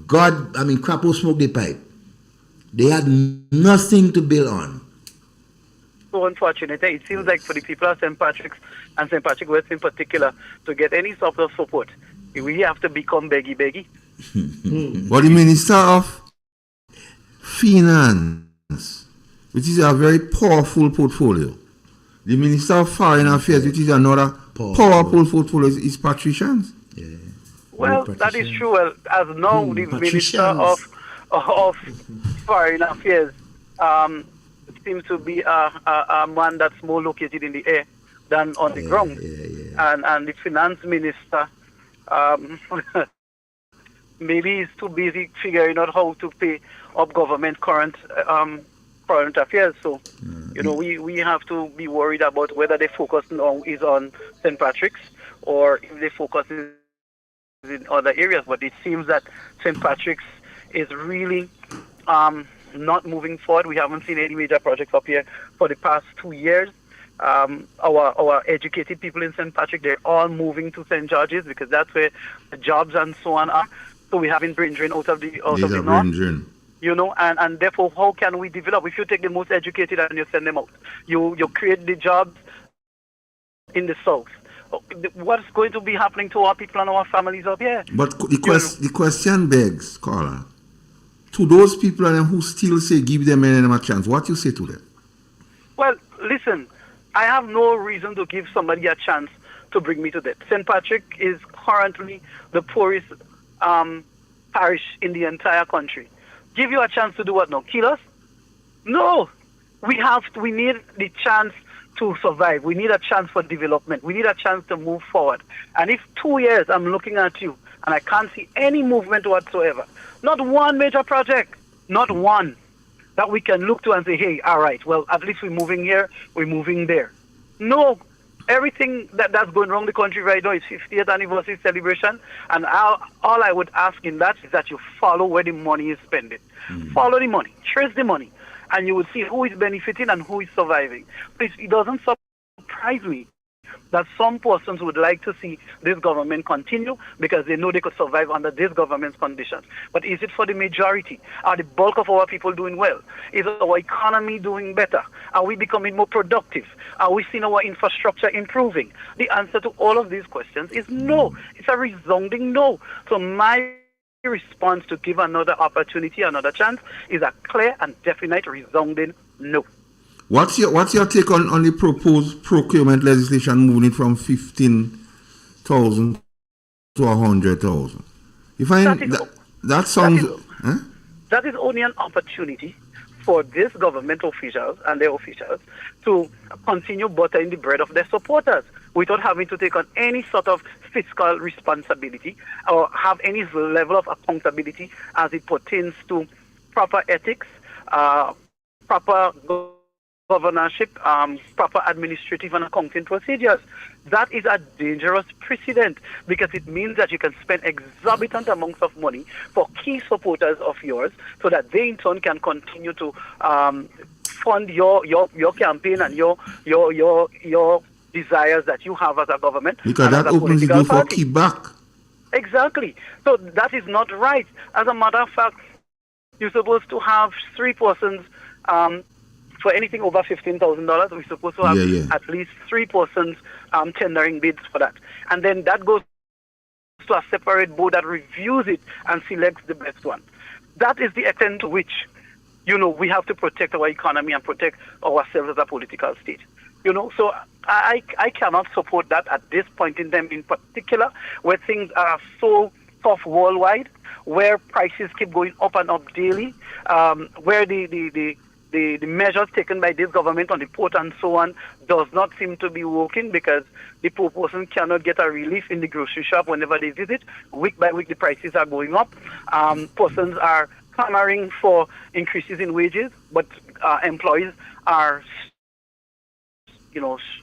crap will smoke the pipe. They had nothing to build on. So unfortunate. It seems like for the people of St. Patrick's and St. Patrick West in particular, to get any sort of support, we have to become beggy. But the Minister of Finance, which is a very powerful portfolio, the Minister of Foreign Affairs, which is another powerful portfolio, is patricians. Yeah. Well, that is true. Well, as now the Minister of Foreign Affairs seems to be a man that's more located in the air than on the ground. And the Finance Minister maybe he's too busy figuring out how to pay up government current affairs. So, you know, we have to be worried about whether the focus now is on St. Patrick's or if the focus is in other areas. But it seems that St. Patrick's is really not moving forward. We haven't seen any major projects up here for the past 2 years. Our educated people in St. Patrick, they're all moving to St. George's because that's where the jobs and so on are. So we having brain drain out of the north. You know, and therefore, how can we develop? If you take the most educated and you send them out, you create the jobs in the south. What's going to be happening to our people and our families up here? But the question begs, caller, to those people and them who still say give them a chance, what you say to them? Well, listen, I have no reason to give somebody a chance to bring me to death. St. Patrick is currently the poorest parish in the entire country. Give you a chance to do what now? Kill us? No. We need the chance to survive. We need a chance for development. We need a chance to move forward. And if 2 years I'm looking at you and I can't see any movement whatsoever, not one major project, not one, that we can look to and say, hey, all right, well, at least we're moving here, we're moving there. No, everything that's going wrong in the country right now is 50th anniversary celebration, and all I would ask in that is that you follow where the money is spending. Follow the money, trace the money, and you will see who is benefiting and who is surviving. Please, it doesn't surprise me that some persons would like to see this government continue because they know they could survive under this government's conditions. But is it for the majority? Are the bulk of our people doing well? Is our economy doing better? Are we becoming more productive? Are we seeing our infrastructure improving? The answer to all of these questions is no. It's a resounding no. So my response to give another opportunity, another chance, is a clear and definite resounding no. What's your take on the proposed procurement legislation moving it from 15,000 to 100,000? You find that sounds... That is only an opportunity for this government officials and their officials to continue buttering the bread of their supporters without having to take on any sort of fiscal responsibility or have any level of accountability as it pertains to proper ethics, proper governorship, proper administrative and accounting procedures. That is a dangerous precedent because it means that you can spend exorbitant amounts of money for key supporters of yours so that they in turn can continue to fund your campaign and your desires that you have as a government. Because that opens the door for kickback. Exactly. So that is not right. As a matter of fact, you're supposed to have 3 persons for anything over $15,000, we're supposed to have at least 3 persons tendering bids for that. And then that goes to a separate board that reviews it and selects the best one. That is the extent to which, we have to protect our economy and protect ourselves as a political state. So I cannot support that at this point in time in particular, where things are so tough worldwide, where prices keep going up and up daily, where the measures taken by this government on the port and so on does not seem to be working because the poor person cannot get a relief in the grocery shop whenever they visit. Week by week, the prices are going up. Persons are clamoring for increases in wages, but employees are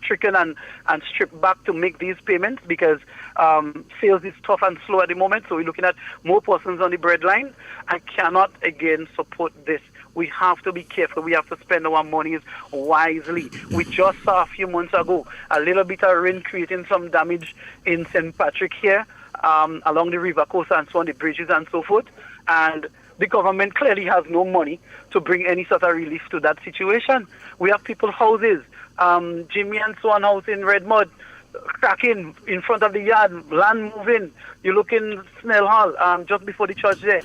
stricken and stripped back to make these payments because sales is tough and slow at the moment. So we're looking at more persons on the breadline. I cannot again support this. We have to be careful. We have to spend our monies wisely. We just saw a few months ago a little bit of rain creating some damage in St. Patrick here, along the river coast and so on, the bridges and so forth. And the government clearly has no money to bring any sort of relief to that situation. We have people's houses, Jimmy and so on house in Red Mud, cracking in front of the yard, land moving. You look in Snell Hall, just before the church there.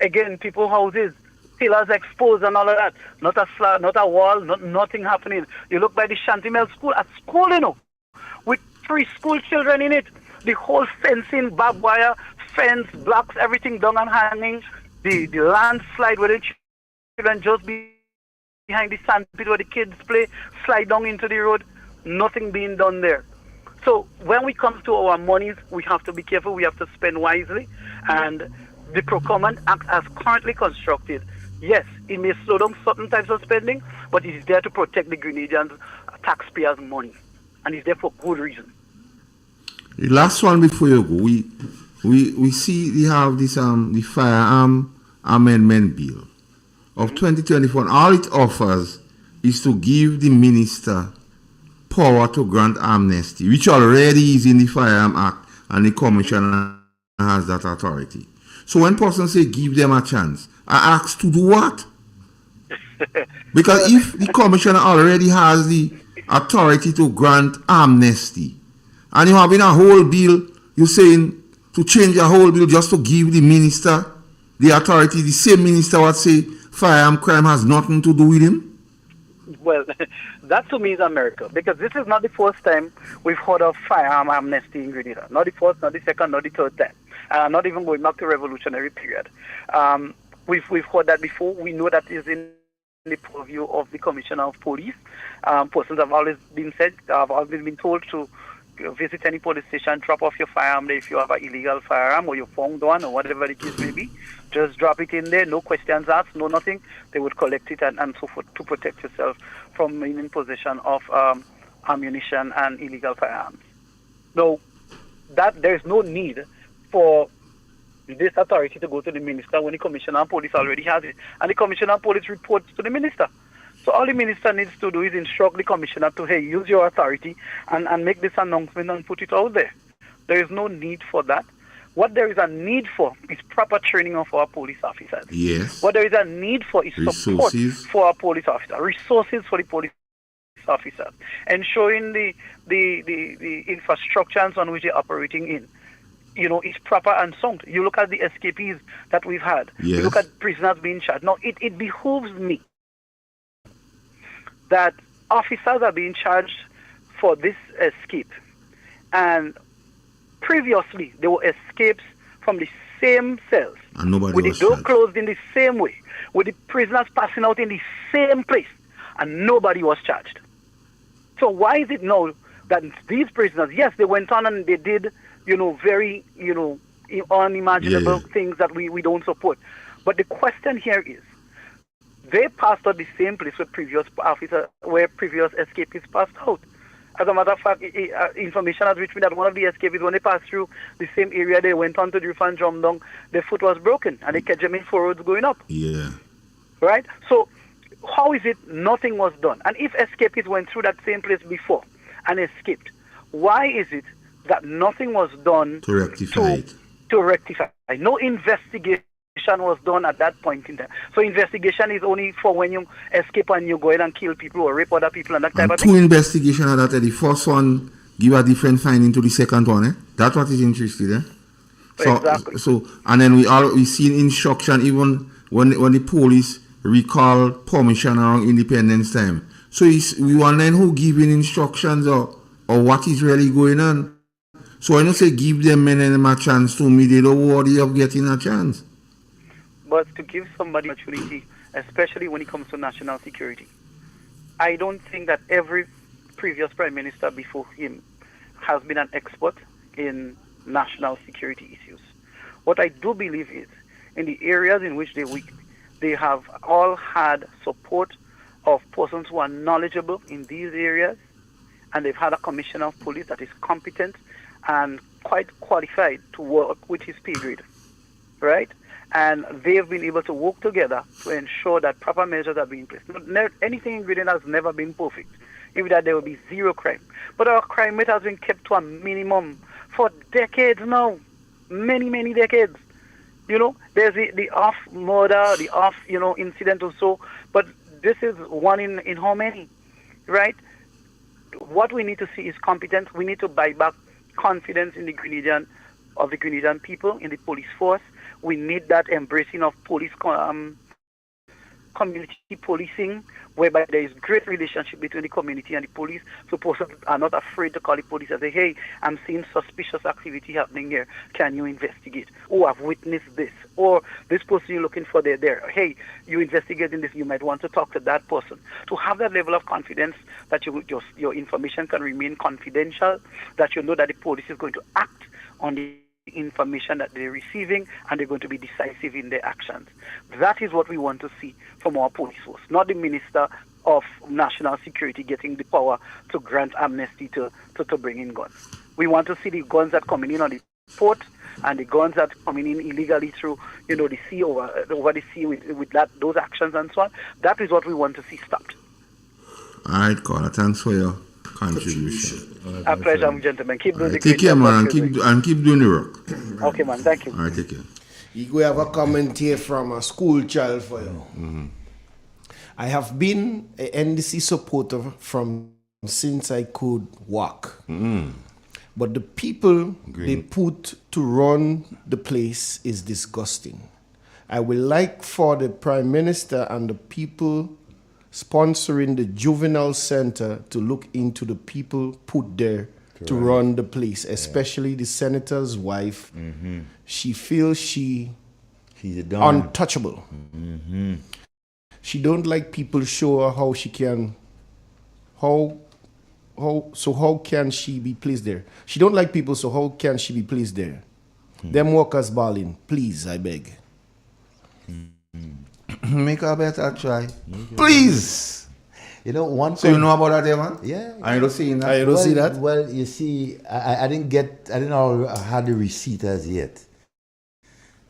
Again, people's houses, pillars exposed and all of that. Not a slab, not a wall, nothing happening. You look by the Shantimel school, a school, with 3 school children in it. The whole fencing, barbed wire, fence, blocks, everything down and hanging. The landslide where the children just behind the sandpit where the kids play, slide down into the road. Nothing being done there. So when we come to our monies, we have to be careful. We have to spend wisely. And the Procurement Act as currently constructed, yes, it may slow down certain types of spending, but it is there to protect the Grenadians' taxpayers' money. And it's there for good reason. The last one before you go, we see we have this the Firearm Amendment Bill of 2024. All it offers is to give the minister power to grant amnesty, which already is in the Firearm Act, and the commissioner has that authority. So when persons say give them a chance, I ask to do what? Because if the commissioner already has the authority to grant amnesty, and you have in a whole bill, you're saying to change a whole bill just to give the minister the authority, the same minister would say firearm crime has nothing to do with him? Well, that to me is America, because this is not the first time we've heard of firearm amnesty in Grenada. Not the first, not the second, not the third time. Not even going back to revolutionary period. We've heard that before. We know that is in the purview of the Commissioner of Police. Persons have always been told to visit any police station, drop off your firearm there if you have an illegal firearm or you found one or whatever the case may be. Just drop it in there, no questions asked, no nothing. They would collect it and so forth to protect yourself from being in possession of ammunition and illegal firearms. No, that there is no need for this authority to go to the minister when the Commissioner of Police already has it. And the Commissioner of Police reports to the minister. So all the minister needs to do is instruct the commissioner to, hey, use your authority and make this announcement and put it out there. There is no need for that. What there is a need for is proper training of our police officers. Yes. What there is a need for is support for our police officers, resources for the police officers, ensuring the infrastructures on which they're operating in, is proper and sound. You look at the escapees that we've had. Yes. You look at prisoners being charged. Now, it behooves me that officers are being charged for this escape. And previously, there were escapes from the same cells, and nobody with was the door charged. closed in the same way, with the prisoners passing out in the same place, and nobody was charged. So why is it now that these prisoners, yes, they went on and they did, very, unimaginable things that we don't support. But the question here is, they passed out the same place where previous escapees passed out. As a matter of fact, information has reached me that one of the escapees, when they passed through the same area, they went on to the roof and jumped down. Their foot was broken, and they catch them in furrows going up. Yeah. Right? So, how is it nothing was done? And if escapees went through that same place before and escaped, why is it that nothing was done To rectify it. to rectify? No investigation was done at that point in time. So investigation is only for when you escape and you go in and kill people or rape other people and that type And of two thing. investigations are that the first one give a different finding to the second one, eh? That's what is interesting, eh? So, Exactly. So and then we see instruction even when the police recall permission around Independence time. So we want then who giving instructions or what is really going on. So I don't say give them men and them a chance to me, they don't worry of getting a chance. But to give somebody opportunity, especially when it comes to national security, I don't think that every previous prime minister before him has been an expert in national security issues. What I do believe is, in the areas in which they have all had support of persons who are knowledgeable in these areas, and they've had a commissioner of police that is competent and quite qualified to work with his pay grade, right? And they've been able to work together to ensure that proper measures are being placed. Anything in Grenada has never been perfect, even that there will be zero crime. But our crime rate has been kept to a minimum for decades now, many, many decades. There's the off murder, the off, incident or so, but this is one in how many, right? What we need to see is competence. We need to buy back confidence in the Grenadian people, in the police force. We need that embracing of police community policing, whereby there is great relationship between the community and the police, so persons are not afraid to call the police and say, hey, I'm seeing suspicious activity happening here. Can you investigate? Oh, I've witnessed this. Or this person you're looking for, they're there. Hey, you investigating this, you might want to talk to that person. To have that level of confidence that your information can remain confidential, that you know that the police is going to act on the information that they're receiving, and they're going to be decisive in their actions. That is what we want to see from our police force, not the Minister of National Security getting the power to grant amnesty to bring in guns. We want to see the guns that coming in on the port and the guns that coming in illegally through, the sea over the sea with those actions and so on. That is what we want to see stopped. All right, Carla, thanks for your contribution. A pleasure, gentlemen. Keep doing the Take care, man, and keep doing the work. Okay, man. Thank you. All right, take care. We have a comment here from a school child for you. Mm-hmm. I have been an NDC supporter since I could walk. Mm-hmm. But the people they put to run the place is disgusting. I would like for the Prime Minister and the people sponsoring the juvenile center to look into the people put there to run the place, especially the senator's wife. She feels she's untouchable. She don't like people show her how she can, how can she be placed there? She don't like people, so how can she be placed there? Them workers balling, please, I beg. Make a better try. Please. You know, one. So you know about that, man? Yeah. I don't see that. I don't see that. Well, you see, I didn't know I had the receipt as yet.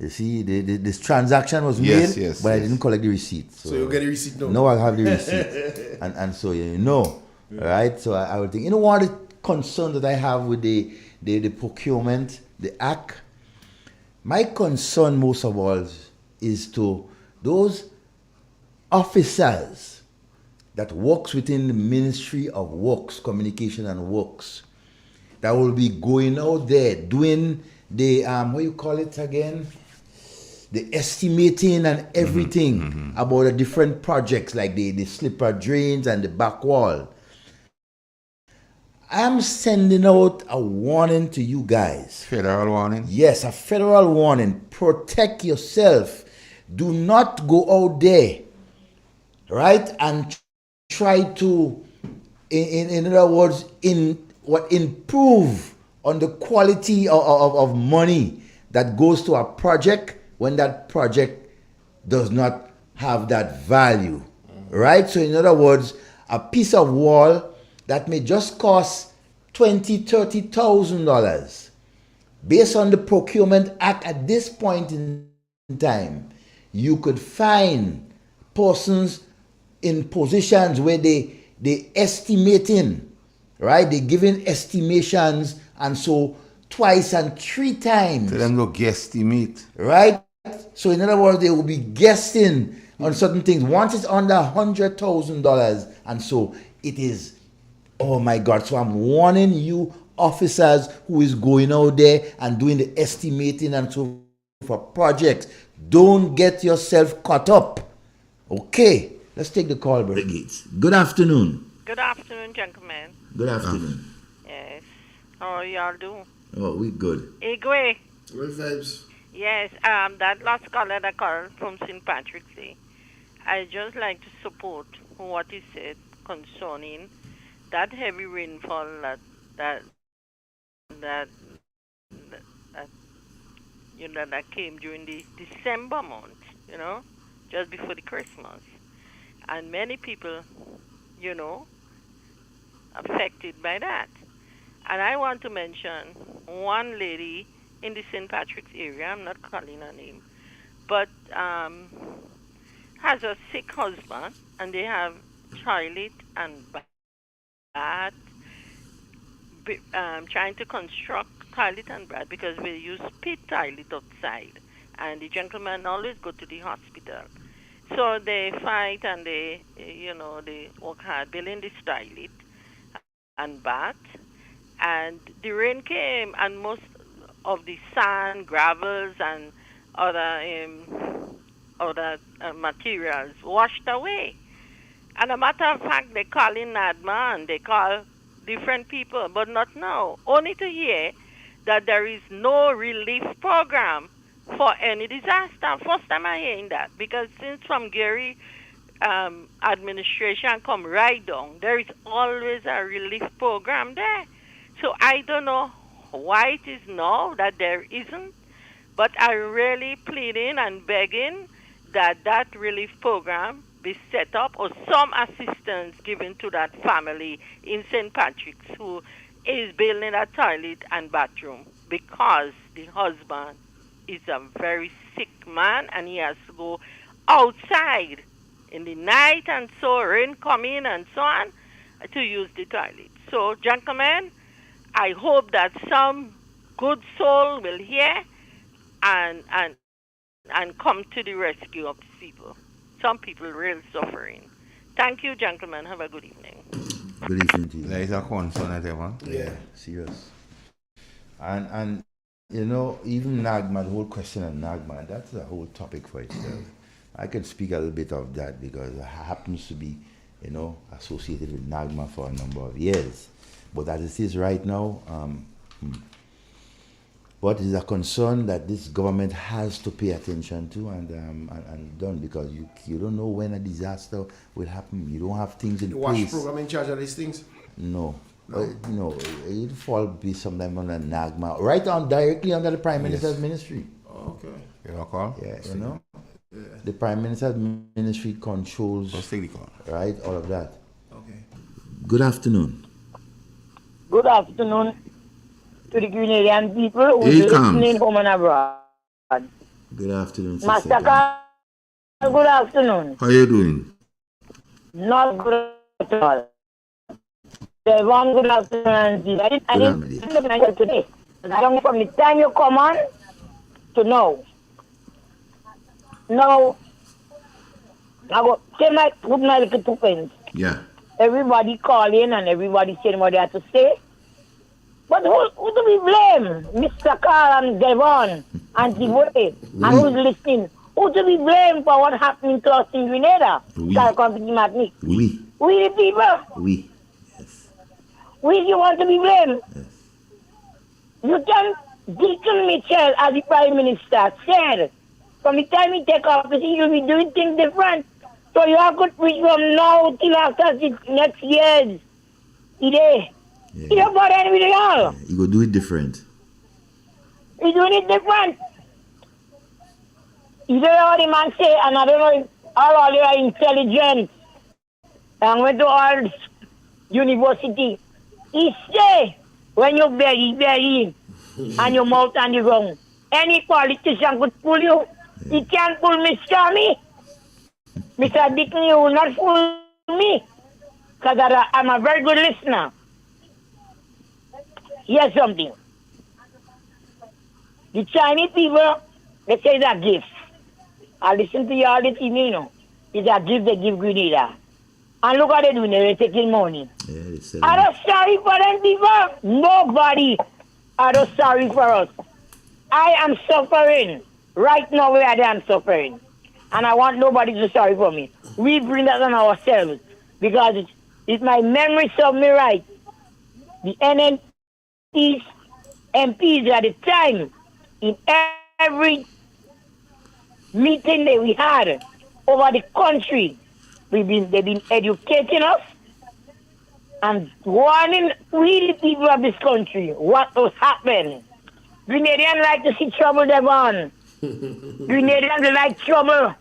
You see, this transaction was made, but I didn't collect the receipt. So you get the receipt now? No, I have the receipt. and so, you know, right? So I would think, you know what the concern that I have with the procurement, the act? My concern most of all is to those officers that works within the Ministry of Works, Communication and Works, that will be going out there doing the, what you call it again? The estimating and everything about the different projects like the slipper drains and the back wall. I'm sending out a warning to you guys. Federal warning? Yes, a federal warning. Protect yourself. Do not go out there, right, and try to, in other words, improve on the quality of money that goes to a project when that project does not have that value, right? So in other words, a piece of wall that may just cost $20,000-$30,000, based on the Procurement Act at this point in time, you could find persons in positions where they estimating, right? They giving estimations, and so twice and three times. So them no guesstimate. Right? So in other words, they will be guessing on certain things. Once it's under $100,000, and so it is, oh my God. So I'm warning you officers who is going out there and doing the estimating and so for projects. Don't get yourself caught up. Okay, let's take the call, Brother Gates. Good afternoon. Good afternoon, gentlemen. Good afternoon. Yes. How are y'all doing? Oh, we good. Igwe. Good vibes. Yes, that last caller that called from St. Patrick's Day, I just like to support what he said concerning that heavy rainfall that came during the December month, just before the Christmas. And many people, affected by that. And I want to mention one lady in the St. Patrick's area, I'm not calling her name, but has a sick husband, and they have toilet and bath, trying to construct toilet and bath because we use pit toilet outside, and the gentleman always go to the hospital. So they fight and they work hard building this toilet and bath, and the rain came and most of the sand, gravels, and other materials washed away. And a matter of fact, they call in NADMA, they call different people, but not now. Only to hear that there is no relief program for any disaster. First time I'm hearing that, because since from Gary administration come right down, there is always a relief program there. So I don't know why it is now that there isn't, but I'm really pleading and begging that relief program be set up, or some assistance given to that family in St. Patrick's who is building a toilet and bathroom, because the husband is a very sick man and he has to go outside in the night, and so rain come in and so on, to use the toilet. So, gentlemen, I hope that some good soul will hear and come to the rescue of these people. Some people really suffering. Thank you, gentlemen. Have a good evening. Good evening to you. There is a concern at everyone. Yeah, serious. And You know, even Nagma, the whole question of Nagma, that's a whole topic for itself. I can speak a little bit of that because I happens to be, you know, associated with Nagma for a number of years. But as it is right now, what is a concern that this government has to pay attention to and done, because you don't know when a disaster will happen. You don't have things in The WASH place. program in charge of these things? No. No. No, it fall be sometime on a Nagma, right on directly under the Prime Minister's ministry. Okay. You call? Yeah, you know. Yeah. The Prime Minister's ministry controls, right, all of that. Okay. Good afternoon. Good afternoon to the Grenadian people who Here are he comes. listening home and abroad. Good afternoon, Sister Master Khan. Carl, good afternoon. How you doing? Not good at all. Devon, good afternoon. I didn't look at you today. I don't know from the time you come on to now. Now, I go put my little 2 pence. Yeah. Everybody calling and everybody saying what they have to say. But who do we blame? Mr. Carl and Devon and Tiboy and who's listening? Who do we blame for what happened to us in Grenada? Oui. We the people. Oui. We you want to be blamed. Yes. You can Deacon Mitchell, as the Prime Minister, said from the time he take office, he will be doing things different. So you have to preach from now till after next year's day. You don't bother anybody at all. You go do it different. He's doing it different. You don't know what the man say, and I don't know if all you are intelligent and went to all university. He say, when you bury, and your mouth on the ground, any politician could pull you. He can't pull Mr. Me. Mr. Dickney, you will not fool me. Because I'm a very good listener. Here's something. The Chinese people, they say it's a gift. I listen to you all this evening, you know. It's a gift they give Grenada. And look what they're doing, they're taking money. Are you sorry for them people? Nobody are you sorry for us. I am suffering. Right now where I am suffering. And I want nobody to sorry for me. We bring that on ourselves. Because if my memory serves me right, the NNPs, MPs at the time, in every meeting that we had over the country, they've been educating us and warning we the people of this country what will happen. Grenadians like to see trouble, Devon. Grenadians like trouble.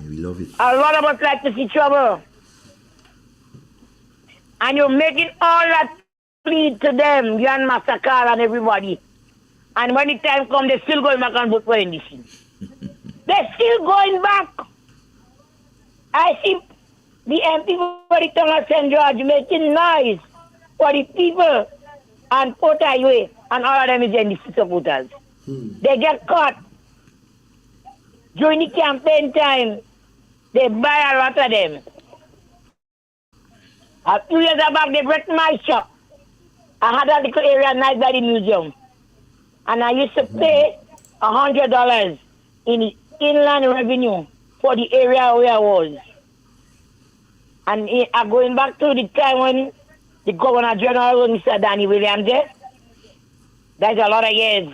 We love it. A lot of us like to see trouble. And you're making all that plead to them, you and Massacre and everybody. And when the time comes, they're still going back and vote for NDC. They're still going back. I see the MP for the town of St. George making noise for the people and Port Highway, and all of them is NDC supporters. They get caught. During the campaign time, they buy a lot of them. A few years back, they wrecked my shop. I had a little area night by the museum. And I used to pay $100 in inland revenue for the area where I was. And I'm going back to the time when the Governor General was Mr. Danny Williams there. That's a lot of years.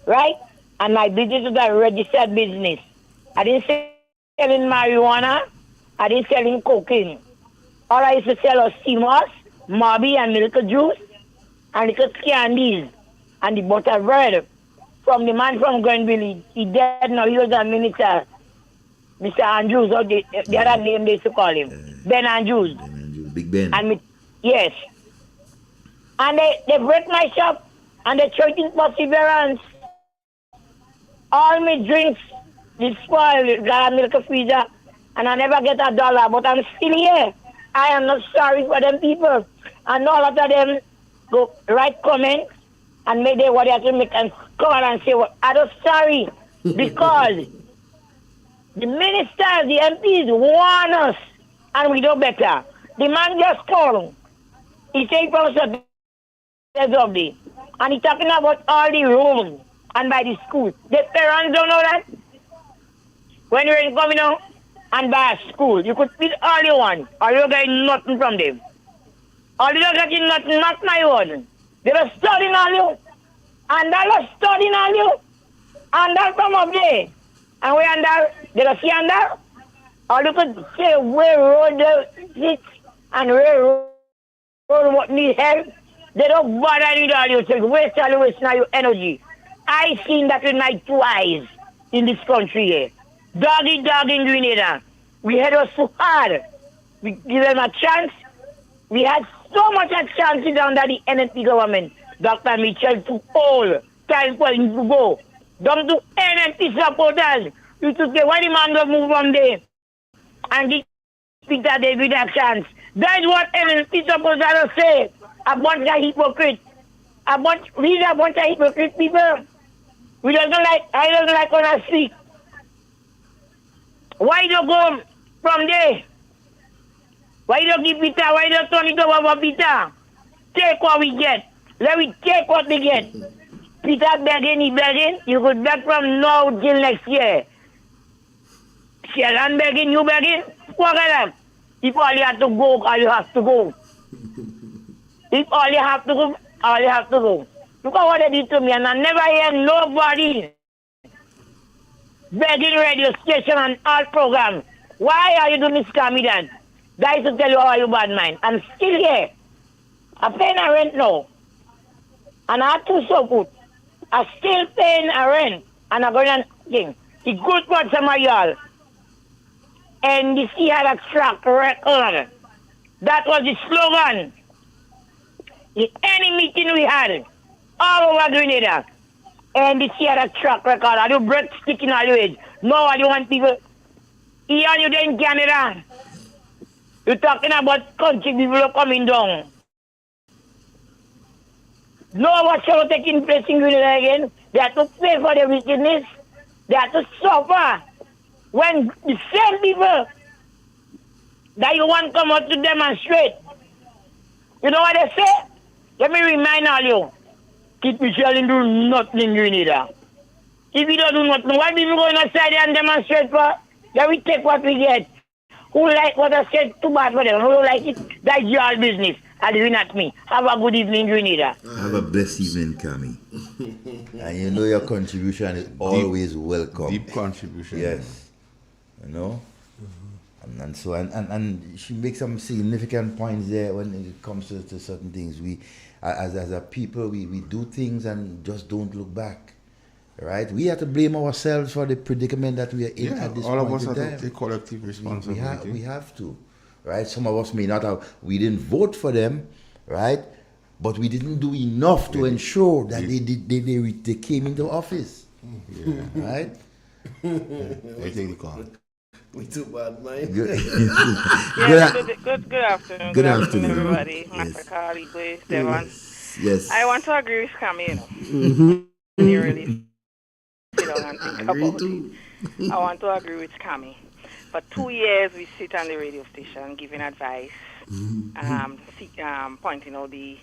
Right? And my business was a registered business. I didn't sell in marijuana. I didn't sell in cocaine. All I used to sell was CMOS, Mobby, and milk juice, and little candies, and the butter bread. From the man from Grenville, he dead now, he was a minister. Mr. Andrews, or the other name they used to call him. Ben Andrews. Big Ben. And yes. And they break my shop, and they charge in perseverance. All my drinks, they spoil, got a milk freezer, and I never get $1, but I'm still here. I am not sorry for them people. And all of them go write comments and make them what they have to make and call and say, well, I'm not sorry because the ministers, the MPs warn us and we know better. The man just called. He said from Saturday. And he's talking about all the roads and by the schools. The parents don't know that. When you're coming out and by a school, you could feed all you want, or you're getting nothing from them. Or you're getting nothing, not my word. They're studying all you. And they're studying all you. And they'll come up there. And we under, they'll see under. Or you could say where road they sit and where road what need help. They don't bother with all you. So waste all your energy. I seen that with my 2 eyes in this country here. Dog in Grenada. We had us so hard. We give them a chance. We had so much a chance under the NNP government. Dr. Mitchell took all time for him to go. Don't do NNP supporters. You to say, why the man don't move from there? And give Peter David a chance. That's what NNP supporters say. A bunch of hypocrites. We are a bunch of hypocrite people. I don't like when I speak. Why don't go from there? Why don't give Peter? Why don't turn it over for Peter? Take what we get. Let me take what we get. Peter begging, he begging. You could beg from now till next year. Sheldon begging, you begging. Fuck it up. If all you have to go, all you have to go. If all you have to go, all you have to go. Look at what they did to me, and I never hear nobody begging radio station and all programs. Why are you doing this scammy then? Guys to tell you how you bad mind. I'm still here. I'm paying a rent now. And I have to so good. I'm still paying a rent. And I'm going to think. It's good for some of y'all. And this year had a track record. That was the slogan. In any meeting we had, all over Grenada. And this year had a track record. I do bread sticking all your head. No, I don't want people. Here you there in Canada. You're talking about country people coming down. No, what's taking place in Grenada again? They have to pay for their wickedness. They have to suffer. When the same people that you want come out to demonstrate, you know what they say? Let me remind all you. Keep Michelle and do nothing in Grenada. If you don't do nothing, why people going outside and demonstrate for? Then we take what we get. Who like what I said? Too bad for them. Who don't like it? That's your business. And you not me. Have a good evening, Grenada. Have a blessed evening, Kami. And you know your contribution is always welcome. Deep contribution. Yes. You know? And so and she makes some significant points there when it comes to certain things. We as a people we do things and just don't look back. Right? We have to blame ourselves for the predicament that we are in at this point. All of us have to take collective responsibility. We have to. Right? Some of us may not have, we didn't vote for them, right? But we didn't do enough to ensure that they came into office. Yeah. Right? I take the call. We too bad, man. Good afternoon. Good afternoon, everybody. Yes. Mr. Carly, please, Devon. Yes. I want to agree with Camille, you know. Mm-hmm. You really sit down and think about it. I want to agree with Camille. For 2 years, we sit on the radio station giving advice, pointing out the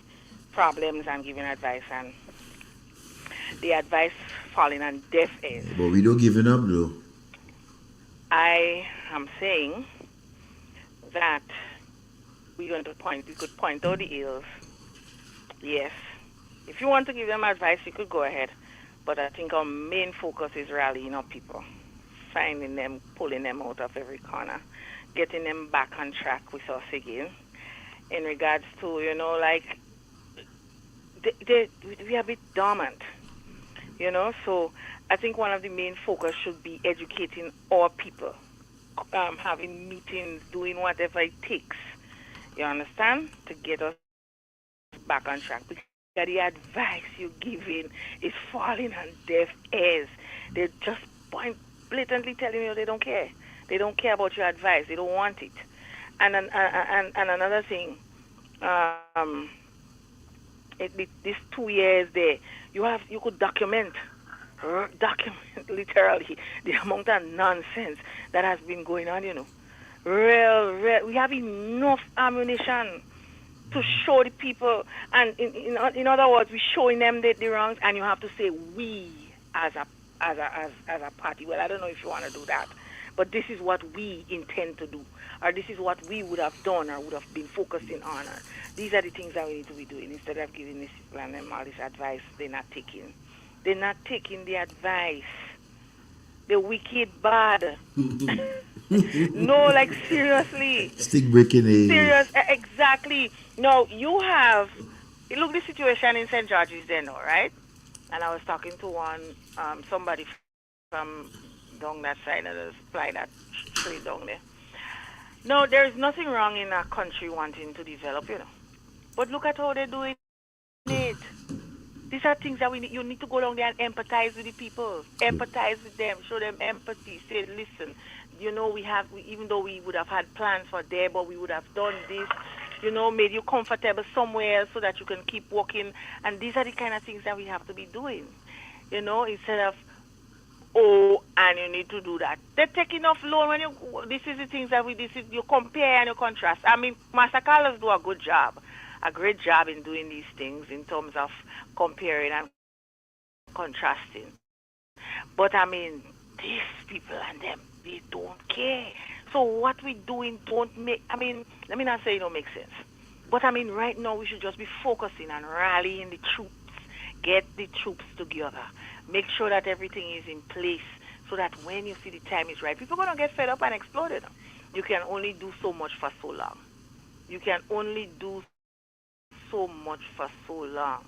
problems and giving advice, and the advice falling on deaf ears. But we don't give it up, though. I am saying that we could point out the ills. Yes. If you want to give them advice, you could go ahead. But I think our main focus is rallying up people, finding them, pulling them out of every corner, getting them back on track with us again. In regards to, we are a bit dormant, so I think one of the main focus should be educating our people, having meetings, doing whatever it takes, you understand, to get us back on track. Because the advice you're giving is falling on deaf ears. They just blatantly telling you they don't care. They don't care about your advice. They don't want it. And another thing, these 2 years there, you could document literally the amount of nonsense that has been going on, Real. We have enough ammunition to show the people, and in other words, we're showing them the wrongs, and you have to say we as a party. Well, I don't know if you want to do that, but this is what we intend to do, or this is what we would have done, or would have been focusing on. Or these are the things that we need to be doing instead of giving this people and them all this advice. They're not taking the advice. The wicked bad. No, like seriously. Stick breaking a. Serious, exactly. No, you look the situation in St. George's there now, right? And I was talking to somebody from down that side of the supply that tree down there. No, there's nothing wrong in a country wanting to develop, But look at how they're doing it. These are things that you need to go down there and empathize with the people. Empathize with them. Show them empathy. Say, listen, even though we would have had plans for there, but we would have done this, made you comfortable somewhere so that you can keep working. And these are the kind of things that we have to be doing, instead of, and you need to do that. They're taking off loan this is the things that you compare and you contrast. I mean, Master Carlos do a great job in doing these things in terms of comparing and contrasting. But I mean, these people and them, they don't care. So what we're doing don't make, let me not say it don't make sense. But I mean, right now we should just be focusing on rallying the troops, get the troops together, make sure that everything is in place so that when you see the time is right, people are going to get fed up and explode it. You can only do so much for so long. You can only do so much for so long.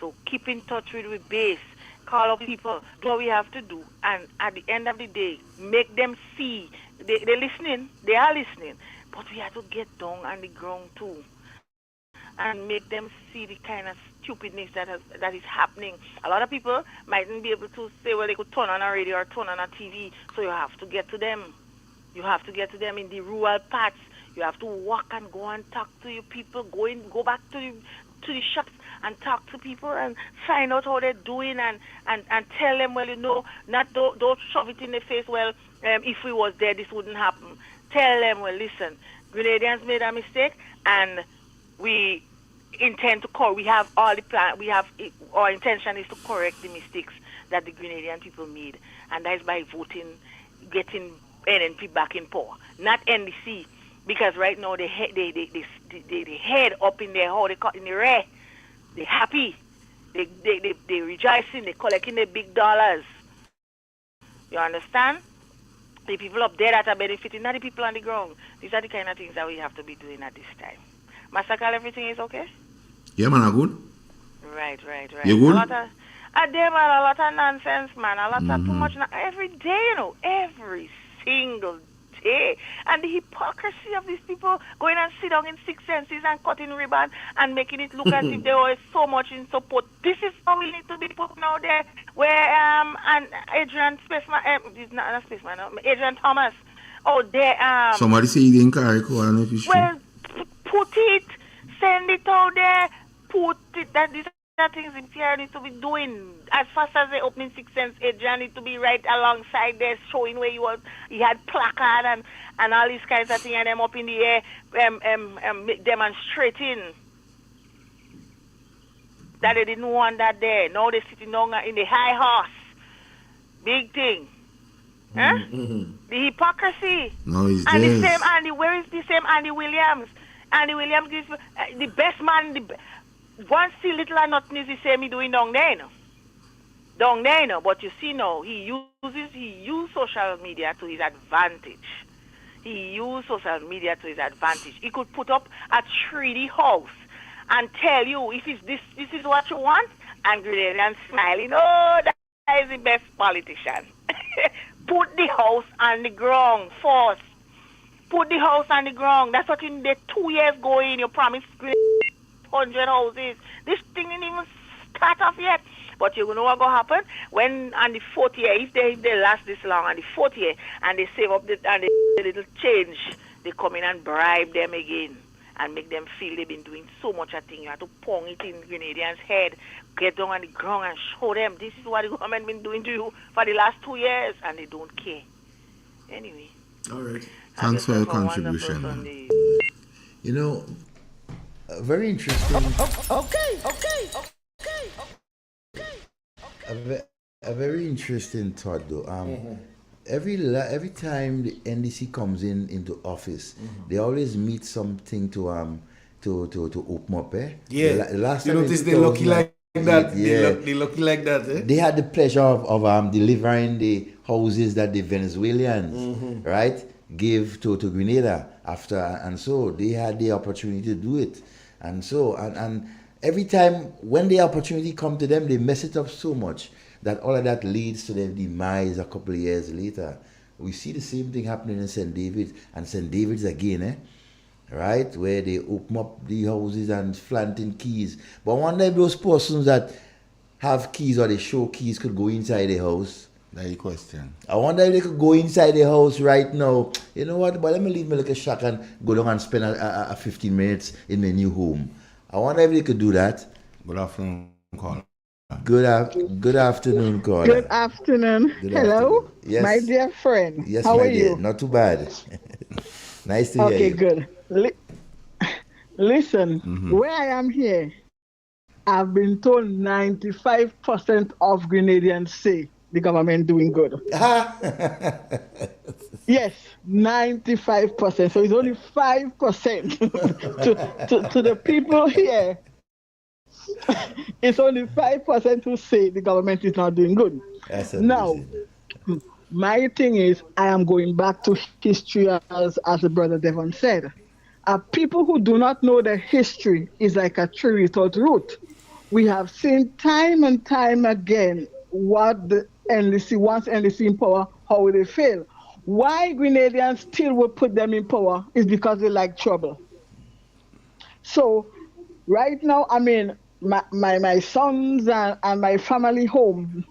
So keep in touch with the base, call up people, do what we have to do, and at the end of the day, make them see. They're listening, they are listening, but we have to get down on the ground too and make them see the kind of stupidness that is happening. A lot of people mightn't be able to say, well, they could turn on a radio or turn on a TV, so you have to get to them. You have to get to them in the rural parts. You have to walk and go and talk to your people, go back to the shops and talk to people and find out how they're doing and tell them, well, don't shove it in the face, well, if we was there, this wouldn't happen. Tell them, well, listen, Grenadians made a mistake and we intend to we have all the plan, our intention is to correct the mistakes that the Grenadian people made, and that is by voting, getting NNP back in power, not NDC. Because right now they head up in their hole, in the rear. They're happy. They rejoicing. They're collecting their big dollars. You understand? The people up there that are benefiting, not the people on the ground. These are the kind of things that we have to be doing at this time. Master Carl, everything is okay? Yeah, man, I'm good. Right. You good? A lot of nonsense, man. A lot of too much. Every day, every single day. And the hypocrisy of these people going and sit down in Six Senses and cutting ribbon and making it look as if they were so much in support. This is how we need to be put out there. Where and Adrian Spaceman, not Spaceman, Adrian Thomas. Oh, there. Somebody say he didn't carry. I don't know if it's true. Well, put it, send it out there, put it. These are things in PR need to be doing. As fast as the opening Six Sense, Adrian need to be right alongside there, showing where he had placard and all these kinds of things, and them up in the air, demonstrating that they didn't want that there. Now they're sitting down in the high horse. Big thing. Huh? Mm-hmm. The hypocrisy. No, it's and this. the same Andy, where is the same Andy Williams? Andy Williams gives the best man. One see little or nothing is the same he doing down there, Down there, But you see now, he used social media to his advantage. He could put up a 3D house and tell you if it's this is what you want, and Grenadian smiling. Oh, that is the best politician. Put the house on the ground first. Put the house on the ground. That's what in the 2 years going, you promised 100 houses. This thing didn't even start off yet. But you know what going to happen? When on the 4th year, if they last this long, on the 4th year, and they save up the little change, they come in and bribe them again and make them feel they've been doing so much a thing. You have to pong it in Grenadians' head, get down on the ground and show them this is what the government been doing to you for the last 2 years, and they don't care. Anyway. All right. Thanks for your contribution, man. You know, Very interesting. Okay. A very interesting thought, though. Every time the NDC comes into office, they always meet something to open up. Yeah. The last You time notice in they lucky like that. 2008, yeah. They lucky like that. Eh? They had the pleasure of delivering the houses that the Venezuelans, right, gave to Grenada after, and so they had the opportunity to do it, and so and every time when the opportunity come to them, they mess it up so much that all of that leads to their demise a couple of years later. We see the same thing happening in St. David's and St. David's again, right, where they open up the houses and planting keys. But I wonder if those persons that have keys or they show keys could go inside the house. That's the question. I wonder if they could go inside the house right now. You know what? But let me leave my little shack and go down and spend a 15 minutes in my new home. I wonder if they could do that. Good afternoon, caller. Good afternoon, caller. Good afternoon. Hello, afternoon. Yes. my dear friend. Yes, how my are dear. you? Not too bad. Nice to hear Okay, you. good. Listen, where I am here, I've been told 95% of Grenadians say the government doing good. Yes, 95%. So it's only 5% to the people here. It's only 5% who say the government is not doing good. That's now, my thing is, I am going back to history as the brother Devon said. People who do not know the history is like a tree without root. We have seen time and time again what the NDC, once NDC in power, how they fail. Why Grenadians still will put them in power is because they like trouble. So right now, I mean, my sons and my family home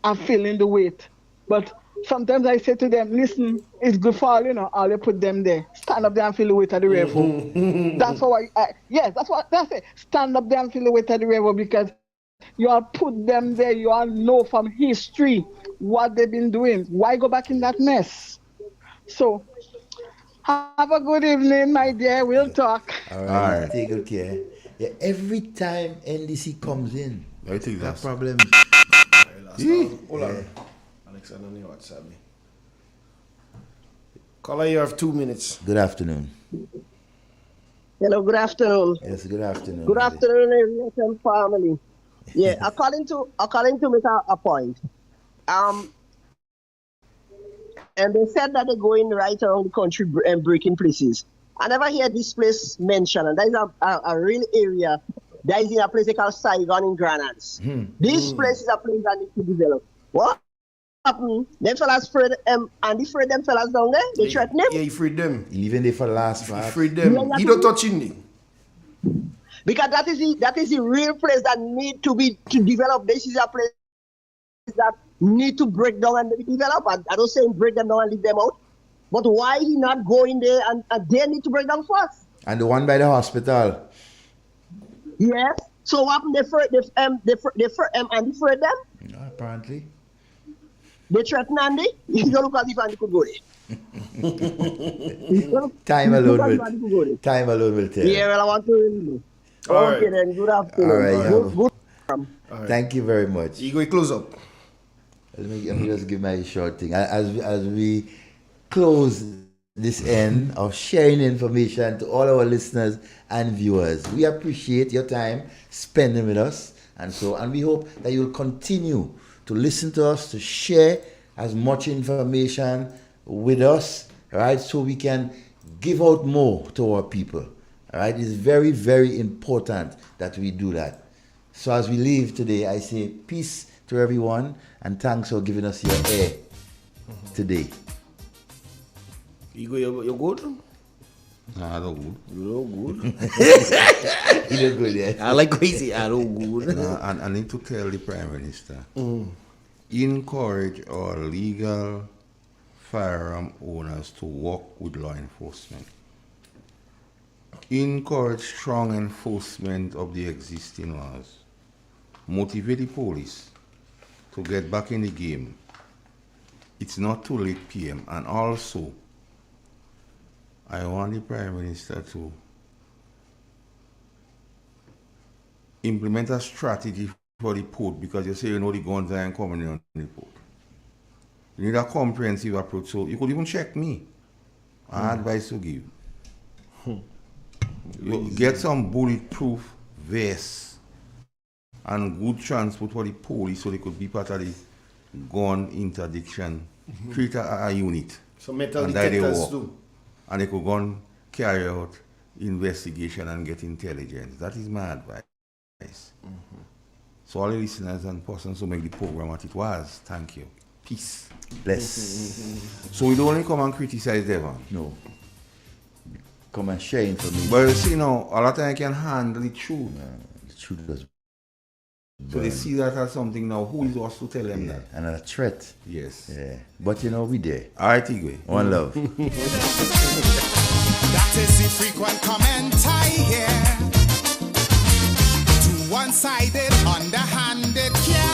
are feeling the weight. But sometimes I say to them, listen, it's good for all, all they put them there. Stand up there and feel the weight of the revo. That's how that's it. Stand up there and feel the weight of the revo, because you all put them there. You all know from history what they've been doing. Why go back in that mess? So have a good evening, my dear. We'll talk. All right. Take good care. Yeah, every time NDC comes in, that problem. Hold on. Alexander, on your WhatsApp me. Caller, you have 2 minutes. Good afternoon. Hello, good afternoon. Yes, good afternoon. Good afternoon, everyone, family. Yeah, according to make a point. And they said that they're going right around the country and breaking places. I never hear this place mentioned, and that is a real area. That is in a place called Saigon in Grenada. This place is a place that needs to develop. What happened? Them fellas freed and they freed them fellas down there. They threatened them. Yeah, he freed them. Even there for the last part. He freed them. He don't touch him. Because that is the real place that need to develop. This is a place that need to break down and be developed. I don't say break them down and leave them out. But why he not go in there and they need to break down first? And the one by the hospital. Yes. So what happened? They freed them? No, apparently. They threatened Andy? You don't look as if Andy could go there. Time alone will tell. Yeah, well, I want to. All okay, right. then. Good afternoon. All right. Good. All right. Thank you very much. You go close up. Let me just give my short thing. As we close this end of sharing information to all our listeners and viewers, we appreciate your time spending with us, and we hope that you'll continue to listen to us, to share as much information with us, right, so we can give out more to our people. All right, it's very, very important that we do that. So as we leave today, I say peace to everyone, and thanks for giving us your air today. You good? Nah, I don't good. You don't good? You look good, yeah. I like crazy. I don't good. And I need to tell the Prime Minister, encourage our legal firearm owners to work with law enforcement. Encourage strong enforcement of the existing laws. Motivate the police to get back in the game. It's not too late PM. And also, I want the Prime Minister to implement a strategy for the port because you say you know the guns are coming on the port. You need a comprehensive approach. So you could even check me. I advise to give. You get some bulletproof vests and good transport for the police so they could be part of the gun interdiction. Create a unit. So metal detectors too. And they could go and carry out investigation and get intelligence. That is my advice. So all the listeners and persons who make the program what it was, thank you. Peace. Bless. So we don't only come and criticize Devon. No. Come and share information. But you see now, a lot of time can handle the truth. The truth does. So they see that as something now. Who is us to tell them that? And a threat. Yes. Yeah. But you know, we there. All right, Igwe. One love. That is the frequent comment I hear. Too one-sided, underhanded, care.